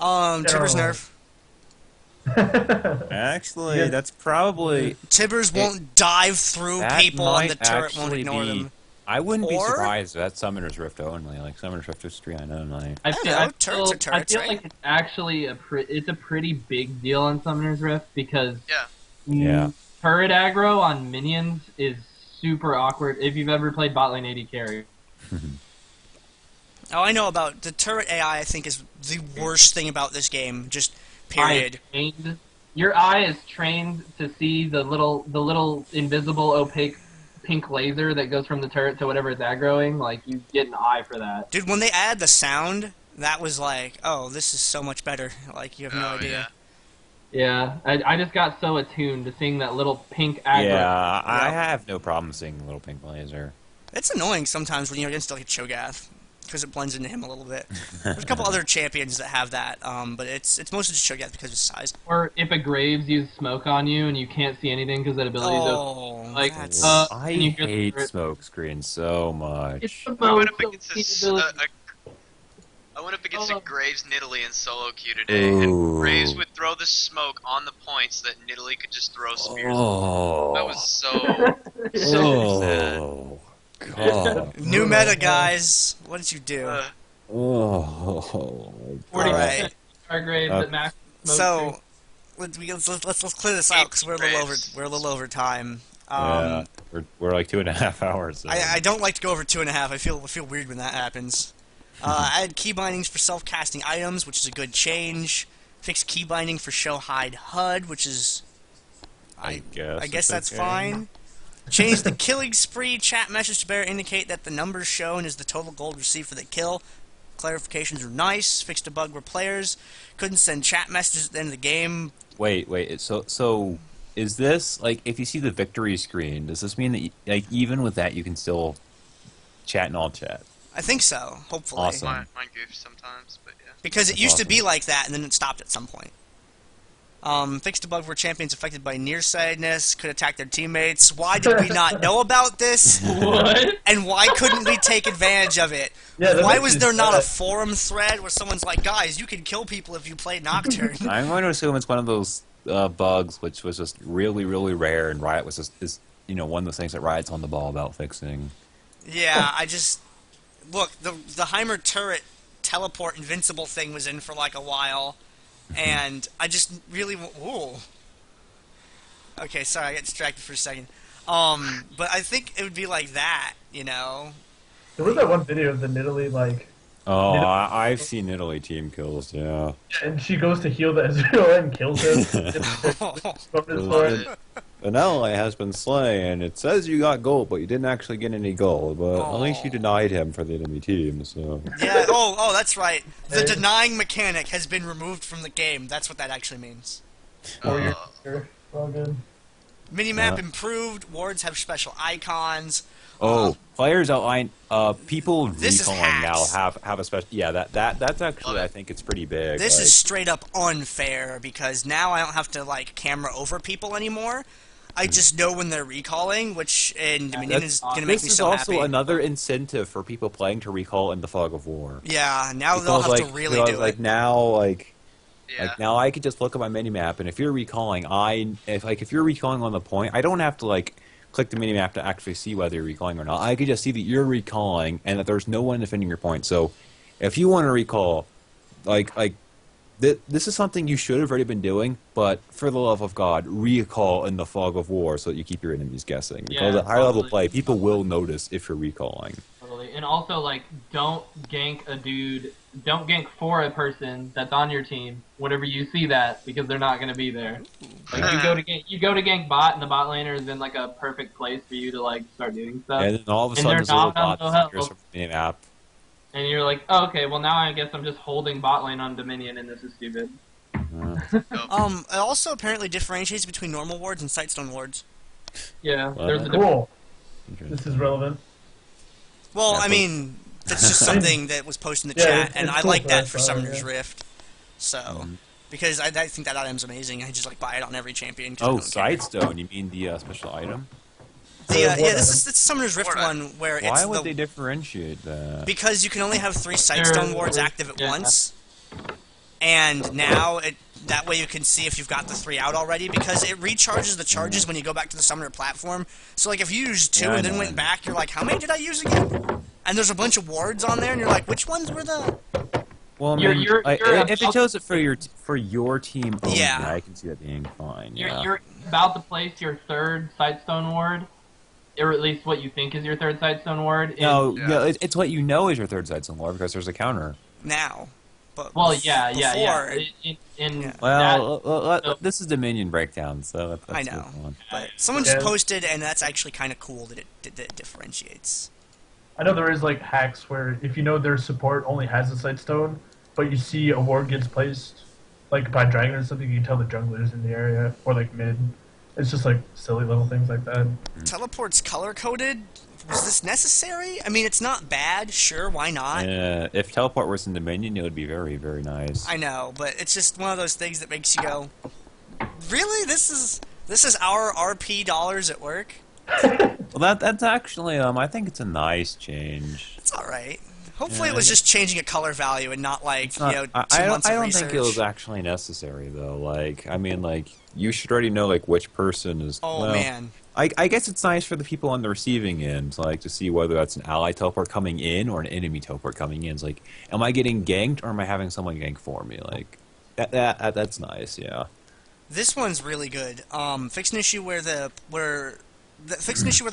Tibbers General. nerf. Actually, Yeah. that's probably Tibbers won't dive through that people, and the might turret won't actually ignore be- them. I wouldn't be Or- surprised if that's Summoner's Rift only. Like Summoner's Rift is 3 unknown. I don't feel, know, I turrets feel, are turrets, I feel right? like it's actually it's a pretty big deal on Summoner's Rift because Yeah. Yeah. turret aggro on minions is super awkward. If you've ever played bot lane AD carry, Oh, I know about the turret AI. I think is the worst thing about this game. Just period. Your eye is trained to see the little invisible opaque pink laser that goes from the turret to whatever it's aggroing. Like you get an eye for that. Dude, when they add the sound, that was like, oh, this is so much better. Like, you have no Oh, idea. Yeah, I just got so attuned to seeing that little pink aggro. Yeah, I Yep. have no problem seeing the little pink laser. It's annoying sometimes when you're against like a Cho'Gath, because it blends into him a little bit. There's a couple other champions that have that, but it's mostly just Cho'Gath because of his size. Or if a Graves uses smoke on you and you can't see anything because that ability is open. Oh, Like, that's... I and you hear the hate turret- smoke screens so much. It's the I went most up against OP a, ability. I went up against Oh. a Graves Nidalee in solo queue today, Ooh. and Graves would throw the smoke on the points that Nidalee could just throw spears. Oh. That was so sad. Oh. God. New meta, guys. What did you do? Oh. All right. Our Graves at max smoke So let's clear this out because we're a little over. Graves. We're a little over time. Yeah, we're like 2.5 hours. In. I don't like to go over 2.5. I feel weird when that happens. Add key bindings for self-casting items, which is a good change. Fix key binding for show hide HUD, which is I I guess guess it's that's okay. fine. Change the killing spree chat message to better indicate that the numbers shown is the total gold received for the kill. Clarifications are nice. Fixed a bug where players couldn't send chat messages at the end of the game. Wait. So is this like if you see the victory screen? Does this mean that like even with that you can still chat in all chat? I think so, hopefully. Awesome. Mine goofs sometimes, but yeah. Because it That's used to be awesome. like that, and then it stopped at some point. Fixed a bug where champions affected by nearsightedness could attack their teammates. Why did we not know about this? What? And why couldn't we take advantage of it? Yeah, that Why makes was me there not a sad. forum thread where someone's like, guys, you can kill people if you play Nocturne? I'm going to assume it's one of those bugs which was just really, really rare, and Riot was just one of those things that Riot's on the ball about fixing. Yeah, I just look the Heimer turret teleport invincible thing was in for like a while, and I just really ooh. Okay, sorry, I got distracted for a second. But I think it would be like that, you know. There was that one video of the Nidalee, like, Oh, I've seen Italy team kills, yeah. and she goes to heal the Ezreal and kills him. Vanilla has been slain. It says you got gold, but you didn't actually get any gold. But at least you denied him for the enemy team, so... Yeah, oh, that's right. The denying mechanic has been removed from the game. That's what that actually means. All good. Minimap improved, wards have special icons. Players outline. People This is recalling now hacks. have a special. Yeah, that's actually I think it's pretty big. This like, is straight up unfair because now I don't have to like camera over people anymore. I just know when they're recalling, which in Dominion is going to make me so happy. This is also another incentive for people playing to recall in the Fog of War. Yeah, now they'll have to really do it. Now I could just look at my minimap, and if you're recalling, if you're recalling on the point, I don't have to like click the minimap to actually see whether you're recalling or not. I could just see that you're recalling and that there's no one defending your point. So, if you want to recall, this is something you should have already been doing, but for the love of God, recall in the Fog of War so that you keep your enemies guessing. Because at higher level play, people will notice if you're recalling. Totally. And also, like, don't gank a dude, don't gank for a person that's on your team whenever you see that, because they're not going to be there. Like, you go to gank bot, and the bot laner is in, like, a perfect place for you to, like, start doing stuff. And then all of a sudden, there's a little bot that appears from the minimap. And you're like, oh, okay, well now I guess I'm just holding bot lane on Dominion, and this is stupid. It also apparently differentiates between normal wards and sightstone wards. Yeah, there's a Cool. This is relevant. Well, Yeah, I mean, that's just something that was posted in the chat, and it's I cool like that for for us, Summoner's yeah. Rift. So, because I think that item's amazing. I just like buy it on every champion. 'cause I Oh, don't care. Sightstone, you mean the special item? This is Summoner's Rift one where it's Why would they differentiate that? because you can only have 3 Sightstone wards active at once, and now that way you can see if you've got the 3 out already, because it recharges the charges when you go back to the Summoner platform. So like if you used 2 and then went back, you're like, how many did I use again? And there's a bunch of wards on there, and you're like, which ones were the... Well, if it shows it for your team only, Yeah. I can see that being fine. Yeah. You're about to place your third Sightstone ward, or at least what you think is your third Sightstone ward. It's what you know is your third Sightstone ward because there's a counter. now. But Well, before, This is Dominion breakdown, so that's I know. one. But someone just posted, and that's actually kind of cool that it differentiates. I know there is like hacks where if you know their support only has a Sightstone, but you see a ward gets placed, like by Dragon or something, you can tell the jungler's in the area, or like mid. It's just like silly little things like that. Teleport's color-coded? Was this necessary? I mean, it's not bad, sure, why not? Yeah, if teleport was in Dominion, it would be very, very nice. I know, but it's just one of those things that makes you go, really? This is our RP dollars at work? Well, that's actually, I think it's a nice change. It's alright. Hopefully it was just changing a color value and not like, I too months don't of research. think it was actually necessary, though. Like, I mean, like, you should already know, like, which person is... Oh, man. I guess it's nice for the people on the receiving end, like, to see whether that's an ally teleport coming in or an enemy teleport coming in. It's like, am I getting ganked or am I having someone gank for me? Like, that's nice, yeah. This one's really good. Fixed an issue where the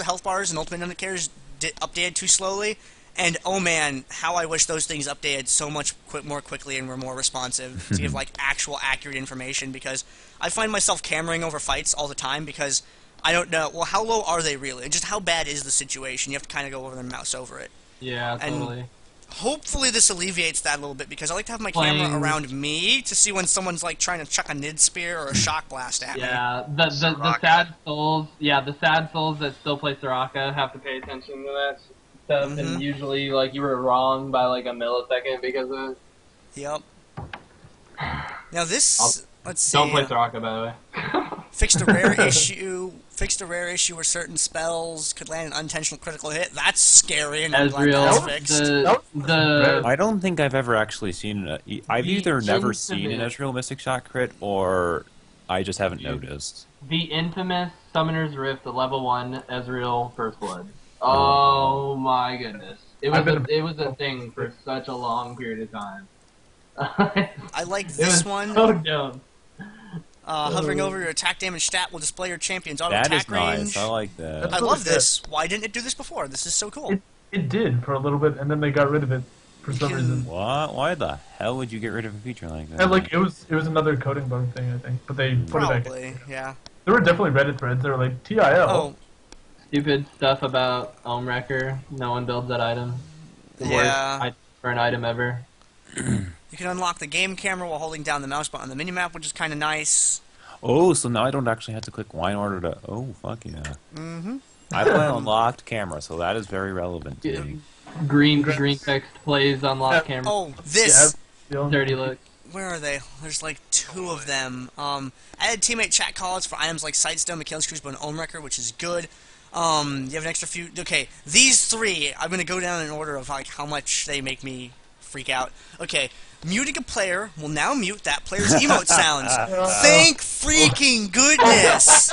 health bars and ultimate undercarriers updated too slowly, and oh man, how I wish those things updated so much more quickly and were more responsive to give like actual accurate information, because I find myself cameraing over fights all the time because I don't know, well, how low are they really? And just how bad is the situation? You have to kind of go over and mouse over it. Yeah, totally. And hopefully this alleviates that a little bit, because I like to have my camera around me to see when someone's like trying to chuck a nid spear or a shock blast at me. Yeah, the sad souls, the sad souls that still play Soraka have to pay attention to that stuff, and usually like you were wrong by like a millisecond because of it. Yep. Now this, let's see. Don't play Soraka, by the way. Fixed a rare issue. Fixed a rare issue where certain spells could land an unintentional critical hit. That's scary, and I'm glad that's fixed. I don't think I've ever actually seen it. I've either never seen an Ezreal Mystic Shot crit, or I just haven't noticed. The infamous Summoner's Rift, the level 1 Ezreal First Blood. Oh my goodness! It was I've been- it was a thing for such a long period of time. I like It this was one. so dumb. Hovering over your attack damage stat will display your champion's auto That attack is nice. range. I like that. That's I really love good. this. Why didn't it do this before? This is so cool. It did for a little bit, and then they got rid of it for some can- reason. What? Why the hell would you get rid of a feature like that? And like it was another coding bug thing, I think, but they put it back. Probably, yeah. There were definitely Reddit threads that were like TIL. Oh, Stupid stuff about Ohm Wrecker. No one builds that item. The Yeah. worst item for an item ever. you can unlock the game camera while holding down the mouse button on the minimap, which is kind of nice. Oh, so now I don't actually have to click Y in order to. Oh, fuck yeah. Mm-hmm. I play on unlocked camera, so that is very relevant to Yeah. me. Green text plays unlock camera. Oh, this. Dirty look. Where are they? There's like two of them. I had teammate chat calls for items like Sightstone, McHale's Crucible, and Ohm Wrecker, which is good. You have an extra few. Okay, these three, I'm gonna go down in order of like how much they make me freak out. Okay, muting a player will now mute that player's emote sounds. Thank freaking goodness!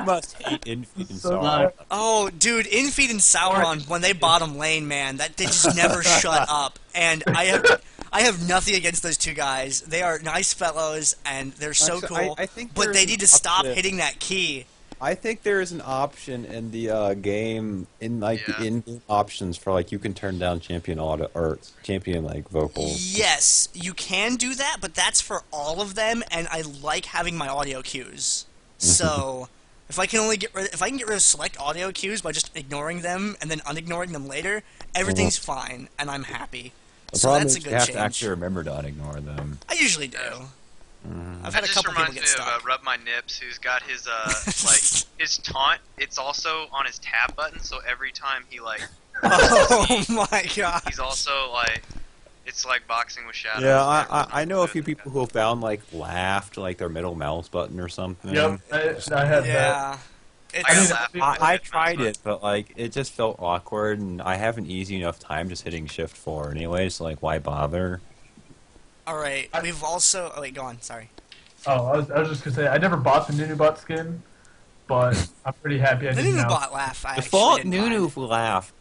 Must hate Infeed and So Sorrow. nice. Oh, dude, Infeed and Sauron, when they bottom lane, man, that they just never shut up. And I have nothing against those two guys. They are nice fellows, and they're so Actually, cool. I think but there's they an need to stop option. hitting that key. I think there is an option in the game, in like the in-game options for like you can turn down champion auto or champion like vocals. Yes, you can do that, but that's for all of them, and I like having my audio cues. So, if I can get rid of select audio cues by just ignoring them and then unignoring them later, everything's fine, and I'm happy. The So problem that's is a you good have change. to actually remember to unignore them. I usually do. I've had That a just couple people reminds get me stuck. of Rub My Nips, who's got his like his taunt. It's also on his tab button, so every time he like, Oh my god. he's also like, it's like boxing with shadows. Yeah, I know a few people who have found like laughed like their middle mouse button or something. Yep, I had that. Yeah. I It's, got laughed. I tried it, but like it just felt awkward, and I have an easy enough time just hitting Shift 4 anyway. So like, why bother? Alright, we've also... Oh wait, go on, sorry. Oh, I was just gonna say I never bought the Nunubot skin, but I'm pretty happy I The did now. Nunubot laugh, I Default actually didn't Nunu mind. laugh.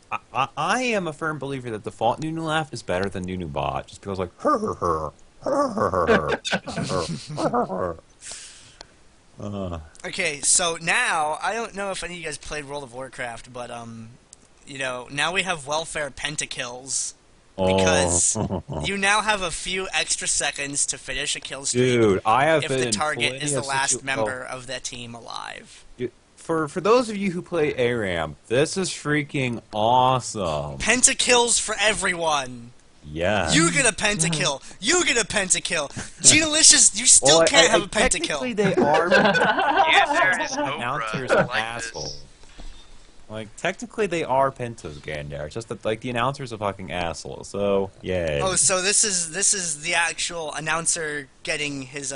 I am a firm believer that default Nunu laugh is better than Nunu bot. Just because like her her her her. Okay, so now, I don't know if any of you guys played World of Warcraft, but, you know, now we have welfare pentakills. Because you now have a few extra seconds to finish a kill streak Dude, I have if been the in target plenty is the of last member of the team alive. For those of you who play ARAM, this is freaking awesome. Pentakills for everyone! Yeah. You get a pentakill! You get a pentakill! Genolicious, you still can't have a Technically, pentakill! they are. Yeah, there is Announcers Oprah. I are like assholes. this. Like, technically, they are pentas, Gandair. It's just that, like, the announcers are fucking assholes. So, yay. Oh, so this is the actual announcer getting his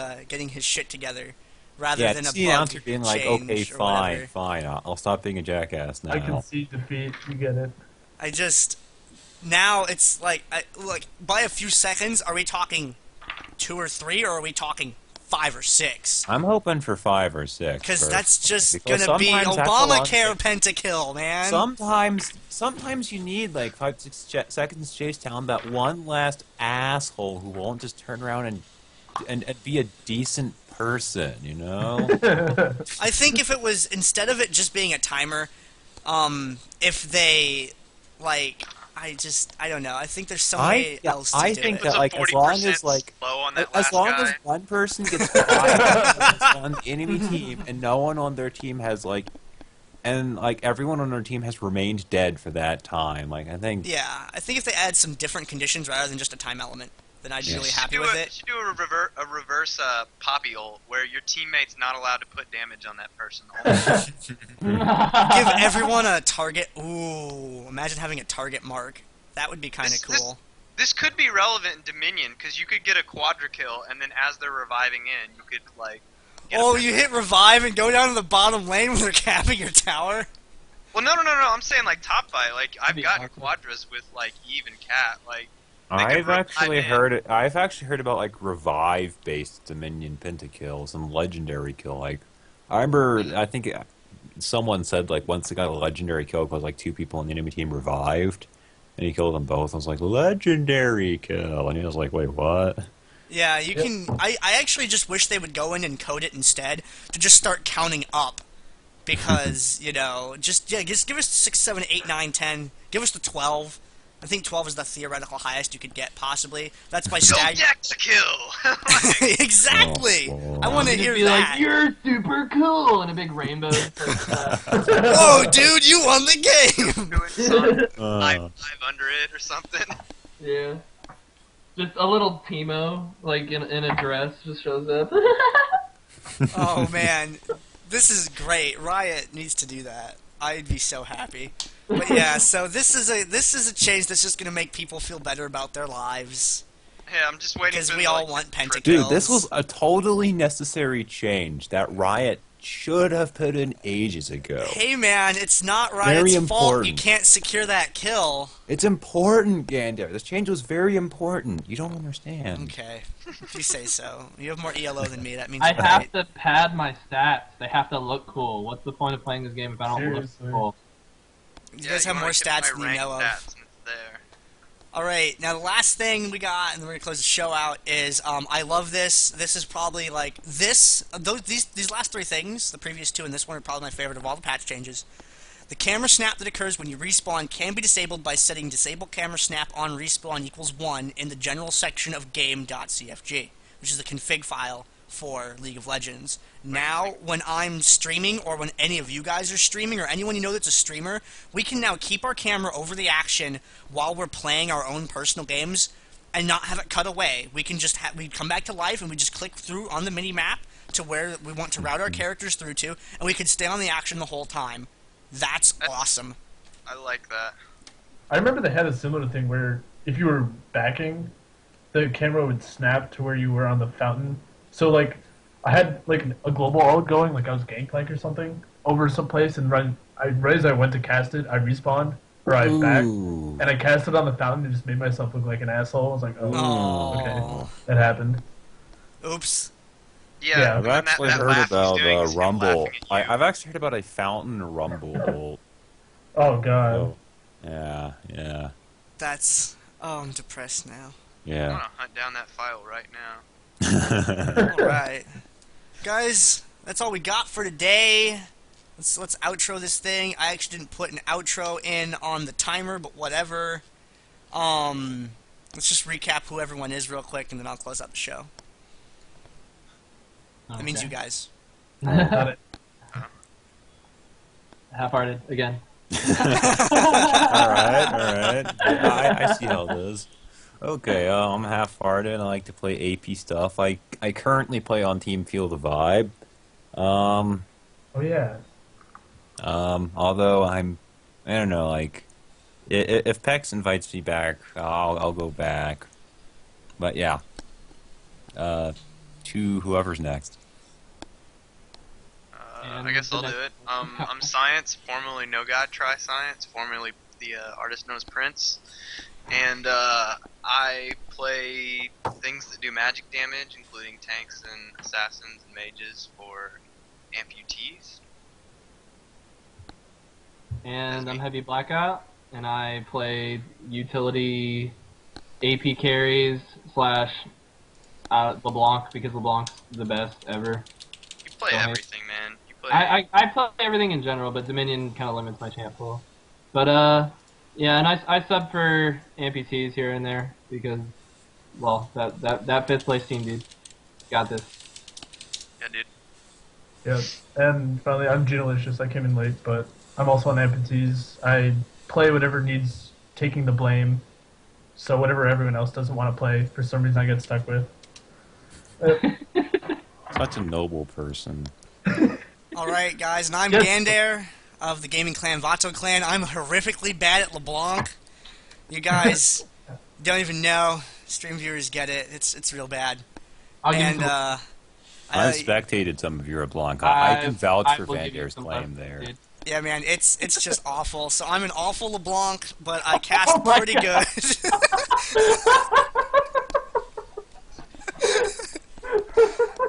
shit together, rather yeah, than it's a the bug announcer being like, change okay, or fine, whatever. fine, I'll stop being a jackass now. I can see defeat. You get it. I just now it's like by a few seconds. Are we talking 2 or 3, or are we talking 5 or 6? I'm hoping for 5 or 6. Because that's just Because gonna be sometimes that's a lot. Obamacare pentakill, man. Sometimes you need like 5-6 seconds chase down that one last asshole who won't just turn around and be a decent person, you know? I think if it was, instead of it just being a timer, if they like, I don't know. I think there's some way else to I do think it. that like as long as like slow on that as last long guy. as one person gets 5 seconds on the enemy team and no one on their team has like and like everyone on their team has remained dead for that time, like I think Yeah, I think if they add some different conditions rather than just a time element, then I'd be really happy with You it. should do a reverse poppy ult where your teammate's not allowed to put damage on that person. Give everyone a target. Ooh, imagine having a target mark. That would be kind of cool. This could be relevant in Dominion because you could get a quadra kill and then as they're reviving in, you could like. Oh, you hit revive and go down to the bottom lane when they're capping your tower? Well, no. I'm saying like top fight. Like I've gotten quadras with like Eve and Cat. Like I've actually heard about like revive based Dominion pentakill, some legendary kill. Like I remember, I think someone said like once they got a legendary kill because like 2 people in the enemy team revived, and he killed them both. I was like, legendary kill, and he was like, wait, what? Yeah, you can. I actually just wish they would go in and code it instead to just start counting up, because just give us 6, 7, 8, 9, 10. Give us the 12. I think 12 is the theoretical highest you could get, possibly. That's by No stag. deck to kill. Exactly. Oh, I want to You'd hear be that. like, you're super cool, and a big rainbow. Whoa, dude, you won the game. Do it, son. Uh, Five under it or something. Yeah. Just a little Timo, like in a dress, just shows up. Oh man, this is great. Riot needs to do that. I'd be so happy. But yeah, so this is a change that's just gonna make people feel better about their lives, Hey, I'm just waiting because for we the, all like, want pentakills. Dude, this was a totally necessary change that Riot should have put in ages ago. Hey man, it's not Very Riot's fault you important. can't secure that kill. It's important, Gandair. This change was very important. You don't understand. Okay, if you say so. You have more ELO than me. That means I you're have right. to pad my stats. They have to look cool. What's the point of playing this game if I don't Seriously. look cool? You guys have more stats than you know of. Stats and it's there. Alright, now the last thing we got, and then we're gonna close the show out, is I love this. This is probably like these last 3 things, the previous 2 and this one, are probably my favorite of all the patch changes. The camera snap that occurs when you respawn can be disabled by setting disable camera snap on respawn equals 1 in the general section of game.cfg, which is the config file for League of Legends. Now, when I'm streaming, or when any of you guys are streaming, or anyone you know that's a streamer, we can now keep our camera over the action while we're playing our own personal games and not have it cut away. We can just we come back to life and we just click through on the mini map to where we want to route our characters through to, and we can stay on the action the whole time. That's awesome. I like that. I remember they had a similar thing where if you were backing, the camera would snap to where you were on the fountain. So like, I had like a global ult going, like I was Gangplank or something, over someplace, and right as I went to cast it, I respawned, or I backed, Ooh. and I cast it on the fountain and just made myself look like an asshole. I was like, oh, Oh. okay, that happened. Oops. Yeah. I've when actually that heard laugh he's about doing is him Rumble. laughing at you. I've actually heard about a fountain Rumble. Oh god. Oh, yeah. That's... Oh, I'm depressed now. I'm Yeah. gonna hunt down that file right now. Alright. Guys, that's all we got for today. Let's outro this thing. I actually didn't put an outro in on the timer, but whatever. Let's just recap who everyone is real quick, and then I'll close out the show. That means you guys. Got it. Half-hearted again. Alright. I see how it is. Okay, I'm half-hearted. I like to play AP stuff. I currently play on Team Feel the Vibe. Oh yeah. Although I don't know, like, if Pex invites me back, I'll go back. But yeah. To whoever's next. I guess I'll do it. I'm Science, formerly No God Try Science, formerly the artist known as Prince. And I play things that do magic damage, including tanks and assassins and mages for amputees. And I'm Heavy Blackout, and I play utility AP carries / LeBlanc, because LeBlanc's the best ever. You play Go ahead. everything, man. You play. I play everything in general, but Dominion kind of limits my champ pool. But yeah, and I sub for amputees here and there because, well, that 5th place team, dude, got this. Yeah, dude. Yep. And finally, I'm Genolicious. I came in late, but I'm also on amputees. I play whatever needs taking the blame. So whatever everyone else doesn't want to play, for some reason I get stuck with. Such a noble person. Alright, guys, and I'm Yes. Gandair of the gaming clan Vato Clan. I'm horrifically bad at LeBlanc. You guys don't even know. Stream viewers get it. It's real bad. I'll give you And, some- I've spectated some of your LeBlanc. I can vouch I for will give you Vander's some claim love, there. dude. yeah, man, it's just awful. So I'm an awful LeBlanc, but I cast Oh my pretty God. good.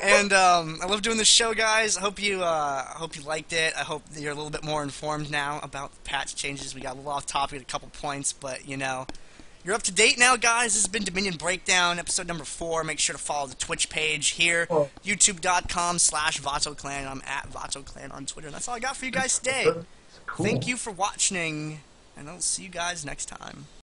And I love doing this show, guys. I hope you liked it. I hope that you're a little bit more informed now about the patch changes. We got a little off topic at a couple points, but you know, you're up to date now, guys. This has been Dominion Breakdown, episode number 4. Make sure to follow the Twitch page here, youtube.com/VatoClan. I'm at VatoClan on Twitter. And that's all I got for you guys today. Cool. Thank you for watching, and I'll see you guys next time.